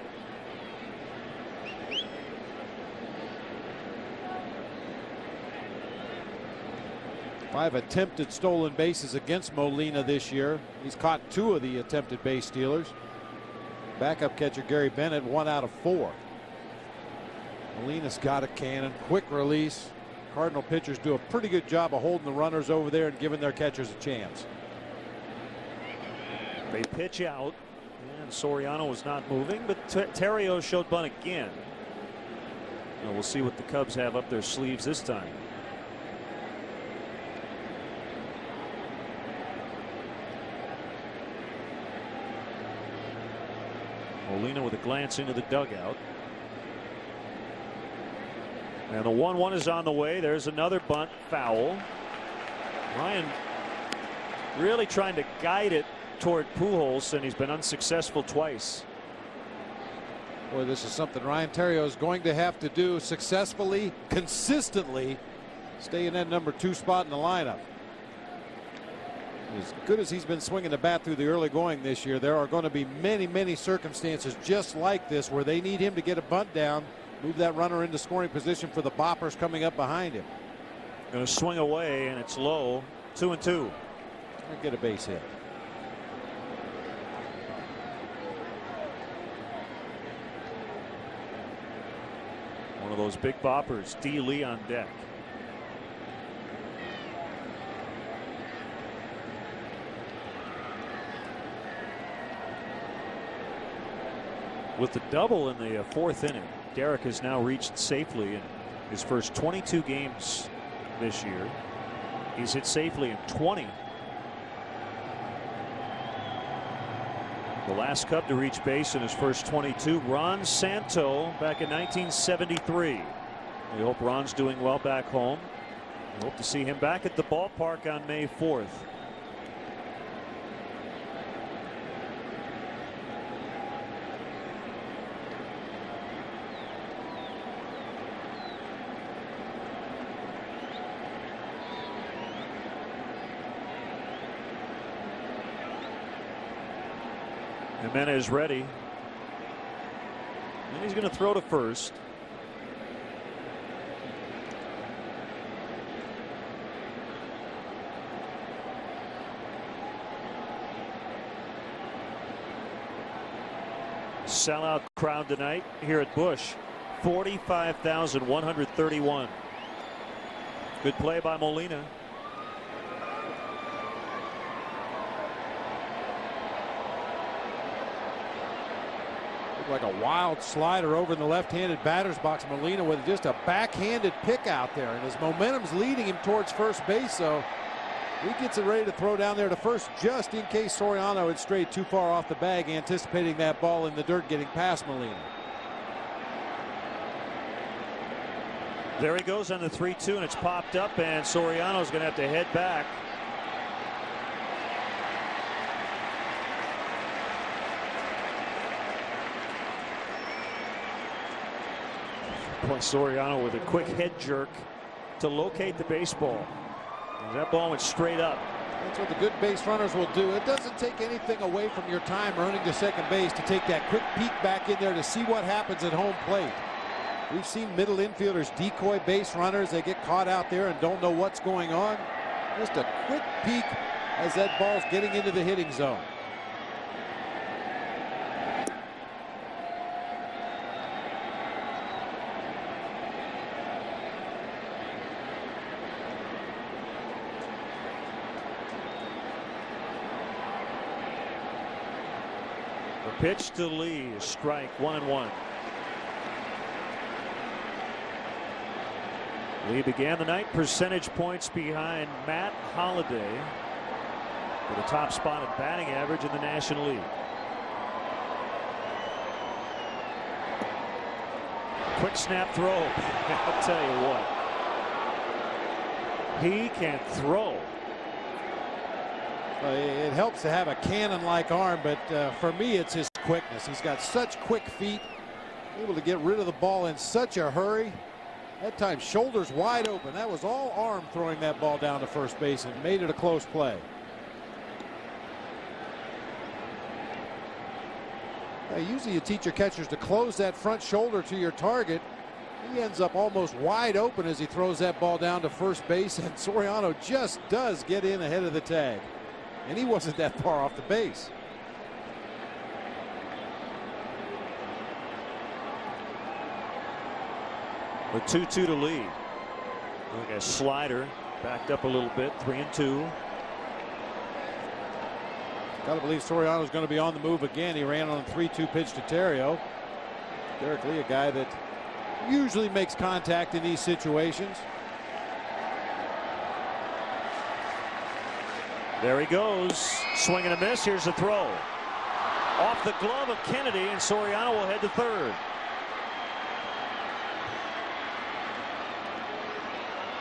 Five attempted stolen bases against Molina this year. He's caught 2 of the attempted base stealers. Backup catcher Gary Bennett 1 out of 4. Molina's got a cannon, quick release. Cardinal pitchers do a pretty good job of holding the runners over there and giving their catchers a chance. They pitch out, and Soriano was not moving, but Terrio showed bunt again. And we'll see what the Cubs have up their sleeves this time. Molina with a glance into the dugout. And the 1-1 is on the way. There's another bunt, foul. Ryan really trying to guide it toward Pujols, and he's been unsuccessful twice. Boy, this is something Ryan Terrio is going to have to do successfully, consistently, stay in that number 2 spot in the lineup. As good as he's been swinging the bat through the early going this year, there are going to be many circumstances just like this where they need him to get a bunt down, move that runner into scoring position for the boppers coming up behind him. Going to swing away, and it's low. 2-2. Get a base hit. One of those big boppers. D. Lee on deck. With the double in the 4th inning, Derek has now reached safely in his first 22 games this year. He's hit safely in 20. The last Cub to reach base in his first 22, Ron Santo, back in 1973. We hope Ron's doing well back home. We hope to see him back at the ballpark on May 4th. Jimenez ready. And he's going to throw to first. Sellout crowd tonight here at Busch. 45,131. Good play by Molina. Looked like a wild slider over in the left-handed batter's box. Molina with just a backhanded pick out there, and his momentum's leading him towards first base, so he gets it ready to throw down there to first just in case Soriano had strayed too far off the bag, anticipating that ball in the dirt getting past Molina. There he goes on the 3-2, and it's popped up, and Soriano's going to have to head back. Boy, Soriano with a quick head jerk to locate the baseball. That ball went straight up. That's what the good base runners will do. It doesn't take anything away from your time running to second base to take that quick peek back in there to see what happens at home plate. We've seen middle infielders decoy base runners. They get caught out there and don't know what's going on. Just a quick peek as that ball's getting into the hitting zone. The pitch to Lee, a strike, 1-1. Lee began the night percentage points behind Matt Holliday for the top spot in batting average in the National League. Quick snap throw. I'll tell you what. He can throw. It helps to have a cannon-like arm, but for me, it's his quickness. He's got such quick feet, able to get rid of the ball in such a hurry. That time, shoulders wide open. That was all arm throwing that ball down to first base and made it a close play. Usually you teach your catchers to close that front shoulder to your target. He ends up almost wide open as he throws that ball down to first base, and Soriano just does get in ahead of the tag. And he wasn't that far off the base. The 2-2 to lead. Like a slider, backed up a little bit, 3-2. Gotta believe Soriano's going to be on the move again. He ran on a 3-2 pitch to Terrio. Derek Lee, a guy that usually makes contact in these situations. There he goes. Swing and a miss. Here's the throw. Off the glove of Kennedy, and Soriano will head to third.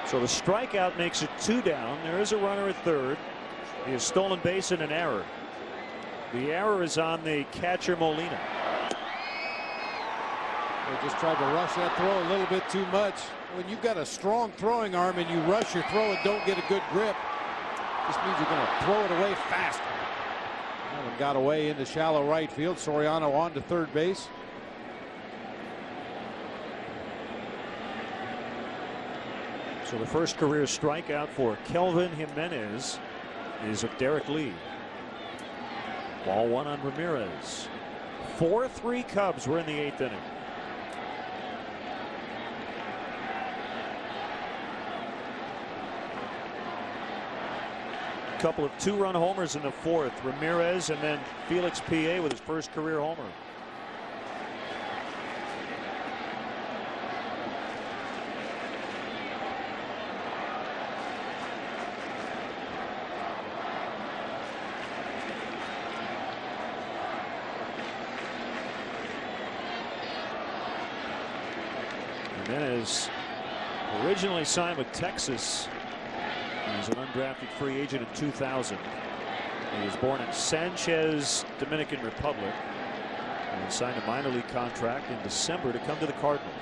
So the strikeout makes it 2 down. There is a runner at third. He has stolen base and an error. The error is on the catcher Molina. They just tried to rush that throw a little bit too much. When you've got a strong throwing arm and you rush your throw and don't get a good grip, this means you're going to throw it away faster. That one got away into shallow right field. Soriano on to third base. So the first career strikeout for Kelvin Jimenez is of Derek Lee. Ball one on Ramirez. 4-3 Cubs. We're in the 8th inning. A couple of 2-run homers in the 4th. Ramirez and then Felix P.A. with his first career homer. Jimenez originally signed with Texas. He was an undrafted free agent in 2000. He was born in Sanchez, Dominican Republic, and signed a minor league contract in December to come to the Cardinals.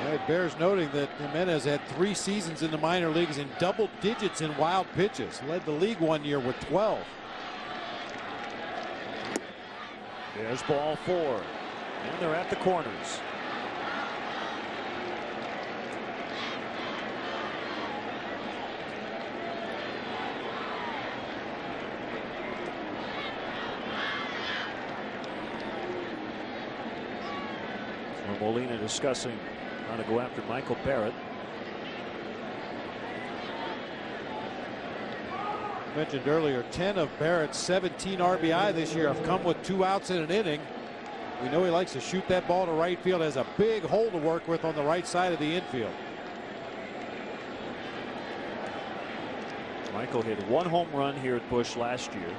It bears noting that Jimenez had 3 seasons in the minor leagues in double digits in wild pitches. Led the league one year with 12. There's ball 4. And they're at the corners. So Molina discussing trying to go after Michael Barrett. Mentioned earlier, 10 of Barrett's 17 RBI this year have come with 2 outs in an inning. We know he likes to shoot that ball to right field. Has a big hole to work with on the right side of the infield. Michael hit 1 home run here at Busch last year.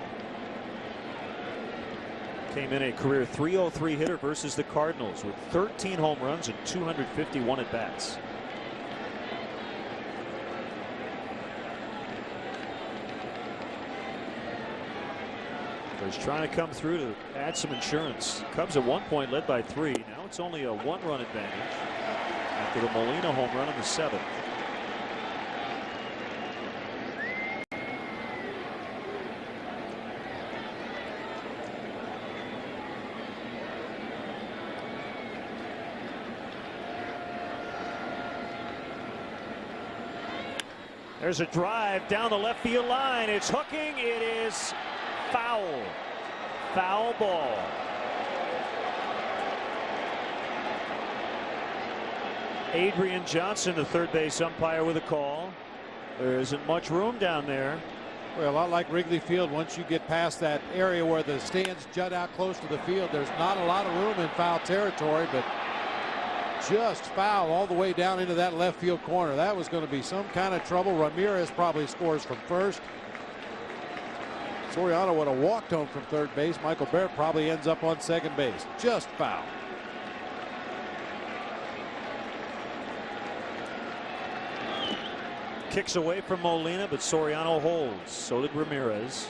Came in a career .303 hitter versus the Cardinals with 13 home runs and 251 at bats. He's trying to come through to add some insurance. Cubs at one point led by 3. Now it's only a 1-run advantage after the Molina home run in the 7th. There's a drive down the left field line. It's hooking. It is foul. Foul ball. Adrian Johnson, the third base umpire, with a call. There isn't much room down there. Well, a lot like Wrigley Field, once you get past that area where the stands jut out close to the field, there's not a lot of room in foul territory, but just foul all the way down into that left field corner. That was going to be some kind of trouble. Ramirez probably scores from first. Soriano would have walked home from third base. Michael Barrett probably ends up on second base. Just foul. Kicks away from Molina, but Soriano holds. So did Ramirez.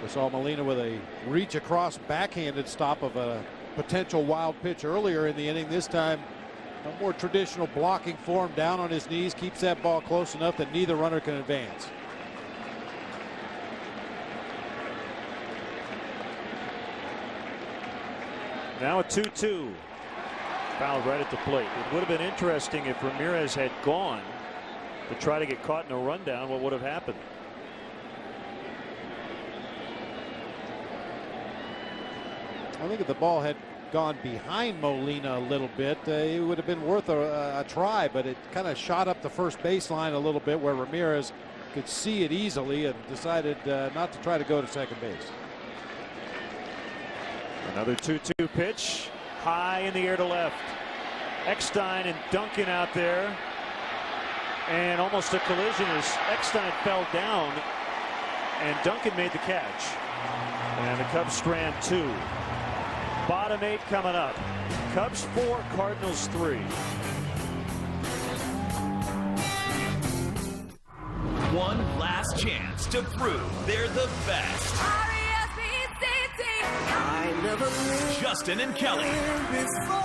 We saw Molina with a reach across backhanded stop of a potential wild pitch earlier in the inning. This time a more traditional blocking form, down on his knees, keeps that ball close enough that neither runner can advance. Now a 2-2. Fouled right at the plate. It would have been interesting if Ramirez had gone to try to get caught in a rundown. What would have happened? I think if the ball had gone behind Molina a little bit, it would have been worth a try, but it kind of shot up the first baseline a little bit where Ramirez could see it easily and decided not to try to go to second base. Another 2-2 pitch, high in the air to left. Eckstein and Duncan out there, and almost a collision as Eckstein fell down and Duncan made the catch, and the Cubs strand 2. Bottom 8 coming up. Cubs 4, Cardinals 3. One last chance to prove they're the best. Justin and Kelly.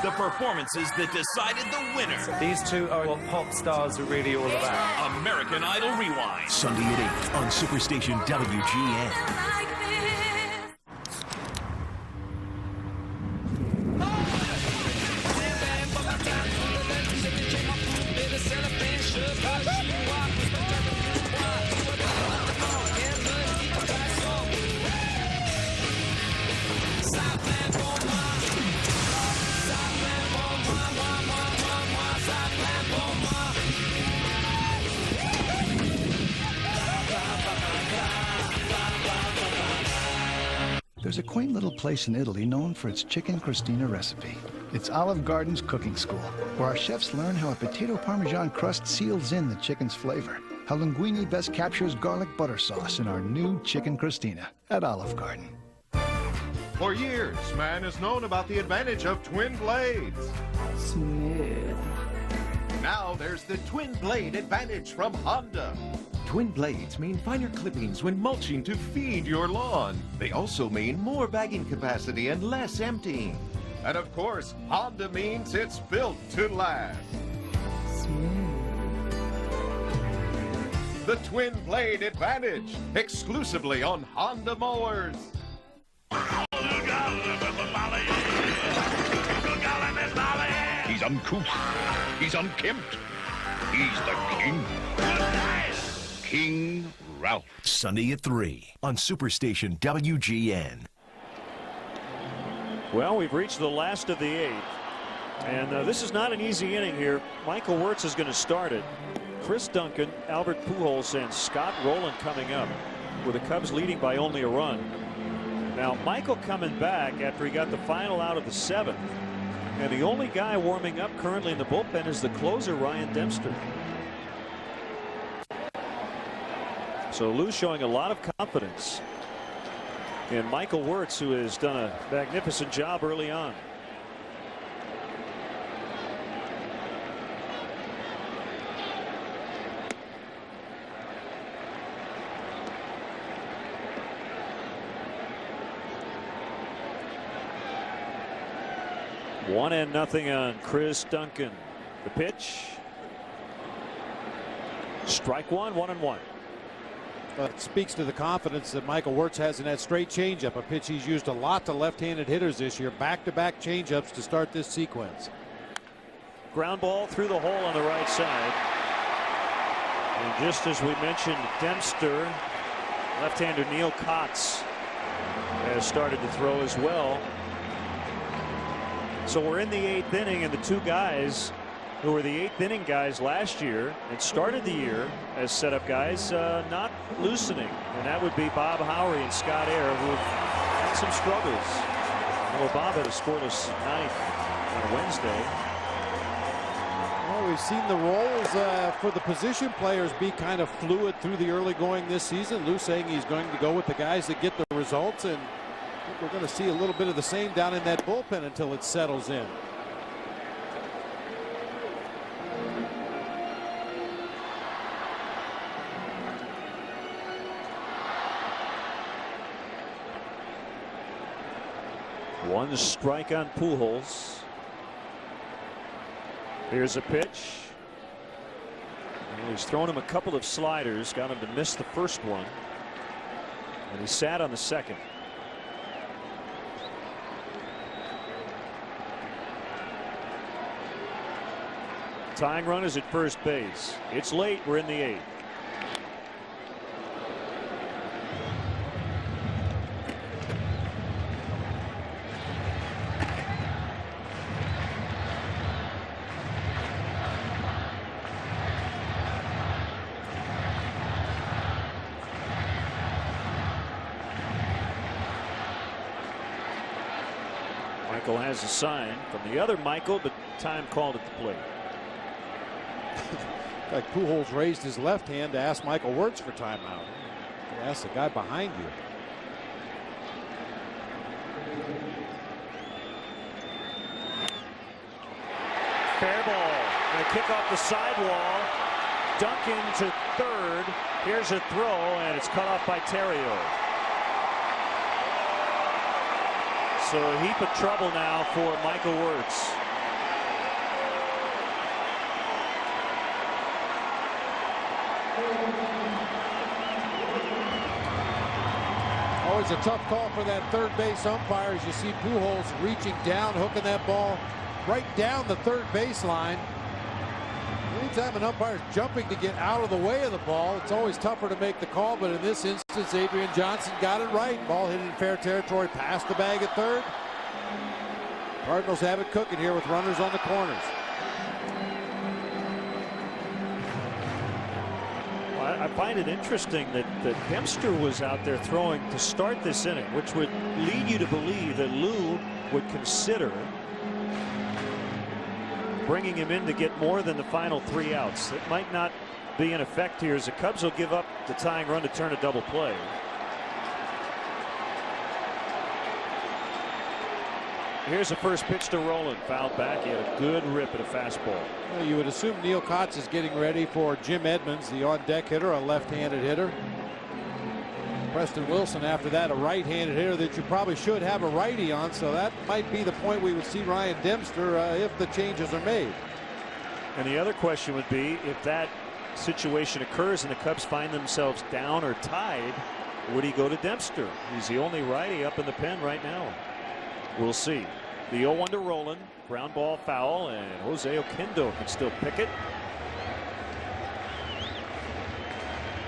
The performances that decided the winner. These two are what pop stars are really all about. American Idol Rewind. Sunday at 8 on Superstation WGN. There's a quaint little place in Italy known for its chicken crostina recipe. It's Olive Garden's cooking school, where our chefs learn how a potato parmesan crust seals in the chicken's flavor, how linguine best captures garlic butter sauce in our new chicken crostina at Olive Garden. For years, man has known about the advantage of twin blades. Smooth. Now there's the twin blade advantage from Honda. Twin blades mean finer clippings when mulching to feed your lawn. They also mean more bagging capacity and less emptying. And of course, Honda means it's built to last. the twin blade advantage, exclusively on Honda mowers. He's uncouth. He's unkempt. He's the king. King Ralph. Sunday at 3 on Superstation WGN. Well, we've reached the last of the 8th. And this is not an easy inning here. Michael Wirtz is going to start it. Chris Duncan, Albert Pujols, and Scott Rowland coming up, with the Cubs leading by only a run. Now, Michael coming back after he got the final out of the 7th. And the only guy warming up currently in the bullpen is the closer, Ryan Dempster. So Lou showing a lot of confidence in Michael Wirtz, who has done a magnificent job early on. One and nothing on Chris Duncan. The pitch. Strike one, 1-1. It speaks to the confidence that Michael Wirtz has in that straight changeup, a pitch he's used a lot to left-handed hitters this year. Back-to-back changeups to start this sequence. Ground ball through the hole on the right side. And just as we mentioned, Dempster, left-hander Neil Kotz has started to throw as well. So we're in the 8th inning, and the two guys who were the 8th inning guys last year and started the year as setup guys not loosening. And that would be Bob Howery and Scott Air, who have had some struggles. Well, Bob had a scoreless ninth on Wednesday. Well, we've seen the roles for the position players be kind of fluid through the early going this season. Lou saying he's going to go with the guys that get the results, and I think we're going to see a little bit of the same down in that bullpen until it settles in. One strike on Pujols. Here's a pitch. Well, he's thrown him a couple of sliders, got him to miss the first one, and he sat on the second. Tying run is at first base. It's late. We're in the 8th. Michael has a sign from the other Michael, but time called at the plate. Like Pujols raised his left hand to ask Michael Wirtz for timeout. Ask the guy behind you. Fair ball. And a kick off the sidewall. Duncan to third. Here's a throw, and it's cut off by Terrio. So a heap of trouble now for Michael Wirtz. Always a tough call for that third base umpire, as you see Pujols reaching down, hooking that ball right down the third baseline. Anytime an umpire is jumping to get out of the way of the ball, it's always tougher to make the call, but in this instance, Adrian Johnson got it right. Ball hit in fair territory, past the bag at third. Cardinals have it cooking here with runners on the corners. Well, I find it interesting that Dempster was out there throwing to start this inning, which would lead you to believe that Lou would consider bringing him in to get more than the final 3 outs. It might not be in effect here, as the Cubs will give up the tying run to turn a double play. Here's the first pitch to Rowland. Fouled back. He had a good rip at a fastball. Well, you would assume Neil Kotz is getting ready for Jim Edmonds, the on-deck hitter, a left-handed hitter. Preston Wilson after that, a right-handed hitter that you probably should have a righty on, so that might be the point we would see Ryan Dempster if the changes are made. And the other question would be, if that situation occurs and the Cubs find themselves down or tied, would he go to Dempster? He's the only righty up in the pen right now. We'll see. The 0-1 to Roland. Ground ball foul, and Jose Oquendo can still pick it.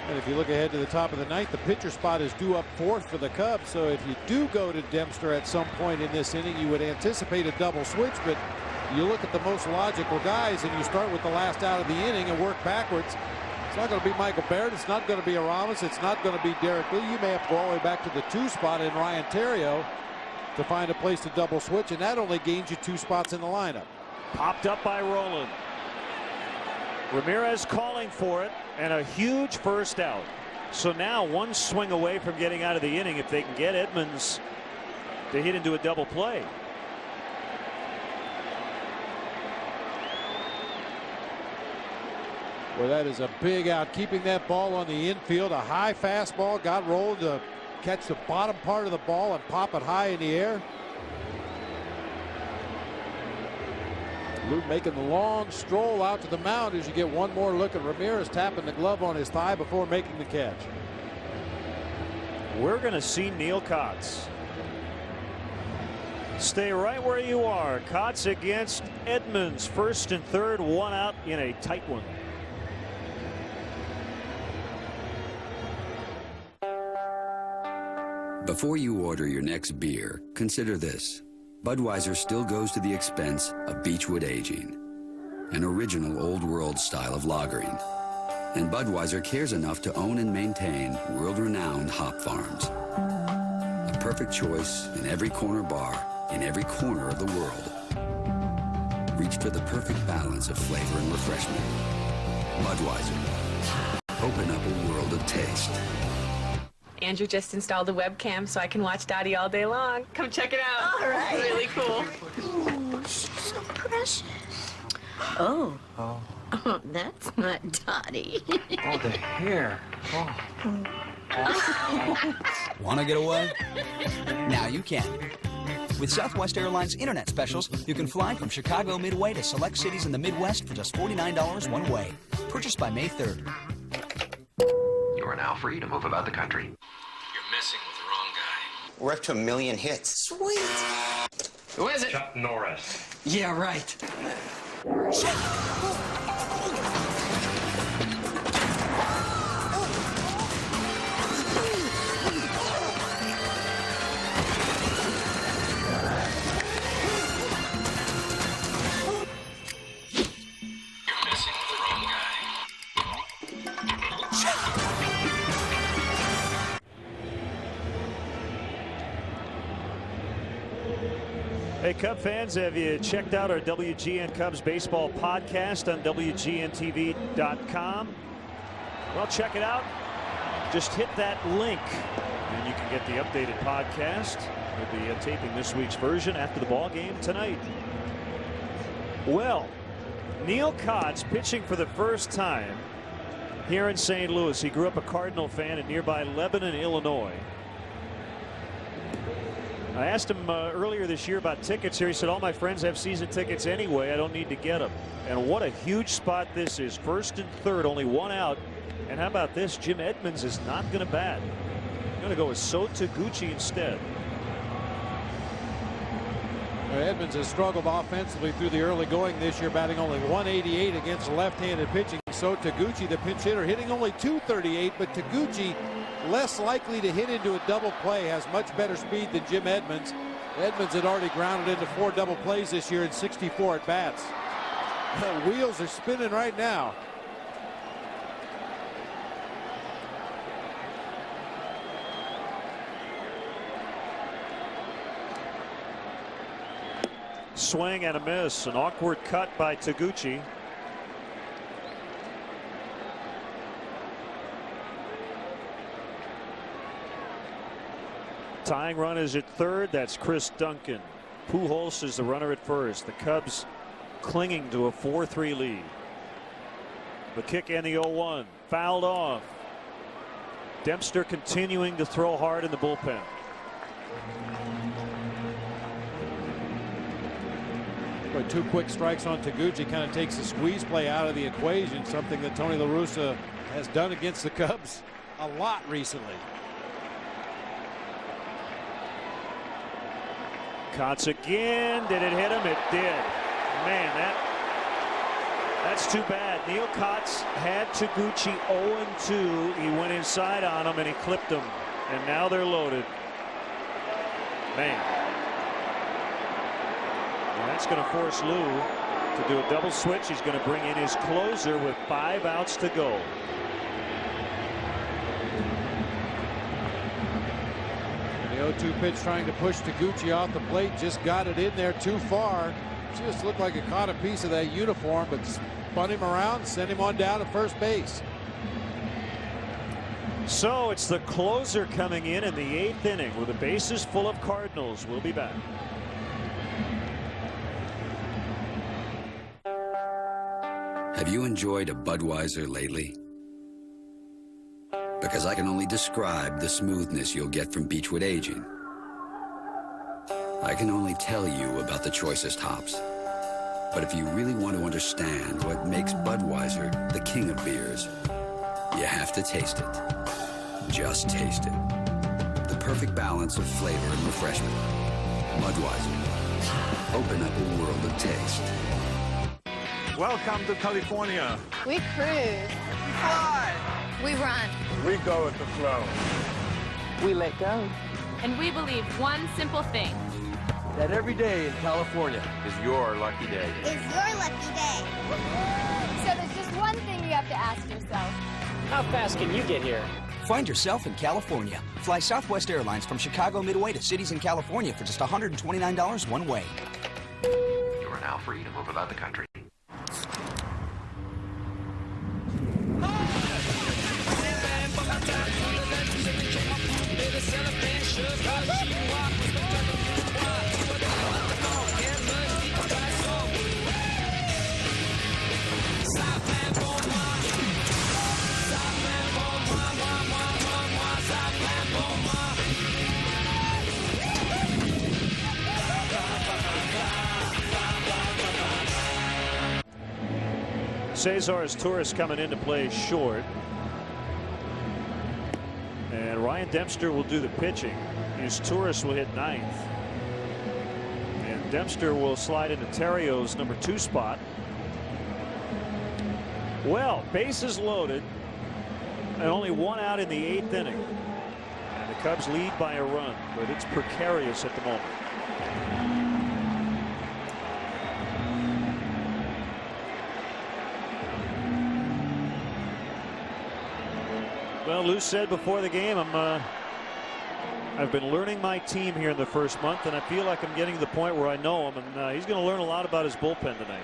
And if you look ahead to the top of the ninth, the pitcher spot is due up fourth for the Cubs. So if you do go to Dempster at some point in this inning, you would anticipate a double switch. But you look at the most logical guys and you start with the last out of the inning and work backwards. It's not going to be Michael Barrett. It's not going to be Aramis. It's not going to be Derek Lee. You may have to go all the way back to the 2 spot in Ryan Theriot to find a place to double switch, and that only gains you 2 spots in the lineup. Popped up by Roland. Ramirez calling for it, and a huge first out. So now 1 swing away from getting out of the inning if they can get Edmonds to hit into a double play. Well, that is a big out, keeping that ball on the infield. A high fastball got rolled to catch the bottom part of the ball and pop it high in the air. Lou making the long stroll out to the mound as you get one more look at Ramirez tapping the glove on his thigh before making the catch. We're going to see Neil Kotz. Stay right where you are. Kotz against Edmonds. First and third, 1 out in a tight one. Before you order your next beer, consider this. Budweiser still goes to the expense of Beechwood aging, an original old world style of lagering. And Budweiser cares enough to own and maintain world-renowned hop farms. A perfect choice in every corner bar, in every corner of the world. Reach for the perfect balance of flavor and refreshment. Budweiser. Open up a world of taste. Andrew just installed a webcam so I can watch Dottie all day long. Come check it out. All right. It's really cool. Oh, she's so precious. Oh. Oh. Oh, that's not Dottie. Oh, the hair. Oh. Want to get away? Now you can. With Southwest Airlines Internet specials, you can fly from Chicago Midway to select cities in the Midwest for just $49 one way. Purchased by May 3rd. You are now free to move about the country. You're messing with the wrong guy. We're up to 1 million hits. Sweet. Who is it? Chuck Norris. Yeah, right. Hey, Cub fans, have you checked out our WGN Cubs baseball podcast on WGNTV.com? Well, check it out. Just hit that link, and you can get the updated podcast. We'll be taping this week's version after the ball game tonight. Well, Neil Kotz pitching for the first time here in St. Louis. He grew up a Cardinal fan in nearby Lebanon, Illinois. I asked him earlier this year about tickets here. He said, all my friends have season tickets anyway. I don't need to get them. And what a huge spot this is. First and third, only 1 out. And how about this? Jim Edmonds is not going to bat. He's going to go with So Taguchi instead. Edmonds has struggled offensively through the early going this year, batting only .188 against left-handed pitching. So Taguchi, the pinch hitter, hitting only .238, but Taguchi less likely to hit into a double play, has much better speed than Jim Edmonds. Edmonds had already grounded into 4 double plays this year in 64 at bats. The wheels are spinning right now. Swing and a miss. An awkward cut by Taguchi. Tying run is at third. That's Chris Duncan. Pujols is the runner at first. The Cubs clinging to a 4-3 lead. The kick and the 0-1 fouled off. Dempster continuing to throw hard in the bullpen. But 2 quick strikes on Taguchi kind of takes the squeeze play out of the equation, something that Tony La Russa has done against the Cubs a lot recently. Kotz again. Did it hit him? It did. Man, that's too bad. Neil Kotz had Taguchi 0-2. He went inside on him and he clipped him. And now they're loaded. Man. And that's going to force Lou to do a double switch. He's going to bring in his closer with 5 outs to go. The 0-2 pitch trying to push Taguchi off the plate, just got it in there too far. Just looked like it caught a piece of that uniform, but spun him around, sent him on down to first base. So it's the closer coming in the 8th inning with the bases full of Cardinals. We'll be back. Have you enjoyed a Budweiser lately? Because I can only describe the smoothness you'll get from Beechwood Aging. I can only tell you about the choicest hops. But if you really want to understand what makes Budweiser the king of beers, you have to taste it. Just taste it. The perfect balance of flavor and refreshment. Budweiser. Open up a world of taste. Welcome to California. We cruise. We fly. We run. We go with the flow. We let go. And we believe one simple thing. That every day in California is your lucky day. Is your lucky day. So there's just one thing you have to ask yourself. How fast can you get here? Find yourself in California. Fly Southwest Airlines from Chicago Midway to cities in California for just $129 one way. You are now free to move about the country. Cesar's Torres coming in to play short. And Ryan Dempster will do the pitching. His Torres will hit 9th. And Dempster will slide into Terrio's number 2 spot. Well, bases loaded. And only 1 out in the 8th inning. And the Cubs lead by a run, but it's precarious at the moment. Well, Lou said before the game, I've been learning my team here in the first month, and I feel like I'm getting to the point where I know him, and he's going to learn a lot about his bullpen tonight.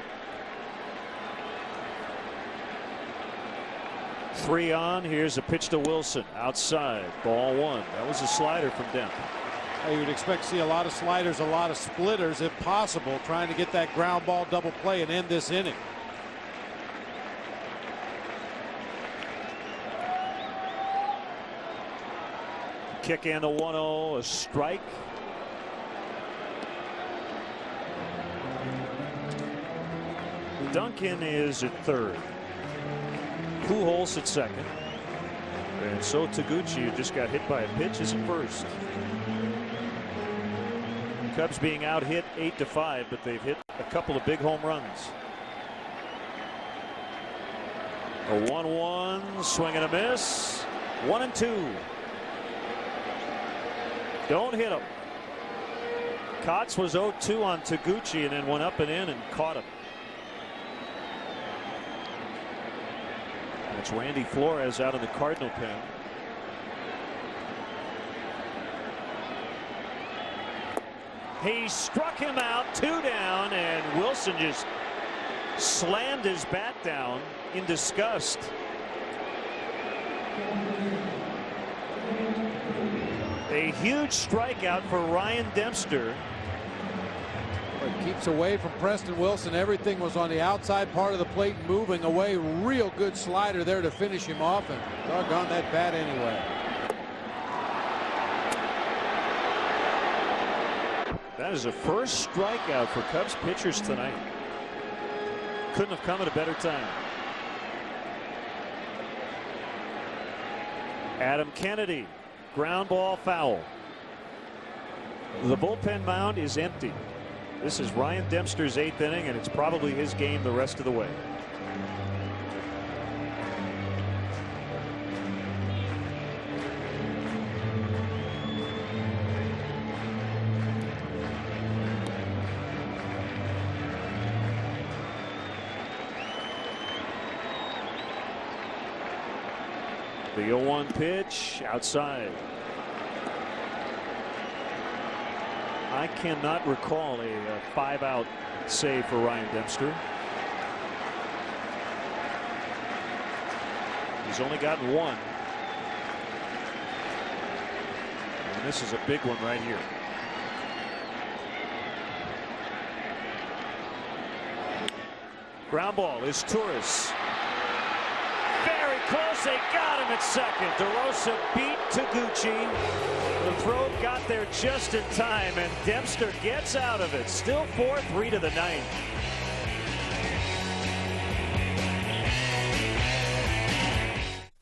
3 on. Here's a pitch to Wilson outside. Ball 1. That was a slider from Dent. You would expect to see a lot of sliders, a lot of splitters, if possible, trying to get that ground ball double play and end this inning. Kick and the 1-0, a strike. Duncan is at 3rd. Pujols at 2nd. And so Taguchi, who just got hit by a pitch, is at 1st. Cubs being out hit 8-5, but they've hit a couple of big home runs. A 1-1, swing and a miss. 1-2. Don't hit him. Kotz was 0-2 on Taguchi and then went up and in and caught him. That's Randy Flores out of the Cardinal pen. He struck him out, 2 down, and Wilson just slammed his bat down in disgust. A huge strikeout for Ryan Dempster. It keeps away from Preston Wilson. Everything was on the outside part of the plate, moving away. Real good slider there to finish him off, and doggone that bat anyway. That is a first strikeout for Cubs pitchers tonight. Couldn't have come at a better time. Adam Kennedy, ground ball foul. The bullpen mound is empty. This is Ryan Dempster's 8th inning, and it's probably his game the rest of the way. The 0-1 pitch outside. I cannot recall a 5-out save for Ryan Dempster. He's only gotten one. And this is a big one right here. Ground ball is Torres. Very close. They got him at second. DeRosa beat Taguchi. The throw got there just in time, and Dempster gets out of it. Still 4-3 to the ninth.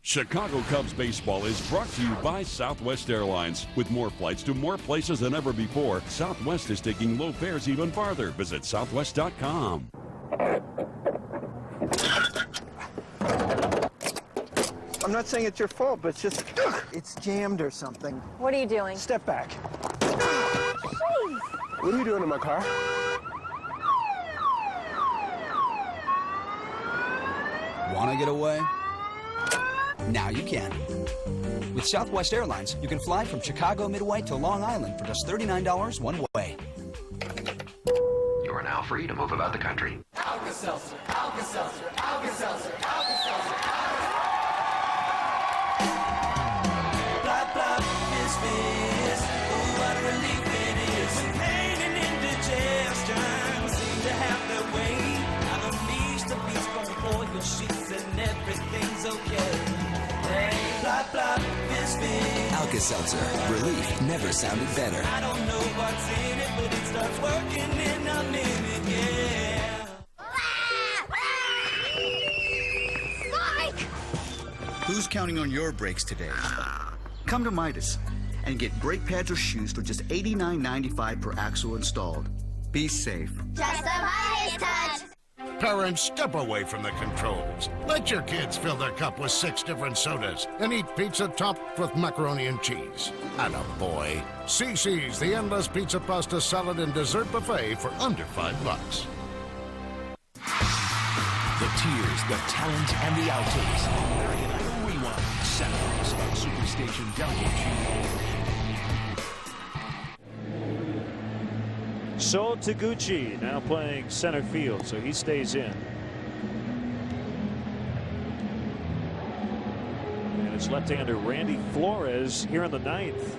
Chicago Cubs baseball is brought to you by Southwest Airlines. With more flights to more places than ever before, Southwest is taking low fares even farther. Visit southwest.com. I'm not saying it's your fault, but it's just, it's jammed or something. What are you doing? Step back. What are you doing in my car? Want to get away? Now you can. With Southwest Airlines, you can fly from Chicago Midway to Long Island for just $39 one way. You are now free to move about the country. Alka-Seltzer, Alka-Seltzer, Alka-Seltzer, Alka-Seltzer. Fizz, oh, what a relief it is. When pain and indigestion seem to have their way, I've unleashed the beast on all your sheets and everything's okay. Hey, blah, blah, fizz. Alka-Seltzer. Relief never sounded better. I don't know what's in it, but it starts working in a minute, yeah. Spike! Who's counting on your brakes today? Come to Midas and get brake pads or shoes for just $89.95 per axle installed. Be safe. Just a Midas touch. Parents, step away from the controls. Let your kids fill their cup with 6 different sodas and eat pizza topped with macaroni and cheese. Attaboy. CC's, the endless pizza, pasta, salad, and dessert buffet for under $5. The tears, the talent, and the outtakes. American Idol Rewind. Saturdays on Superstation WGN. So Taguchi now playing center field, so he stays in. And it's left-hander Randy Flores here in the ninth.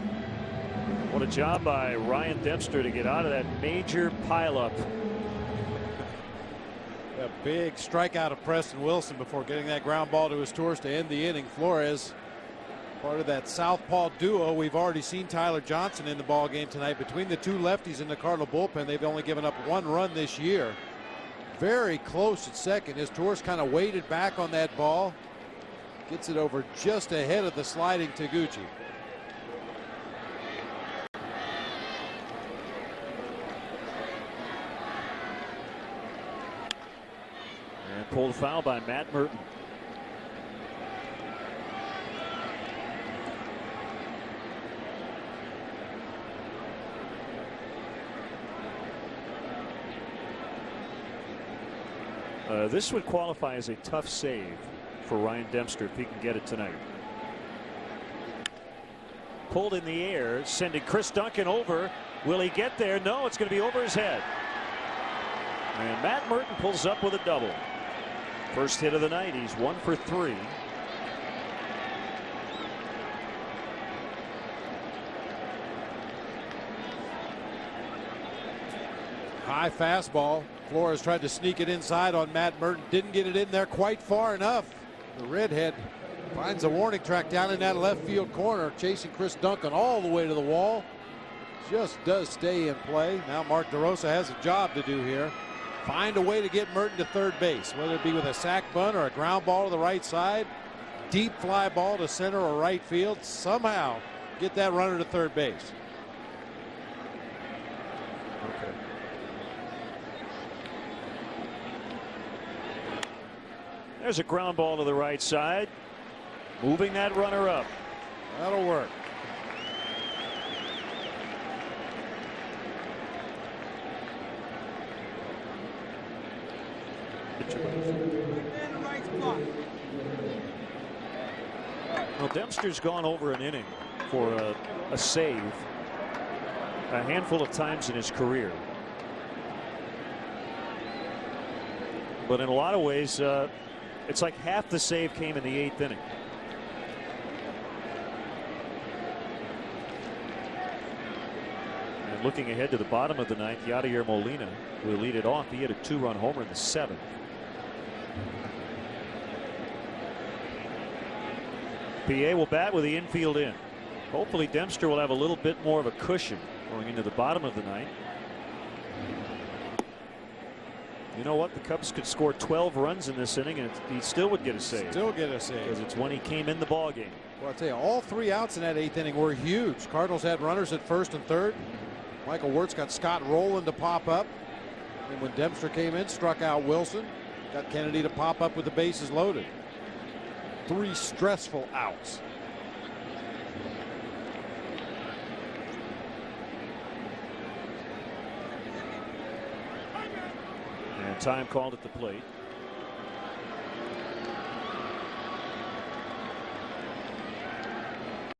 What a job by Ryan Dempster to get out of that major pileup. A big strikeout of Preston Wilson before getting that ground ball to his Torres to end the inning. Flores, part of that southpaw duo. We've already seen Tyler Johnson in the ball game tonight. Between the two lefties in the Cardinal bullpen, they've only given up 1 run this year. Very close at second. His Torres kind of waited back on that ball. Gets it over just ahead of the sliding Taguchi. And pulled foul by Matt Merton. This would qualify as a tough save for Ryan Dempster if he can get it tonight. Pulled in the air, sending Chris Duncan over. Will he get there? No, it's going to be over his head. And Matt Merton pulls up with a double. First hit of the night. He's 1 for 3. High fastball. Flores tried to sneak it inside on Matt Merton. Didn't get it in there quite far enough. The redhead finds a warning track down in that left field corner, chasing Chris Duncan all the way to the wall. just does stay in play. Now Mark DeRosa has a job to do here. Find a way to get Merton to third base, whether it be with a sac bunt or a ground ball to the right side, deep fly ball to center or right field. Somehow get that runner to third base. Okay. There's a ground ball to the right side, moving that runner up. That'll work. Well, Dempster's gone over an inning for a save a handful of times in his career. But in a lot of ways, it's like half the save came in the 8th inning. And looking ahead to the bottom of the 9th, Yadier Molina will lead it off. He hit a 2-run homer in the 7th. PA will bat with the infield in. Hopefully Dempster will have a little bit more of a cushion going into the bottom of the 9th. You know what? The Cubs could score 12 runs in this inning and he still would get a save. Still get a save. Because it's when he came in the ball game. Well, I'll tell you, all 3 outs in that 8th inning were huge. Cardinals had runners at first and third. Michael Wirtz got Scott Rowland to pop up. And when Dempster came in, struck out Wilson. Got Kennedy to pop up with the bases loaded. 3 stressful outs. And time called at the plate.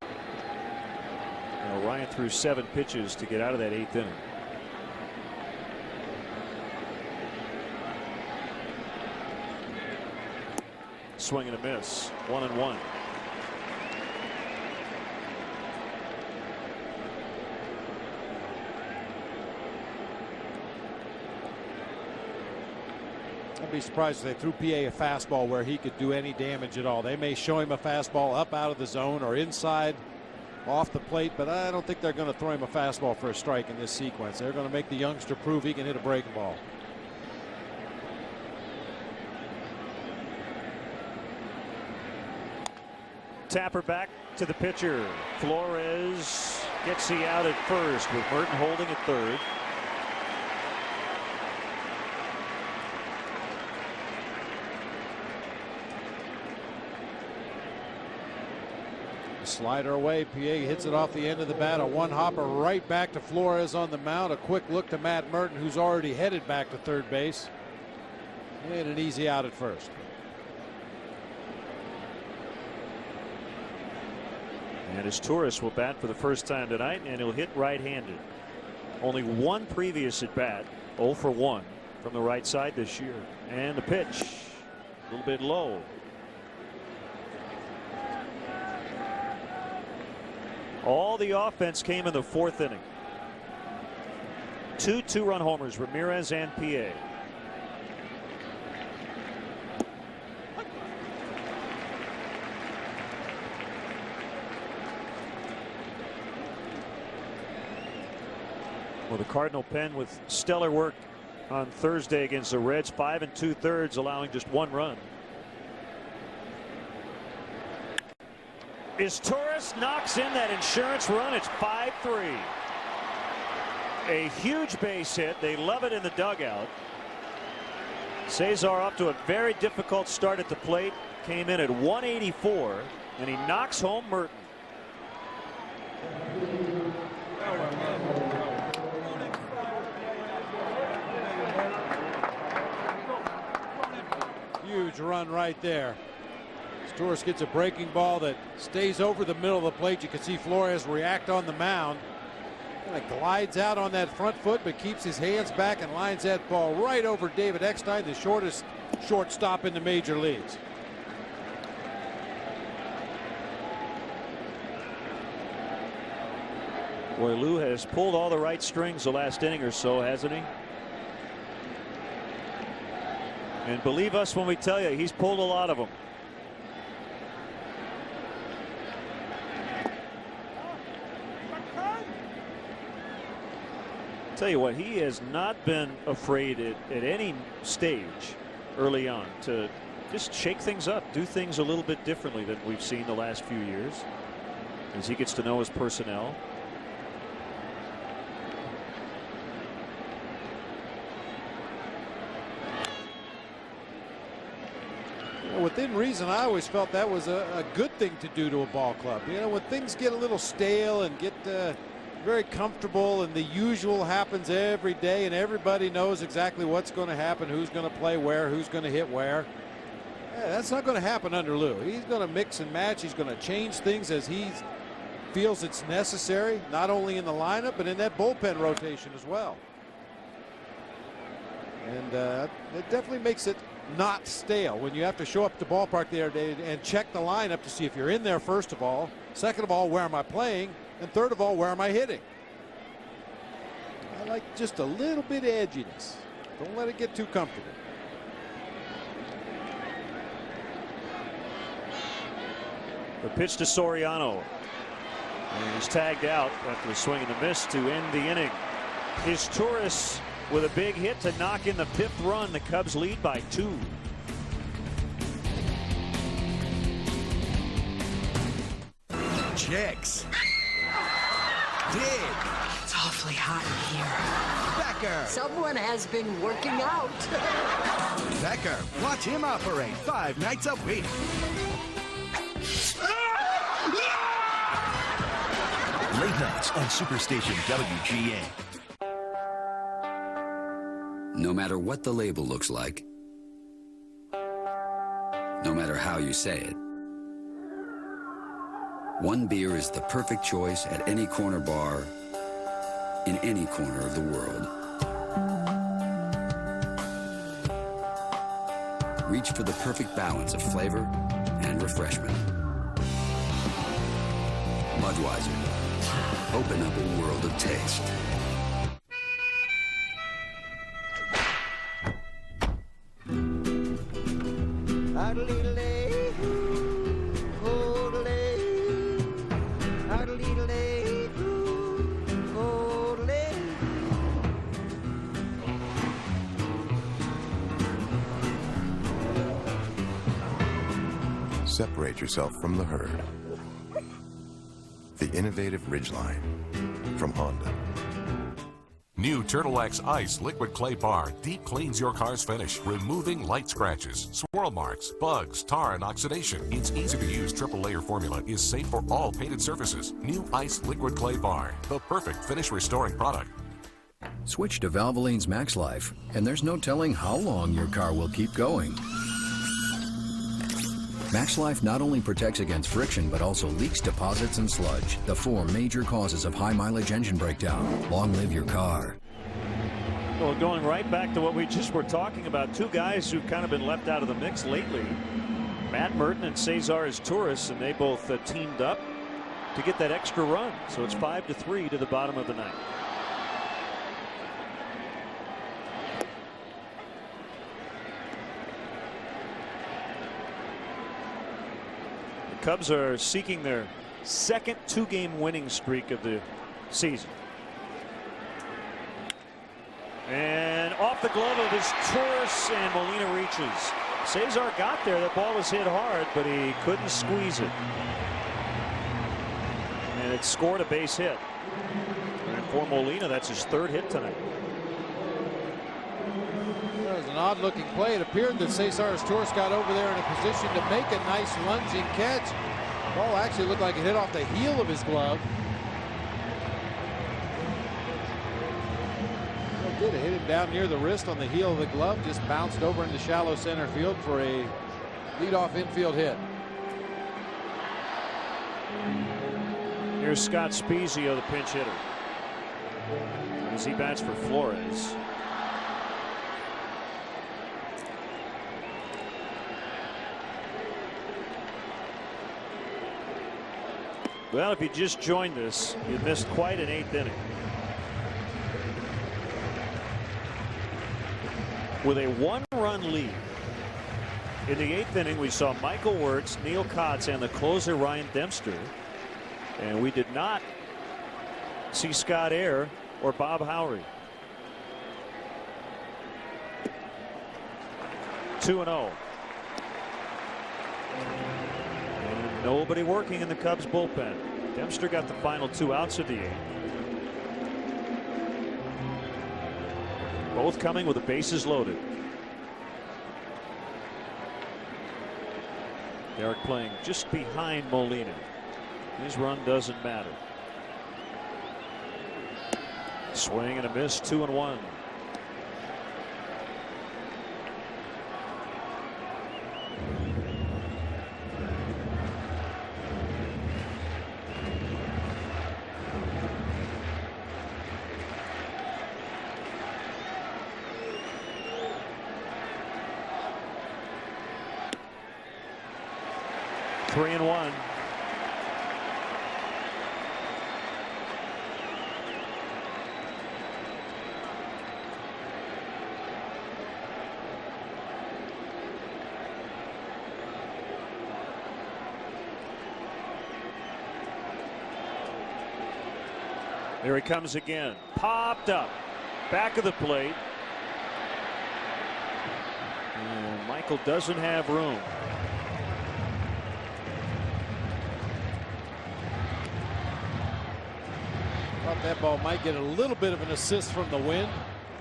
Now Ryan threw 7 pitches to get out of that 8th inning. Swing and a miss. 1-1. I'd be surprised if they threw PA a fastball where he could do any damage at all. They may show him a fastball up out of the zone or inside off the plate, but I don't think they're going to throw him a fastball for a strike in this sequence. They're going to make the youngster prove he can hit a breaking ball. Tapper back to the pitcher. Flores gets the out at first with Merton holding at third. Slider away. PA hits it off the end of the bat. A one-hopper right back to Flores on the mound. A quick look to Matt Merton, who's already headed back to third base. And an easy out at first. And his Torres will bat for the first time tonight, and he'll hit right-handed. Only 1 previous at bat, 0 for 1 from the right side this year. And the pitch, a little bit low. All the offense came in the 4th inning. 2 2-run homers, Ramirez and PA. Well, the Cardinal pen with stellar work on Thursday against the Reds, 5 2/3, allowing just 1 run. Is Torres knocks in that insurance run. It's 5-3. A huge base hit. They love it in the dugout. Cesar up to a very difficult start at the plate. Came in at 184, and he knocks home Merton. Huge run right there. Torres gets a breaking ball that stays over the middle of the plate. You can see Flores react on the mound. Kind of glides out on that front foot, but keeps his hands back and lines that ball right over David Eckstein, the shortest shortstop in the major leagues. Boy, Lou has pulled all the right strings the last inning or so, hasn't he? And believe us when we tell you, he's pulled a lot of them. Tell you what, he has not been afraid at any stage early on to just shake things up, do things a little bit differently than we've seen the last few years as he gets to know his personnel. Within reason, I always felt that was a good thing to do to a ball club. You know, when things get a little stale and get very comfortable and the usual happens every day and everybody knows exactly what's going to happen, who's going to play where, who's going to hit where. Yeah, that's not going to happen under Lou. He's going to mix and match. He's going to change things as he feels it's necessary, not only in the lineup but in that bullpen rotation as well. And it definitely makes it not stale when you have to show up at the ballpark the other day and check the lineup to see if you're in there, first of all. Second of all, where am I playing? And third of all, where am I hitting? I like just a little bit of edginess. Don't let it get too comfortable. The pitch to Soriano. And he's tagged out after a swing and a miss to end the inning. Is Torres with a big hit to knock in the 5th run. The Cubs lead by 2. Chicks. Dig. It's awfully hot in here. Becker. Someone has been working out. Becker. Watch him operate 5 nights a week. Late nights on Superstation WGN. No matter what the label looks like, no matter how you say it, one beer is the perfect choice at any corner bar in any corner of the world. Reach for the perfect balance of flavor and refreshment. Budweiser. Open up a world of taste. Separate yourself from the herd. The innovative Ridgeline from Honda. New Turtle X Ice Liquid Clay Bar deep cleans your car's finish, removing light scratches, swirl marks, bugs, tar, and oxidation. Its easy-to-use triple layer formula is safe for all painted surfaces. New Ice Liquid Clay Bar, the perfect finish restoring product. Switch to Valvoline's Max Life, and there's no telling how long your car will keep going. Max Life not only protects against friction, but also leaks, deposits, and sludge, the 4 major causes of high-mileage engine breakdown. Long live your car. Well, going right back to what we just were talking about, 2 guys who've kind of been left out of the mix lately, Matt Merton and Cesar Torres, and they both teamed up to get that extra run. So it's 5-3 to the bottom of the 9th. Cubs are seeking their second 2-game winning streak of the season. And off the glove of his Torres, and Molina reaches. Cesar got there. The ball was hit hard, but he couldn't squeeze it. And it scored a base hit. And for Molina, that's his 3rd hit tonight. That was an odd-looking play. It appeared that Cesar Torres got over there in a position to make a nice lunging catch. The ball actually looked like it hit off the heel of his glove. It did. It hit him down near the wrist on the heel of the glove. Just bounced over into shallow center field for a leadoff infield hit. Here's Scott Spiezio, the pinch hitter, as he bats for Flores. Well, if you just joined us, you missed quite an 8th inning. With a 1-run lead. In the 8th inning, we saw Michael Wirtz, Neil Kotz, and the closer Ryan Dempster. And we did not see Scott Air or Bob Howry. 2-0. And nobody working in the Cubs bullpen. Dempster got the final 2 outs of the 8th. Both coming with the bases loaded. Derek playing just behind Molina. His run doesn't matter. Swing and a miss, 2-1. Three and one. Here he comes again. Popped up. Back of the plate. And Michael doesn't have room. Thought that ball might get a little bit of an assist from the wind.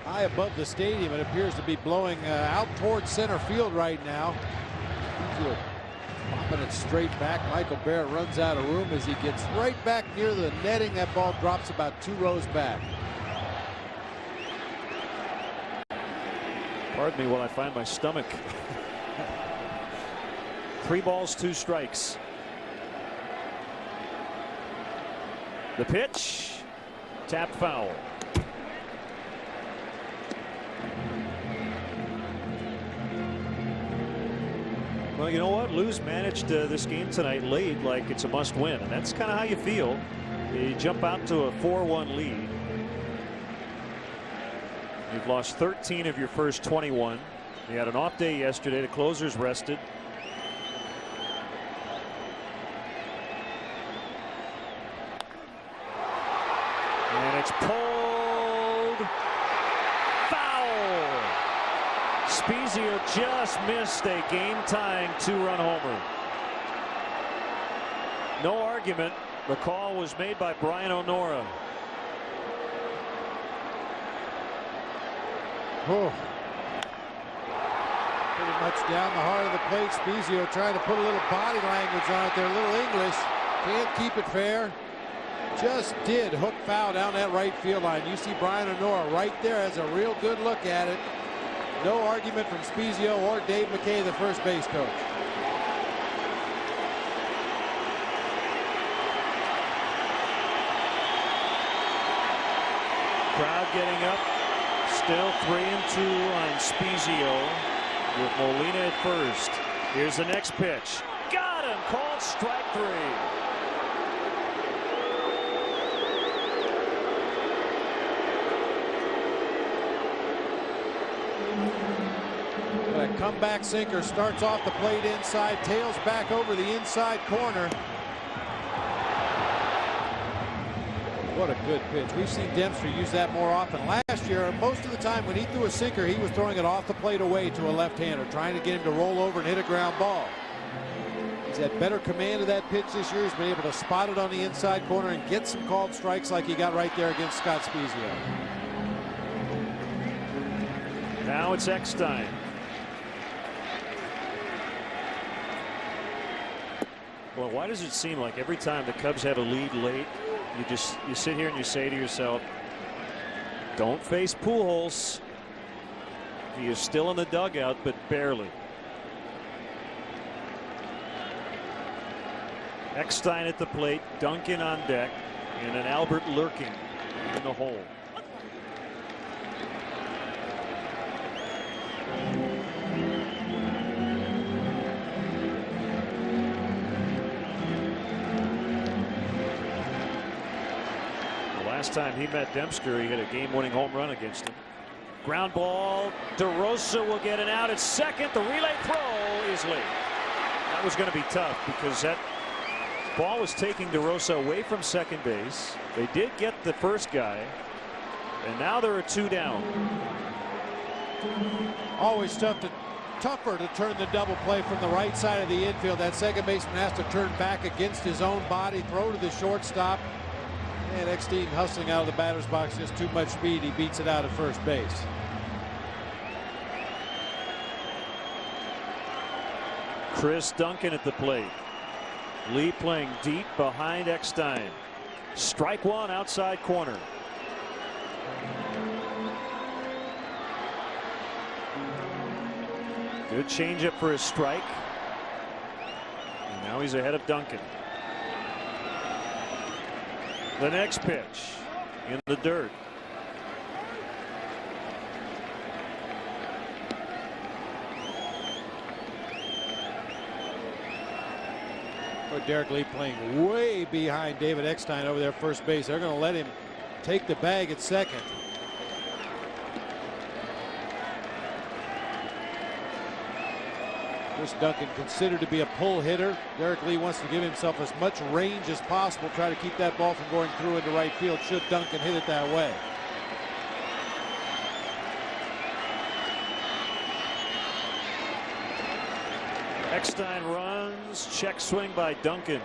High above the stadium. It appears to be blowing out towards center field right now. Popping it straight back. Michael Barrett runs out of room as he gets right back near the netting. That ball drops about 2 rows back. Pardon me while I find my stomach. 3 balls, 2 strikes. The pitch. Tapped foul. Well, you know what? Lou's managed this game tonight late like it's a must win, and that's kind of how you feel. You jump out to a 4-1 lead. You've lost 13 of your first 21. You had an off day yesterday. The closers rested. And it's pulled. Foul. Spezio just missed a game-tying 2-run homer. No argument. The call was made by Brian O'Nora. Oh. Pretty much down the heart of the plate. Spezio trying to put a little body language on it there, a little English. Can't keep it fair. Just did hook foul down that right field line. You see Brian O'Nora right there has a real good look at it. No argument from Spezio or Dave McKay, the first base coach. Crowd getting up. Still 3-2 on Spezio with Molina at first. Here's the next pitch. Got him. Called strike 3. That comeback sinker starts off the plate inside, tails back over the inside corner. What a good pitch. We've seen Dempster use that more often. Last year, most of the time when he threw a sinker, he was throwing it off the plate away to a left-hander, trying to get him to roll over and hit a ground ball. He's had better command of that pitch this year. He's been able to spot it on the inside corner and get some called strikes like he got right there against Scott Spezio. Now it's Eckstein. Well, why does it seem like every time the Cubs have a lead late, you sit here and you say to yourself, don't face Pujols. He is still in the dugout, but barely. Eckstein at the plate, Duncan on deck, and an Albert lurking in the hole. Last time he met Dempster, he hit a game-winning home run against him. Ground ball. DeRosa will get an out at second. The relay throw is late. That was going to be tough because that ball was taking DeRosa away from second base. They did get the first guy, and now there are 2 down. Always tough to tougher to turn the double play from the right side of the infield. That second baseman has to turn back against his own body, throw to the shortstop. And Eckstein hustling out of the batter's box, just too much speed. He beats it out at first base. Chris Duncan at the plate. Lee playing deep behind Eckstein. Strike one, outside corner. Good changeup for his strike. And now he's ahead of Duncan. The next pitch in the dirt. Derek Lee playing way behind David Eckstein over there at first base. They're going to let him take the bag at second. Chris Duncan considered to be a pull hitter. Derek Lee wants to give himself as much range as possible, try to keep that ball from going through into right field should Duncan hit it that way. Eckstein runs, check swing by Duncan.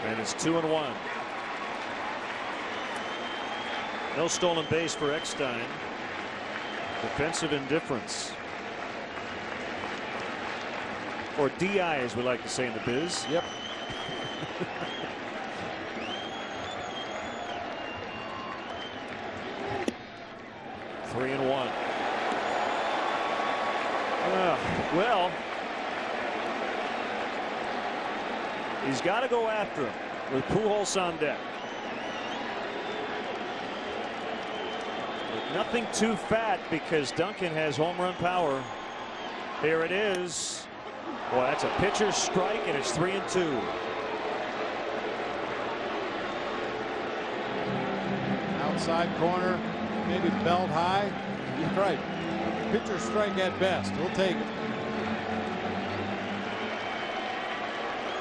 And it's 2-1. No stolen base for Eckstein. Defensive indifference. Or DI, as we like to say in the biz. Yep. Three and one. Well, he's got to go after him with Pujols on deck. But nothing too fat because Duncan has home run power. Here it is. Boy, that's a pitcher's strike, and it's 3-2. Outside corner, maybe belt high. He's right. Pitcher's strike at best. We'll take it.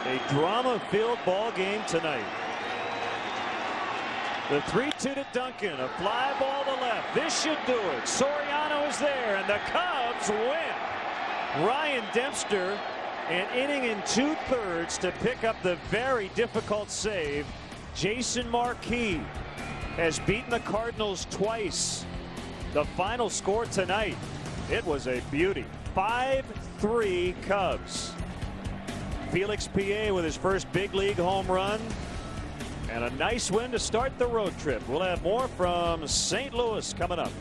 A drama-filled ball game tonight. The 3-2 to Duncan. A fly ball to left. This should do it. Soriano is there, and the Cubs win. Ryan Dempster, an inning and 2/3 to pick up the very difficult save. Jason Marquis has beaten the Cardinals twice. The final score tonight, it was a beauty. 5-3 Cubs. Felix PA with his first big league home run. And a nice win to start the road trip. We'll have more from St. Louis coming up.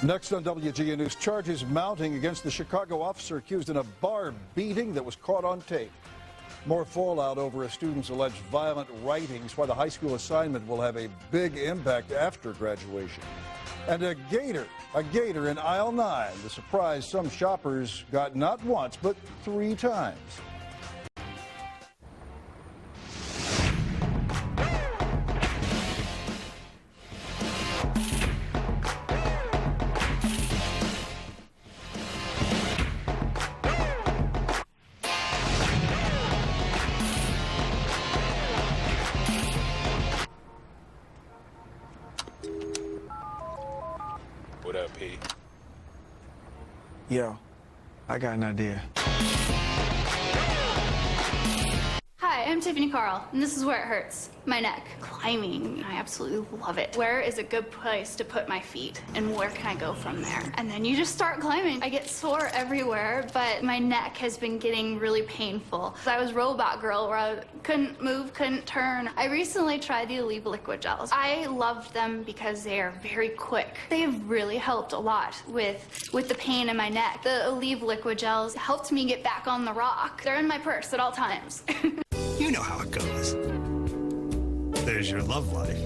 Next on WGN News, charges mounting against the Chicago officer accused in a bar beating that was caught on tape. More fallout over a student's alleged violent writings, why the high school assignment will have a big impact after graduation. And a gator in aisle 9, the surprise some shoppers got not once, but 3 times. What up, P? Yo, I got an idea. Hi, I'm Tiffany Carl, and this is where it hurts. My neck. Climbing. I absolutely love it. Where is a good place to put my feet? And where can I go from there? And then you just start climbing. I get sore everywhere, but my neck has been getting really painful. I was Robot Girl where I couldn't move, couldn't turn. I recently tried the Aleve liquid gels. I loved them because they are very quick. They've really helped a lot with the pain in my neck. The Aleve liquid gels helped me get back on the rock. They're in my purse at all times. You know how it goes. There's your love life.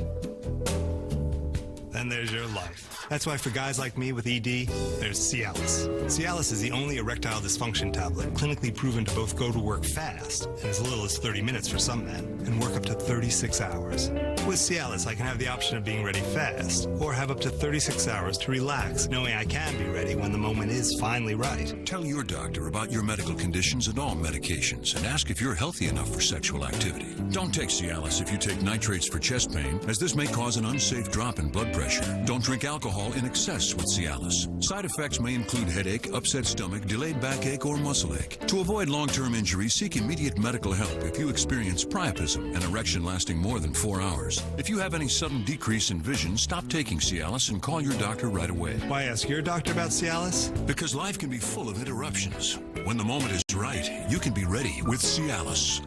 Then there's your life. That's why for guys like me with ED, there's Cialis. Cialis is the only erectile dysfunction tablet clinically proven to both go to work fast, in as little as 30 minutes for some men, and work up to 36 hours. With Cialis, I can have the option of being ready fast, or have up to 36 hours to relax, knowing I can be ready when the moment is finally right. Tell your doctor about your medical conditions and all medications, and ask if you're healthy enough for sexual activity. Don't take Cialis if you take nitrates for chest pain, as this may cause an unsafe drop in blood pressure. Don't drink alcohol in excess with Cialis. Side effects may include headache, upset stomach, delayed backache, or muscle ache. To avoid long-term injury, seek immediate medical help if you experience priapism, an erection lasting more than 4 hours. If you have any sudden decrease in vision, stop taking Cialis and call your doctor right away. Why ask your doctor about Cialis? Because life can be full of interruptions. When the moment is right, you can be ready with Cialis.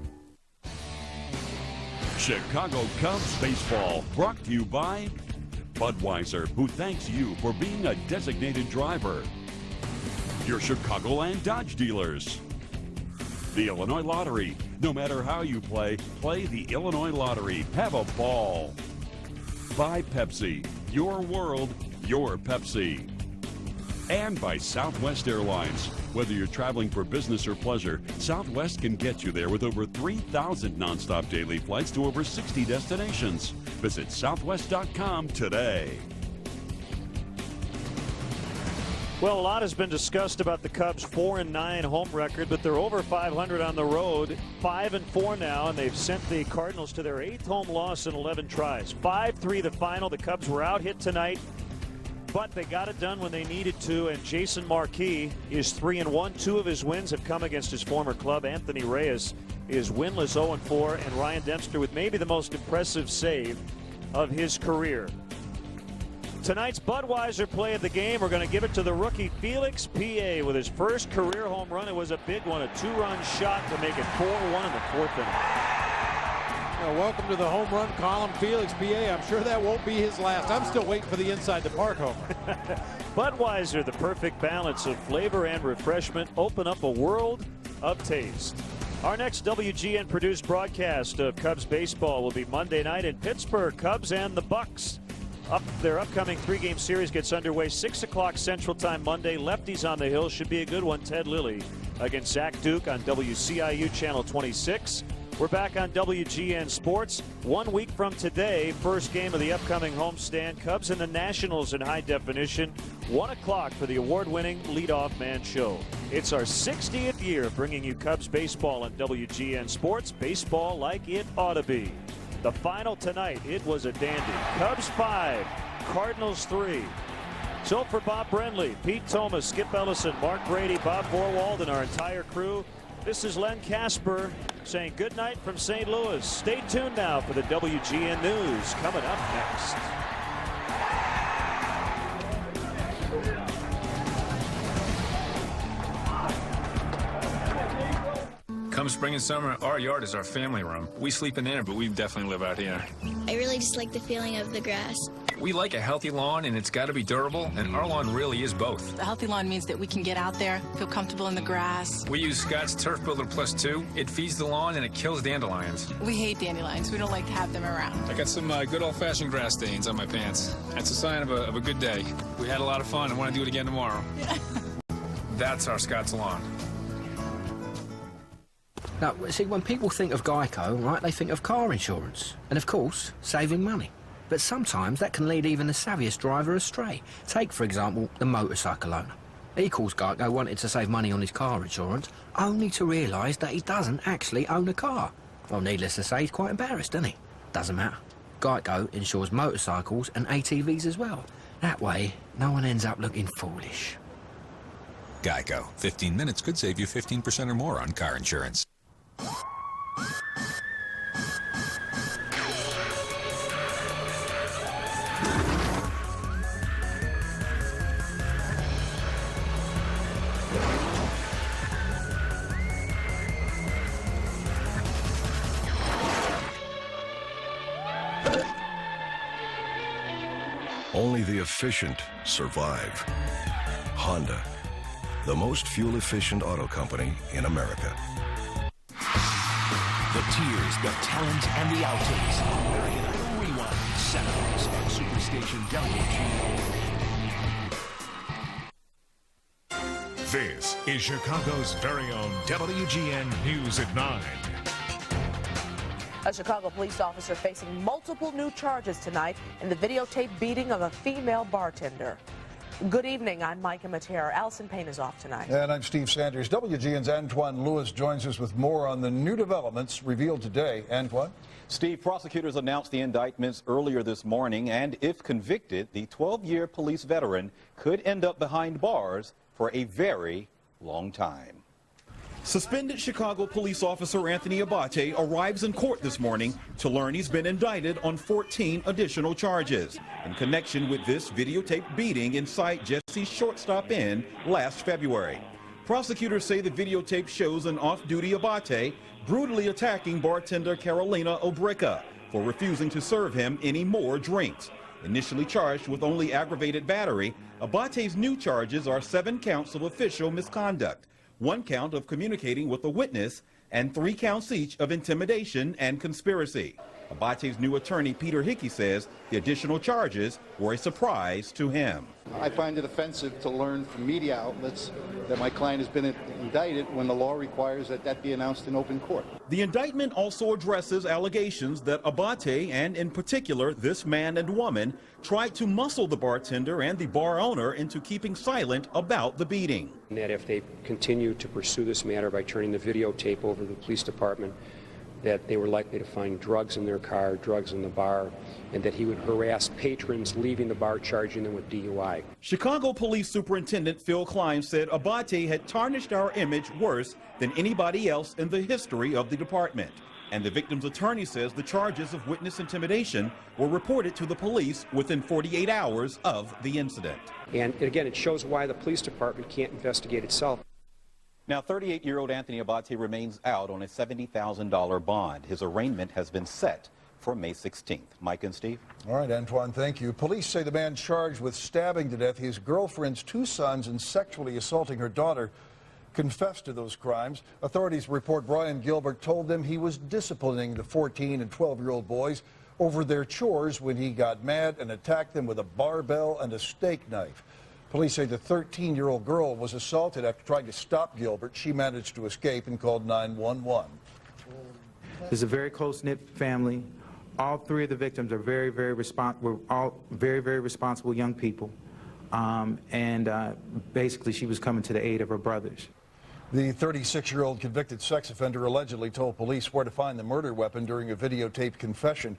Chicago Cubs baseball, brought to you by Budweiser, who thanks you for being a designated driver. Your Chicagoland Dodge dealers. The Illinois Lottery. No matter how you play the Illinois Lottery. Have a ball. By Pepsi. Your world, your Pepsi. And by Southwest Airlines. Whether you're traveling for business or pleasure, Southwest can get you there with over 3,000 nonstop daily flights to over 60 destinations. Visit southwest.com today. Well, a lot has been discussed about the Cubs' 4-9 home record, but they're over 500 on the road, 5-4 now, and they've sent the Cardinals to their 8th home loss in 11 tries. 5-3 the final. The Cubs were out hit tonight, but they got it done when they needed to, and Jason Marquis is 3-1. 2 of his wins have come against his former club. Anthony Reyes is winless 0-4, and Ryan Dempster with maybe the most impressive save of his career. Tonight's Budweiser play of the game, we're going to give it to the rookie Felix P.A. with his first career home run. It was a big one, a 2-run shot to make it 4-1 in the 4th inning. Welcome to the home run column, Felix P.A. I'm sure that won't be his last. I'm still waiting for the inside the park homer. Budweiser, the perfect balance of flavor and refreshment, open up a world of taste. Our next WGN produced broadcast of Cubs baseball will be Monday night in Pittsburgh. Cubs and the Bucks. Their upcoming 3-game series gets underway 6 o'clock Central Time Monday. Lefties on the Hill should be a good one. Ted Lilly against Zach Duke on WCIU Channel 26. We're back on WGN Sports 1 week from today. First game of the upcoming homestand. Cubs and the Nationals in high definition. 1 o'clock for the award-winning Leadoff Man Show. It's our 60th year bringing you Cubs baseball on WGN Sports. Baseball like it ought to be. The final tonight, it was a dandy. Cubs 5, Cardinals 3. So for Bob Brenly, Pete Thomas, Skip Ellison, Mark Brady, Bob Vorwald, and our entire crew, this is Len Casper saying good night from St. Louis. Stay tuned now for the WGN News coming up next. Come spring and summer, our yard is our family room. We sleep in there, but we definitely live out here. I really just like the feeling of the grass. We like a healthy lawn, and it's got to be durable, and our lawn really is both. A healthy lawn means that we can get out there, feel comfortable in the grass. We use Scott's Turf Builder Plus 2. It feeds the lawn, and it kills dandelions. We hate dandelions. We don't like to have them around. I got some good old-fashioned grass stains on my pants. That's a sign of a good day. We had a lot of fun. I want to do it again tomorrow. That's our Scott's lawn. Now, see, when people think of Geico, right, they think of car insurance. And, of course, saving money. But sometimes that can lead even the savviest driver astray. Take, for example, the motorcycle owner. He calls Geico wanting to save money on his car insurance, only to realise that he doesn't actually own a car. Well, needless to say, he's quite embarrassed, isn't he? Doesn't matter. Geico insures motorcycles and ATVs as well. That way, no one ends up looking foolish. Geico. 15 minutes could save you 15% or more on car insurance. Only the efficient survive. Honda, the most fuel-efficient auto company in America. The tears, the talent, and the outtakes. American Idol Rewind. Saturdays on Superstation WGN. This is Chicago's very own WGN News at 9. A Chicago police officer facing multiple new charges tonight in the videotape beating of a female bartender. Good evening. I'm Micah Matera. Allison Payne is off tonight. And I'm Steve Sanders. WGN's Antoine Lewis joins us with more on the new developments revealed today. Antoine? Steve, prosecutors announced the indictments earlier this morning, and if convicted, the 12-year police veteran could end up behind bars for a very long time. Suspended Chicago police officer Anthony Abate arrives in court this morning to learn he's been indicted on 14 additional charges in connection with this videotape beating inside Jesse's Shortstop Inn last February. Prosecutors say the videotape shows an off-duty Abate brutally attacking bartender Carolina Obrica for refusing to serve him any more drinks. Initially charged with only aggravated battery, Abate's new charges are 7 counts of official misconduct, 1 count of communicating with a witness, and 3 counts each of intimidation and conspiracy. Abate's new attorney, Peter Hickey, says the additional charges were a surprise to him. I find it offensive to learn from media outlets that my client has been indicted when the law requires that that be announced in open court. The indictment also addresses allegations that Abate, and in particular this man and woman, tried to muscle the bartender and the bar owner into keeping silent about the beating. And that if they continue to pursue this matter by turning the videotape over to the police department, that they were likely to find drugs in their car, drugs in the bar, and that he would harass patrons leaving the bar, charging them with DUI. Chicago Police Superintendent Phil Klein said Abate had tarnished our image worse than anybody else in the history of the department. And the victim's attorney says the charges of witness intimidation were reported to the police within 48 hours of the incident. And again, it shows why the police department can't investigate itself. Now, 38-year-old Anthony Abate remains out on a $70,000 bond. His arraignment has been set for May 16th. Mike and Steve? All right, Antoine, thank you. Police say the man charged with stabbing to death his girlfriend's 2 sons and sexually assaulting her daughter confessed to those crimes. Authorities report Brian Gilbert told them he was disciplining the 14 and 12-year-old boys over their chores when he got mad and attacked them with a barbell and a steak knife. Police say the 13-year-old girl was assaulted after trying to stop Gilbert. She managed to escape and called 911. It's a very close-knit family. All 3 of the victims are very responsible young people. Basically, she was coming to the aid of her brothers. The 36-year-old convicted sex offender allegedly told police where to find the murder weapon during a videotaped confession.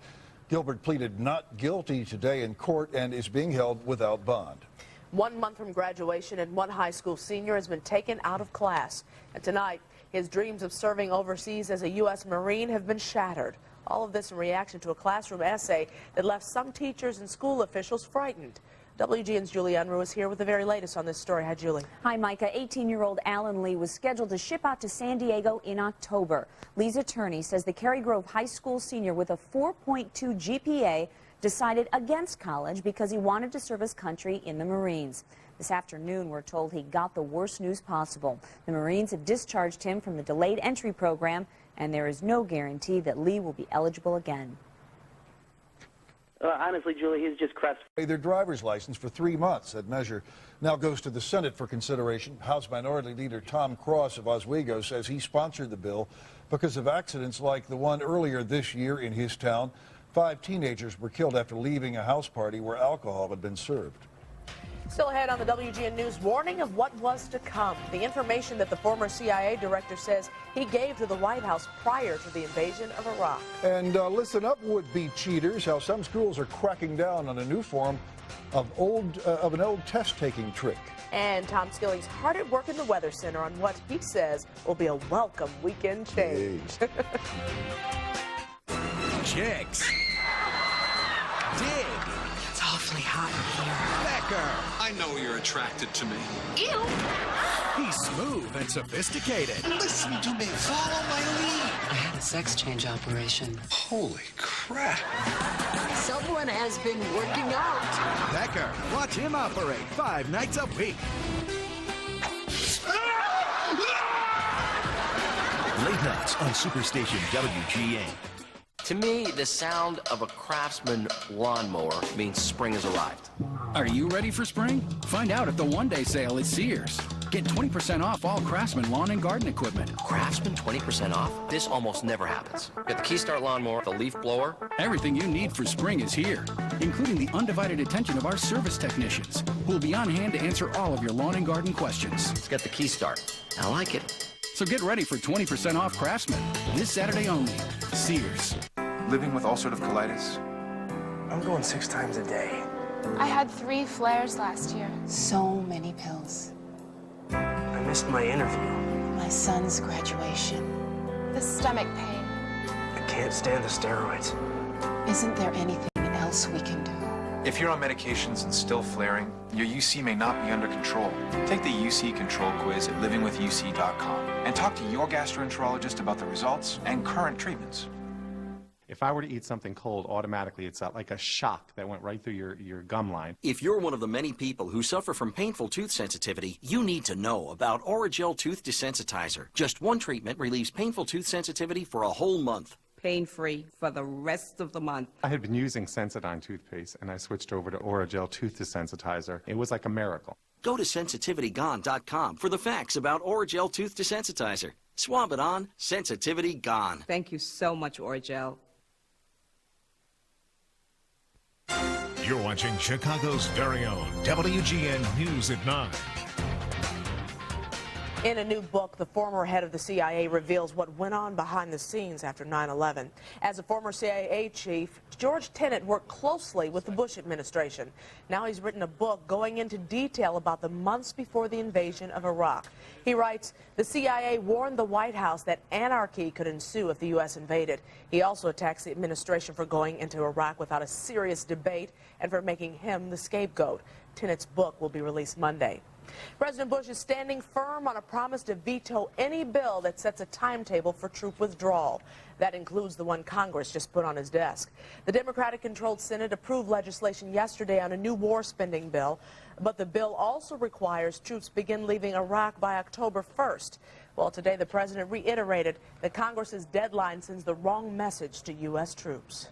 Gilbert pleaded not guilty today in court and is being held without bond. 1 month from graduation and 1 high school senior has been taken out of class. And tonight, his dreams of serving overseas as a U.S. Marine have been shattered. All of this in reaction to a classroom essay that left some teachers and school officials frightened. WGN's Julie Unruh is here with the very latest on this story. Hi, Julie. Hi, Micah. 18-year-old Alan Lee was scheduled to ship out to San Diego in October. Lee's attorney says the Cary Grove High School senior with a 4.2 GPA decided against college because he wanted to serve his country in the Marines. This afternoon, we're told he got the worst news possible. The Marines have discharged him from the delayed entry program, and there is no guarantee that Lee will be eligible again. Honestly, Julie, he's just crushed. Their driver's license for 3 months. That measure now goes to the Senate for consideration. House Minority Leader Tom Cross of Oswego says he sponsored the bill because of accidents like the one earlier this year in his town. 5 teenagers were killed after leaving a house party where alcohol had been served. Still ahead on the WGN News, warning of what was to come. The information that the former CIA director says he gave to the White House prior to the invasion of Iraq. And listen up, would-be cheaters, how some schools are cracking down on a new form of an old test-taking trick. And Tom Skilling's hard at work in the Weather Center on what he says will be a welcome weekend change. Chicks. Dig. It's awfully hot in here. Becker. I know you're attracted to me. Ew. He's smooth and sophisticated. Listen to me. Follow my lead. I had a sex change operation. Holy crap. Someone has been working out. Becker. Watch him operate 5 nights a week. Late nights on Superstation WGN. To me, the sound of a Craftsman lawnmower means spring has arrived. Are you ready for spring? Find out at the one-day sale at Sears. Get 20% off all Craftsman lawn and garden equipment. Craftsman 20% off? This almost never happens. Get the Keystart lawnmower, the leaf blower. Everything you need for spring is here, including the undivided attention of our service technicians, who will be on hand to answer all of your lawn and garden questions. Let's get the Keystart. I like it. So get ready for 20% off Craftsman this Saturday only. Sears. Living with ulcerative colitis? I'm going 6 times a day. I had 3 flares last year. So many pills. I missed my interview. My son's graduation. The stomach pain. I can't stand the steroids. Isn't there anything else we can do? If you're on medications and still flaring, your UC may not be under control. Take the UC control quiz at livingwithuc.com and talk to your gastroenterologist about the results and current treatments. If I were to eat something cold, automatically it's like a shock that went right through your gum line. If you're one of the many people who suffer from painful tooth sensitivity, you need to know about Oragel Tooth Desensitizer. Just one treatment relieves painful tooth sensitivity for a whole month. Pain-free for the rest of the month. I had been using Sensodyne toothpaste, and I switched over to Oragel Tooth Desensitizer. It was like a miracle. Go to sensitivitygone.com for the facts about Oragel Tooth Desensitizer. Swab it on, sensitivity gone. Thank you so much, Oragel. You're watching Chicago's very own WGN News at 9. In a new book, the former head of the CIA reveals what went on behind the scenes after 9/11. As a former CIA chief, George Tenet worked closely with the Bush administration. Now he's written a book going into detail about the months before the invasion of Iraq. He writes, the CIA warned the White House that anarchy could ensue if the U.S. invaded. He also attacks the administration for going into Iraq without a serious debate and for making him the scapegoat. Tenet's book will be released Monday. President Bush is standing firm on a promise to veto any bill that sets a timetable for troop withdrawal. That includes the one Congress just put on his desk. The Democratic-controlled Senate approved legislation yesterday on a new war spending bill, but the bill also requires troops begin leaving Iraq by October 1st. Well, today the president reiterated that Congress's deadline sends the wrong message to U.S. troops.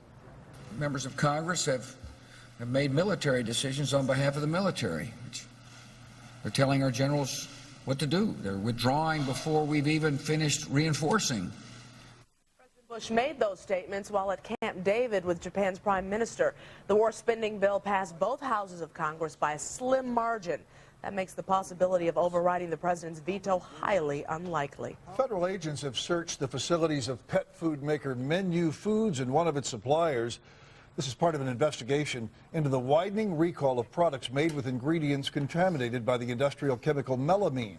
Members of Congress have made military decisions on behalf of the military. They're telling our generals what to do. They're withdrawing before we've even finished reinforcing. President Bush made those statements while at Camp David with Japan's Prime Minister. The war spending bill passed both houses of Congress by a slim margin. That makes the possibility of overriding the president's veto highly unlikely. Federal agents have searched the facilities of pet food maker Menu Foods and one of its suppliers. This is part of an investigation into the widening recall of products made with ingredients contaminated by the industrial chemical melamine.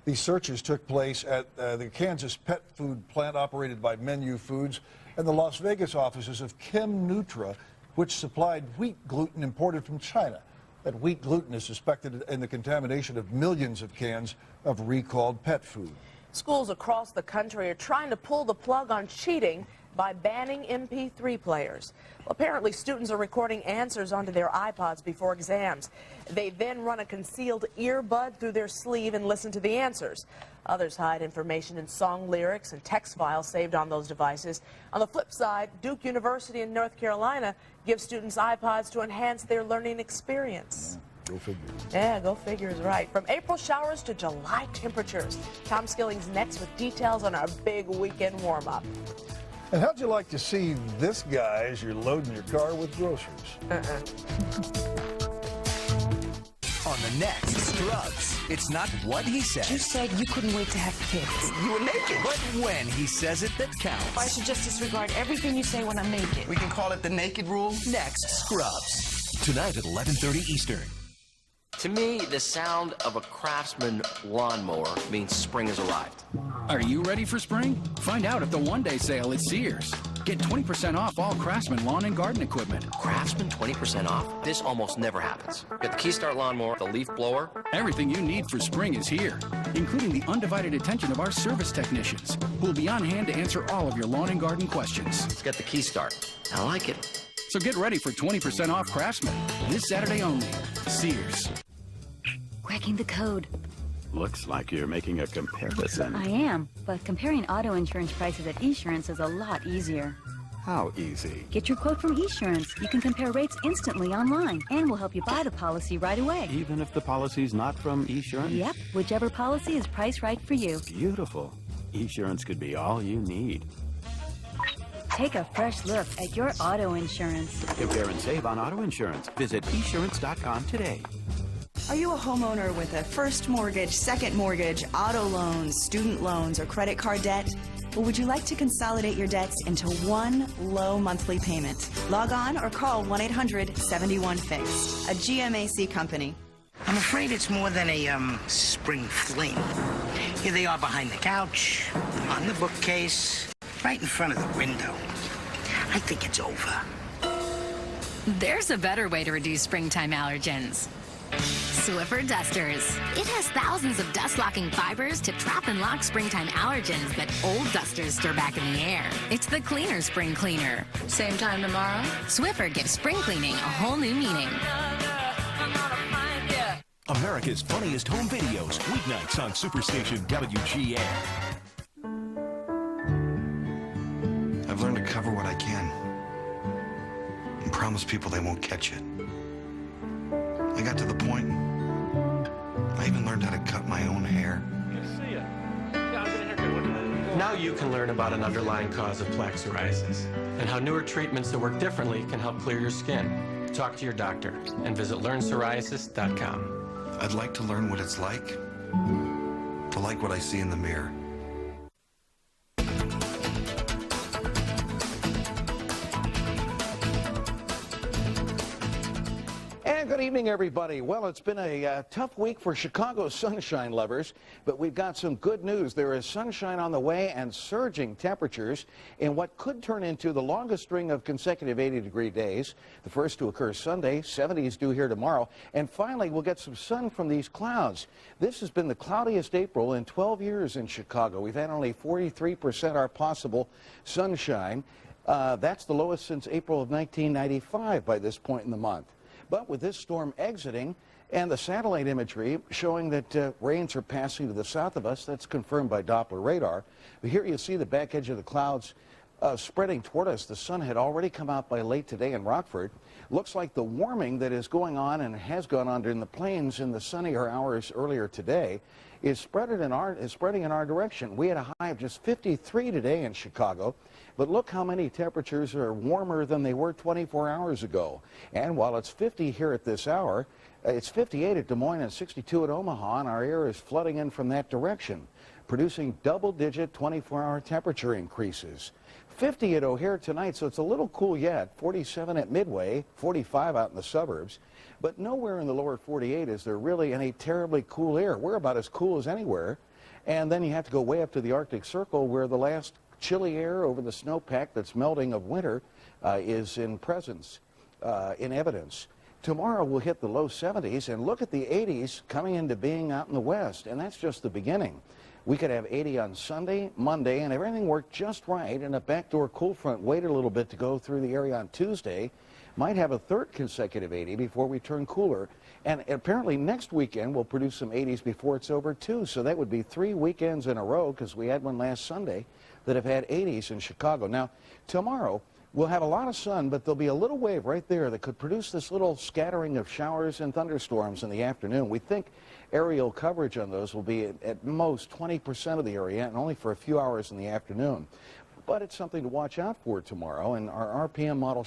These searches took place at the Kansas pet food plant operated by Menu Foods and the Las Vegas offices of Chem Nutra, which supplied wheat gluten imported from China. That wheat gluten is suspected in the contamination of millions of cans of recalled pet food. Schools across the country are trying to pull the plug on cheating by banning MP3 players. Well, apparently students are recording answers onto their iPods before exams. They then run a concealed earbud through their sleeve and listen to the answers. Others hide information in song lyrics and text files saved on those devices. On the flip side, Duke University in North Carolina gives students iPods to enhance their learning experience. Go figure. Yeah, go figure is right. From April showers to July temperatures. Tom Skilling's next with details on our big weekend warm-up. And how'd you like to see this guy as you're loading your car with groceries? On the next Scrubs, it's not what he said. You said you couldn't wait to have kids. You were naked. But when he says it, that counts. I should just disregard everything you say when I'm naked. We can call it the naked rule. Next Scrubs. Tonight at 11:30 Eastern. To me, the sound of a Craftsman lawnmower means spring has arrived. Are you ready for spring? Find out at the one-day sale at Sears. Get 20% off all Craftsman lawn and garden equipment. Craftsman 20% off? This almost never happens. Get the Keystart lawnmower, the leaf blower. Everything you need for spring is here, including the undivided attention of our service technicians, who will be on hand to answer all of your lawn and garden questions. Let's get the Keystart. I like it. So get ready for 20% off Craftsman this Saturday only. Sears. Cracking the code. Looks like you're making a comparison. I am, but comparing auto insurance prices at Esurance is a lot easier. How easy? Get your quote from Esurance. You can compare rates instantly online, and we'll help you buy the policy right away. Even if the policy's not from Esurance? Yep, whichever policy is priced right for you. Beautiful. Esurance could be all you need. Take a fresh look at your auto insurance. Compare and save on auto insurance. Visit esurance.com today. Are you a homeowner with a first mortgage, second mortgage, auto loans, student loans, or credit card debt? Or would you like to consolidate your debts into one low monthly payment? Log on or call 1-800-71-FIXED, a GMAC company. I'm afraid it's more than a spring fling. Here they are behind the couch, on the bookcase, right in front of the window. I think it's over. There's a better way to reduce springtime allergens. Swiffer Dusters. It has thousands of dust-locking fibers to trap and lock springtime allergens that old dusters stir back in the air. It's the cleaner spring cleaner. Same time tomorrow? Swiffer gives spring cleaning a whole new meaning. America's funniest home videos, weeknights on Superstation WGN. I've learned to cover what I can and promise people they won't catch it. I got to the point, I even learned how to cut my own hair. Now you can learn about an underlying cause of plaque psoriasis and how newer treatments that work differently can help clear your skin. Talk to your doctor and visit learnpsoriasis.com. I'd like to learn what it's like to like what I see in the mirror. And good evening, everybody. Well, it's been a tough week for Chicago sunshine lovers, but we've got some good news. There is sunshine on the way and surging temperatures in what could turn into the longest string of consecutive 80-degree days. The first to occur Sunday, 70s due here tomorrow, and finally we'll get some sun from these clouds. This has been the cloudiest April in 12 years in Chicago. We've had only 43% our possible sunshine. That's the lowest since April of 1995 by this point in the month. But with this storm exiting and the satellite imagery showing that rains are passing to the south of us, that's confirmed by Doppler radar. But here you see the back edge of the clouds spreading toward us. The sun had already come out by late today in Rockford. Looks like the warming that is going on and has gone on in the plains in the sunnier hours earlier today is spreading in our direction. We had a high of just 53 today in Chicago, but look how many temperatures are warmer than they were 24 hours ago. And while it's 50 here at this hour, it's 58 at Des Moines and 62 at Omaha, and our air is flooding in from that direction, producing double-digit 24-hour temperature increases. 50 at O'Hare tonight, so it's a little cool yet. 47 at Midway, 45 out in the suburbs. But nowhere in the lower 48 is there really any terribly cool air. We're about as cool as anywhere. And then you have to go way up to the Arctic Circle where the last chilly air over the snowpack that's melting of winter is in evidence. Tomorrow we'll hit the low 70s and look at the 80s coming into being out in the west. And that's just the beginning. We could have 80 on Sunday, Monday, and everything worked just right. And a backdoor cool front waited a little bit to go through the area on Tuesday. Might have a third consecutive 80 before we turn cooler. And apparently next weekend we'll produce some 80s before it's over too. So that would be 3 weekends in a row, because we had one last Sunday, that have had 80s in Chicago. Now, tomorrow we'll have a lot of sun, but there'll be a little wave right there that could produce this little scattering of showers and thunderstorms in the afternoon. We think aerial coverage on those will be at most 20% of the area and only for a few hours in the afternoon. But it's something to watch out for tomorrow, and our RPM model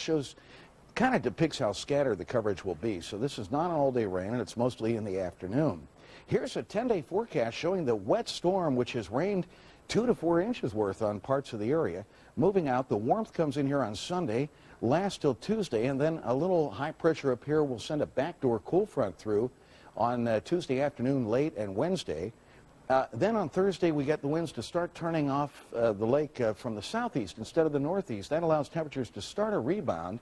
kind of depicts how scattered the coverage will be. So this is not an all-day rain, and it's mostly in the afternoon. Here's a 10-day forecast showing the wet storm, which has rained 2 to 4 inches worth on parts of the area. Moving out, the warmth comes in here on Sunday, lasts till Tuesday, and then a little high pressure up here will send a backdoor cool front through on Tuesday afternoon, late, and Wednesday. Then on Thursday, we get the winds to start turning off the lake from the southeast instead of the northeast. That allows temperatures to start a rebound,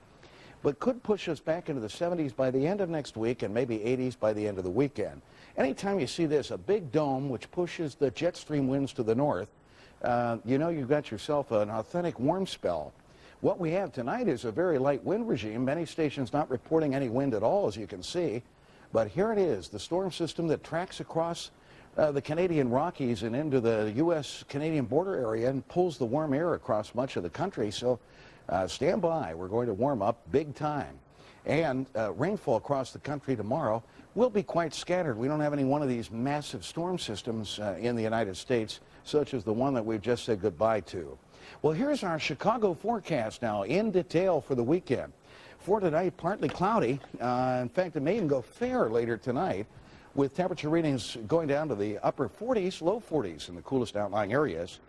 but could push us back into the 70s by the end of next week and maybe 80s by the end of the weekend. Anytime you see this, a big dome which pushes the jet stream winds to the north, you know you've got yourself an authentic warm spell. What we have tonight is a very light wind regime. Many stations not reporting any wind at all, as you can see. But here it is, the storm system that tracks across the Canadian Rockies and into the U.S.-Canadian border area and pulls the warm air across much of the country. So Stand by. We're going to warm up big time. And rainfall across the country tomorrow will be quite scattered. We don't have any one of these massive storm systems in the United States, such as the one that we've just said goodbye to. Well, here's our Chicago forecast now in detail for the weekend. For tonight, partly cloudy. In fact, it may even go fair later tonight, with temperature readings going down to the upper 40s, low 40s in the coolest outlying areas.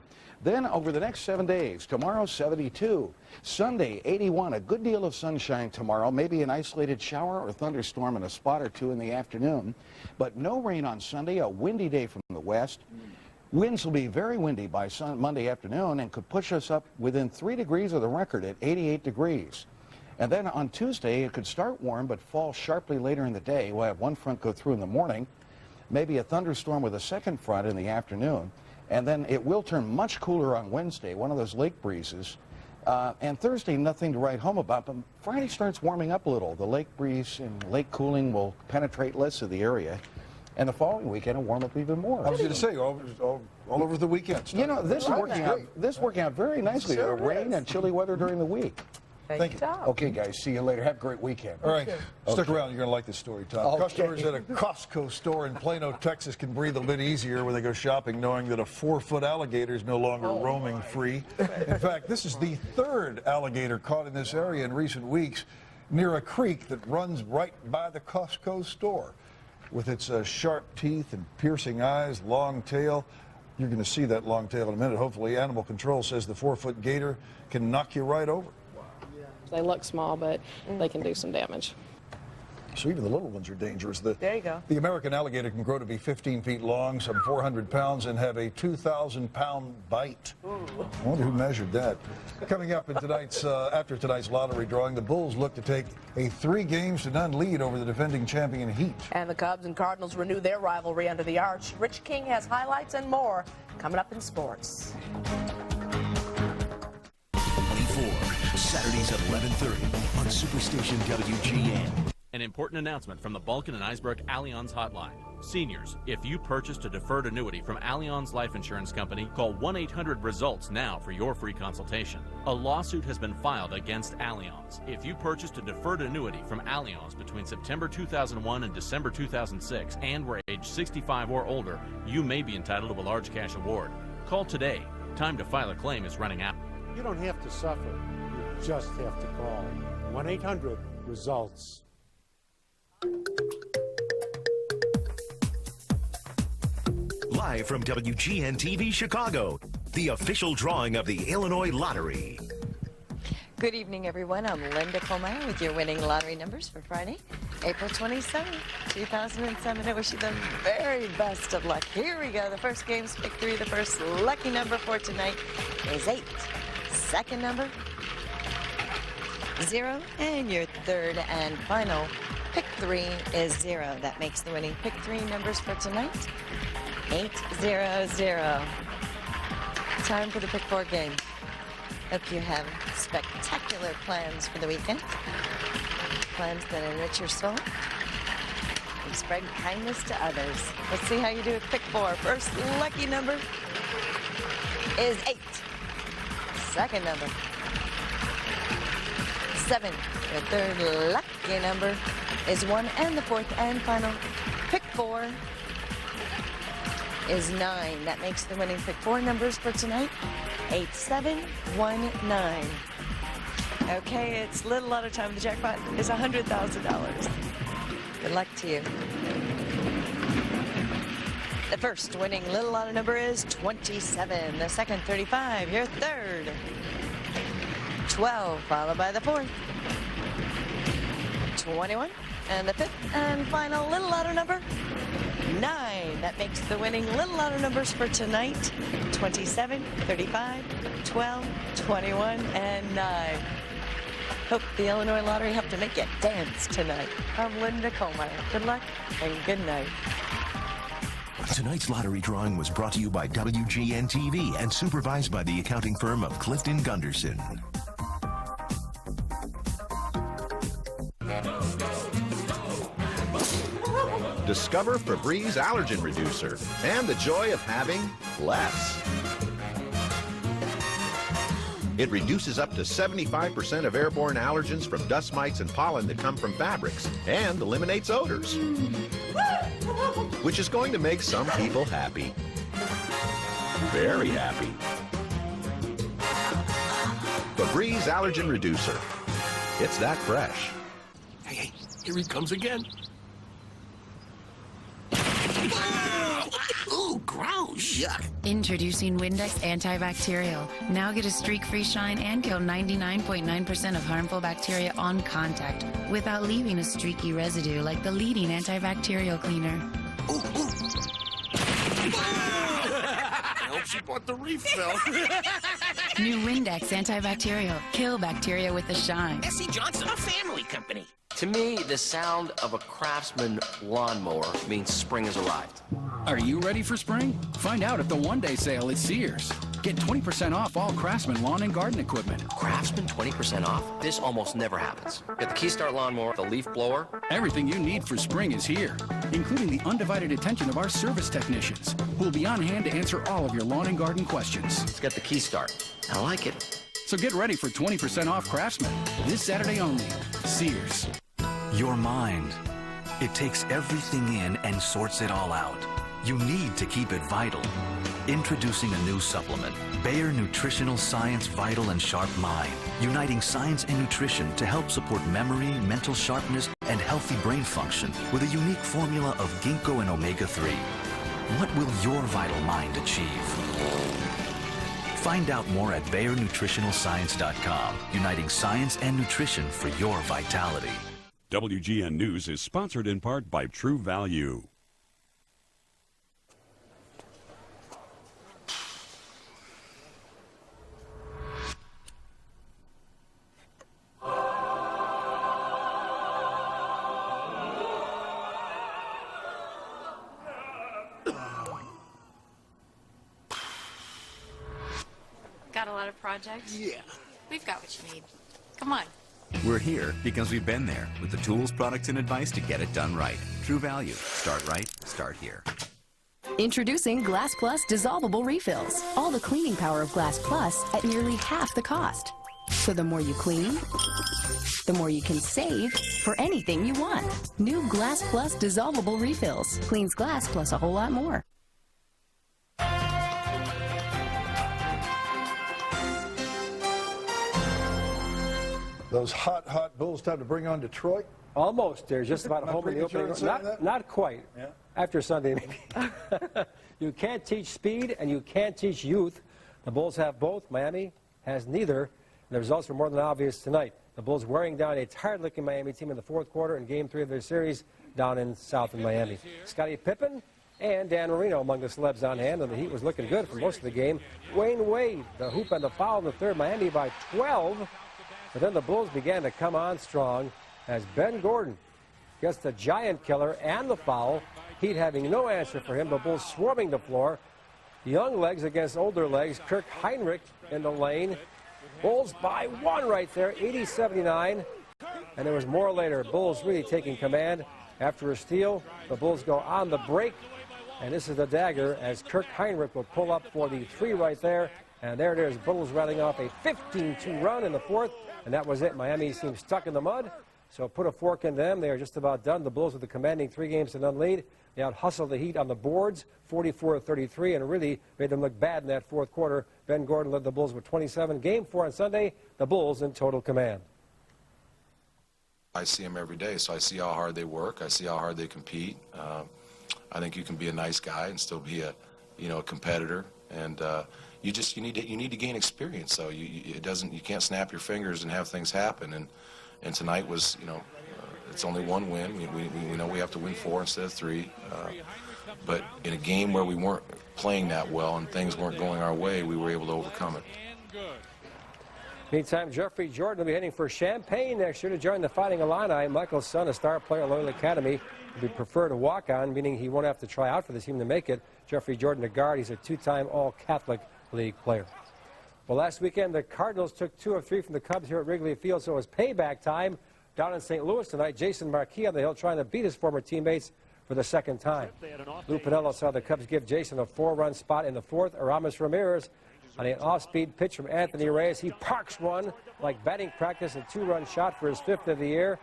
Then over the next 7 days, tomorrow 72, Sunday 81, a good deal of sunshine tomorrow, maybe an isolated shower or thunderstorm and a spot or two in the afternoon, but no rain on Sunday, a windy day from the west. Winds will be very windy by Monday afternoon and could push us up within 3 degrees of the record at 88 degrees. And then on Tuesday, it could start warm but fall sharply later in the day. We'll have one front go through in the morning, maybe a thunderstorm with a second front in the afternoon. And then it will turn much cooler on Wednesday, one of those lake breezes. And Thursday, nothing to write home about, but Friday starts warming up a little. The lake breeze and lake cooling will penetrate less of the area. And the following weekend will warm up even more. I was going to say, all over the weekend. You know, this is working out very nicely. Sure rain and chilly weather during the week. Thank you. Okay, guys, see you later. Have a great weekend. All right, stick around. You're going to like this story, Tom. Okay. Customers at a Costco store in Plano, Texas can breathe a bit easier when they go shopping, knowing that a 4-foot alligator is no longer roaming free. In fact, this is the 3rd alligator caught in this area in recent weeks near a creek that runs right by the Costco store. With its sharp teeth and piercing eyes, long tail. You're going to see that long tail in a minute. Hopefully, Animal Control says the 4-foot gator can knock you right over. They look small, but they can do some damage. So even the little ones are dangerous. There you go. The American alligator can grow to be 15 feet long, some 400 pounds, and have a 2,000-pound bite. I wonder who measured that. Coming up in after tonight's lottery drawing, the Bulls look to take a 3-0 lead over the defending champion Heat. And the Cubs and Cardinals renew their rivalry under the arch. Rich King has highlights and more coming up in sports. 24, Saturdays at 11:30 on Superstation WGN. An important announcement from the Balkan and Eisbrook Allianz Hotline. Seniors, if you purchased a deferred annuity from Allianz Life Insurance Company, call 1-800-RESULTS now for your free consultation. A lawsuit has been filed against Allianz. If you purchased a deferred annuity from Allianz between September 2001 and December 2006 and were age 65 or older, you may be entitled to a large cash award. Call today. Time to file a claim is running out. You don't have to suffer. You just have to call 1-800-RESULTS. Live from WGN TV Chicago, the official drawing of the Illinois Lottery. Good evening, everyone. I'm Linda Colmeyer with your winning lottery numbers for Friday, April 27, 2007. I wish you the very best of luck. Here we go. The first game's pick 3. The first lucky number for tonight is 8. Second number, 0. And your third and final pick 3 is 0. That makes the winning pick 3 numbers for tonight, 800. Time for the pick 4 game. Hope you have spectacular plans for the weekend. Plans that enrich your soul and spread kindness to others. Let's see how you do with pick 4. First lucky number is 8. Second number, 7. Your third lucky number is 1. And the fourth and final pick 4 is 9. That makes the winning pick 4 numbers for tonight, 8719. Okay, it's little out of time. The jackpot is $100,000. Good luck to you. The first winning little lotto number is 27. The second, 35. Your third, 12, followed by the fourth, 21. And the fifth and final little lotto number, 9. That makes the winning little lotto numbers for tonight, 27, 35, 12, 21, and 9. Hope the Illinois Lottery helped to make you dance tonight. I'm Linda Colmeyer. Good luck and good night. Tonight's lottery drawing was brought to you by WGN TV and supervised by the accounting firm of Clifton Gunderson. Discover Febreze Allergen Reducer and the joy of having less. It reduces up to 75% of airborne allergens from dust mites and pollen that come from fabrics and eliminates odors, which is going to make some people happy. Very happy. Febreze Allergen Reducer. It's that fresh. Hey, here he comes again. Ooh, gross. Yuck. Introducing Windex Antibacterial. Now get a streak-free shine and kill 99.9% of harmful bacteria on contact without leaving a streaky residue like the leading antibacterial cleaner. I hope she bought the refill. New Windex Antibacterial. Kill bacteria with a shine. S.C. Johnson, a family company. To me, the sound of a Craftsman lawnmower means spring has arrived. Are you ready for spring? Find out at the one-day sale at Sears. Get 20% off all Craftsman lawn and garden equipment. Craftsman 20% off? This almost never happens. Get the Keystart lawnmower, the leaf blower. Everything you need for spring is here, including the undivided attention of our service technicians, who will be on hand to answer all of your lawn and garden questions. Let's get the Keystart. I like it. So get ready for 20% off Craftsman this Saturday only. Sears. Your mind. It takes everything in and sorts it all out. You need to keep it vital. Introducing a new supplement, Bayer Nutritional Science Vital and Sharp Mind, uniting science and nutrition to help support memory, mental sharpness, and healthy brain function with a unique formula of ginkgo and omega-3. What will your vital mind achieve? Find out more at BayerNutritionalScience.com, uniting science and nutrition for your vitality. WGN News is sponsored in part by True Value. Got a lot of projects? Yeah. We've got what you need. Come on. We're here because we've been there with the tools, products, and advice to get it done right. True Value. Start right. Start here. Introducing Glass Plus dissolvable refills. All the cleaning power of Glass Plus at nearly half the cost. So the more you clean, the more you can save for anything you want. New Glass Plus dissolvable refills. Cleans glass plus a whole lot more. Those hot Bulls time to bring on Detroit? Almost. They're just about home in the opening. Not quite. Yeah. After Sunday, maybe. You can't teach speed and you can't teach youth. The Bulls have both. Miami has neither. And the results were more than obvious tonight. The Bulls wearing down a tired-looking Miami team in the fourth quarter in Game 3 of their series down in South in Miami. Scottie Pippen and Dan Marino among the celebs on hand, and the Heat was looking good for most of the game. Wayne Wade, the hoop and the foul in the third. Miami by 12. But then the Bulls began to come on strong as Ben Gordon gets the giant killer and the foul. Heat having no answer for him. The Bulls swarming the floor. Young legs against older legs. Kirk Heinrich in the lane. Bulls by one right there, 80-79. And there was more later. Bulls really taking command. After a steal, the Bulls go on the break. And this is the dagger as Kirk Heinrich will pull up for the three right there. And there it is. Bulls rattling off a 15-2 run in the fourth. And that was it. Miami seems stuck in the mud. So put a fork in them. They are just about done. The Bulls with a commanding 3-0 lead. They out-hustled the Heat on the boards, 44-33, and really made them look bad in that fourth quarter. Ben Gordon led the Bulls with 27. Game 4 on Sunday, the Bulls in total command. I see them every day, so I see how hard they work. I see how hard they compete. I think you can be a nice guy and still be a competitor. And you need to gain experience. So you can't snap your fingers and have things happen. And tonight was, it's only one win. We know we have to win 4 instead of 3. But in a game where we weren't playing that well and things weren't going our way, we were able to overcome it. Meantime, Jeffrey Jordan will be heading for Champaign next year to join the Fighting Illini. Michael's son, a star player at Loyola Academy, will be preferred to walk on, meaning he won't have to try out for the team to make it. Jeffrey Jordan, a guard, he's a 2-time All-Catholic League player. Well, last weekend, the Cardinals took 2 of 3 from the Cubs here at Wrigley Field, so it was payback time down in St. Louis tonight. Jason Marquis on the hill trying to beat his former teammates for the second time. Lou Piniella saw the Cubs give Jason a 4-run spot in the fourth. Aramis Ramirez on an off-speed pitch from Anthony Reyes. He parks one like batting practice, a 2-run shot for his 5th of the year.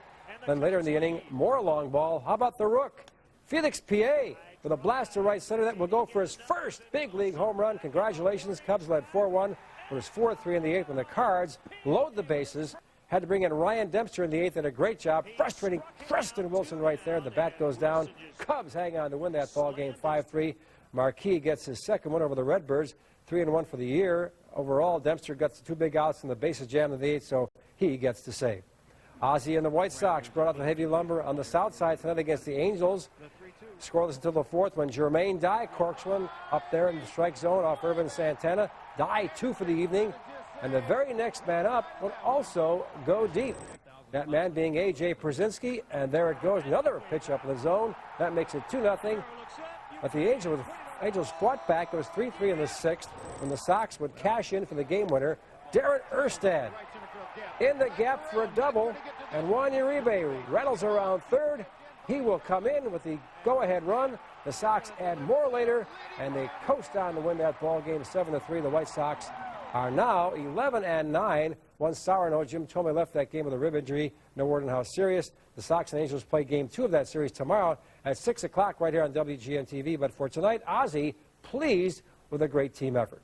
Then later in the inning, more long ball. How about the rook? Felix Piet with a blast to right center that will go for his first big league home run. Congratulations, Cubs led 4-1. It was 4-3 in the 8th when the Cards load the bases. Had to bring in Ryan Dempster in the 8th, and a great job frustrating Preston Wilson right there. The bat goes down. Cubs hang on to win that ball game 5-3. Marquis gets his second win over the Redbirds, 3-1 for the year. Overall, Dempster gets 2 big outs and the bases jammed in the 8th, so he gets to save. Ozzie and the White Sox brought out the heavy lumber on the south side tonight against the Angels. Scoreless until the 4th when Jermaine Dye corks one up there in the strike zone off Irvin Santana. Dye 2 for the evening. And the very next man up would also go deep. That man being A.J. Przinsky, and there it goes. Another pitch up in the zone. That makes it 2-0. But the Angels fought back. It was 3-3 in the 6th when the Sox would cash in for the game winner. Darren Erstad in the gap for a double, and Juan Uribe rattles around third. He will come in with the go-ahead run. The Sox add more later, and they coast on to win that ball game 7-3. The White Sox are now 11-9. One sour note, Jim Thome left that game with a rib injury. No word on how serious. The Sox and Angels play game 2 of that series tomorrow at 6 o'clock right here on WGN TV. But for tonight, Ozzie pleased with a great team effort.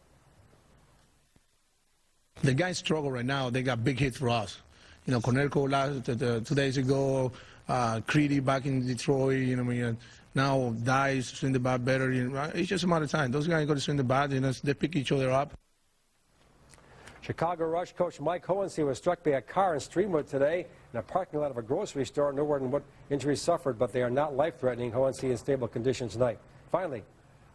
The guys struggle right now. They got big hits for us. You know, Cornelco 2 days ago, Creedy back in Detroit, you know, now Dice swing the bat better. You know, it's just a matter of time. Those guys got to swing the bat, you know, they pick each other up. Chicago Rush coach Mike Hohensee was struck by a car in Streamwood today in a parking lot of a grocery store. No word on what injuries suffered, but they are not life-threatening. Hohensee in stable condition tonight. Finally,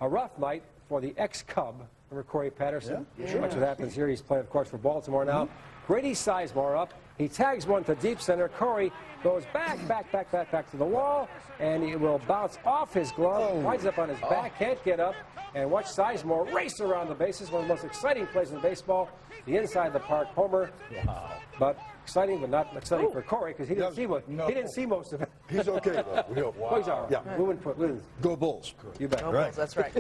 a rough night for the ex-Cub. Remember Corey Patterson? Yeah. Much what happens here. He's playing, of course, for Baltimore now. Grady Sizemore up. He tags one to deep center. Corey goes back to the wall, and he will bounce off his glove, winds up on his back, can't get up, and watch Sizemore race around the bases. One of the most exciting plays in baseball. The inside the park homer. Wow. But exciting, but not exciting for Corey because he didn't see what he didn't see most of it. He's okay though. Wow. He's all right. Yeah. We wouldn't. Go Bulls. You bet. Go Bulls, that's right.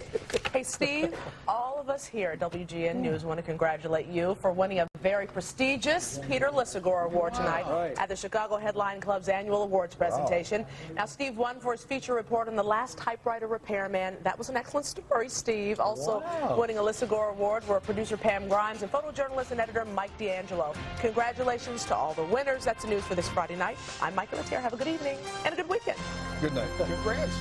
Hey, Steve, all of us here at WGN News want to congratulate you for winning a very prestigious Peter Lissagore Award tonight at the Chicago Headline Club's annual awards presentation. Now, Steve won for his feature report on the last typewriter repairman. That was an excellent story, Steve. Also winning a Lissagore Award were producer Pam Grimes and photojournalist and editor Mike D'Angelo. Congratulations to all the winners. That's the news for this Friday night. I'm Michael Lettier. Have a good evening and a good weekend. Good night. Congrats.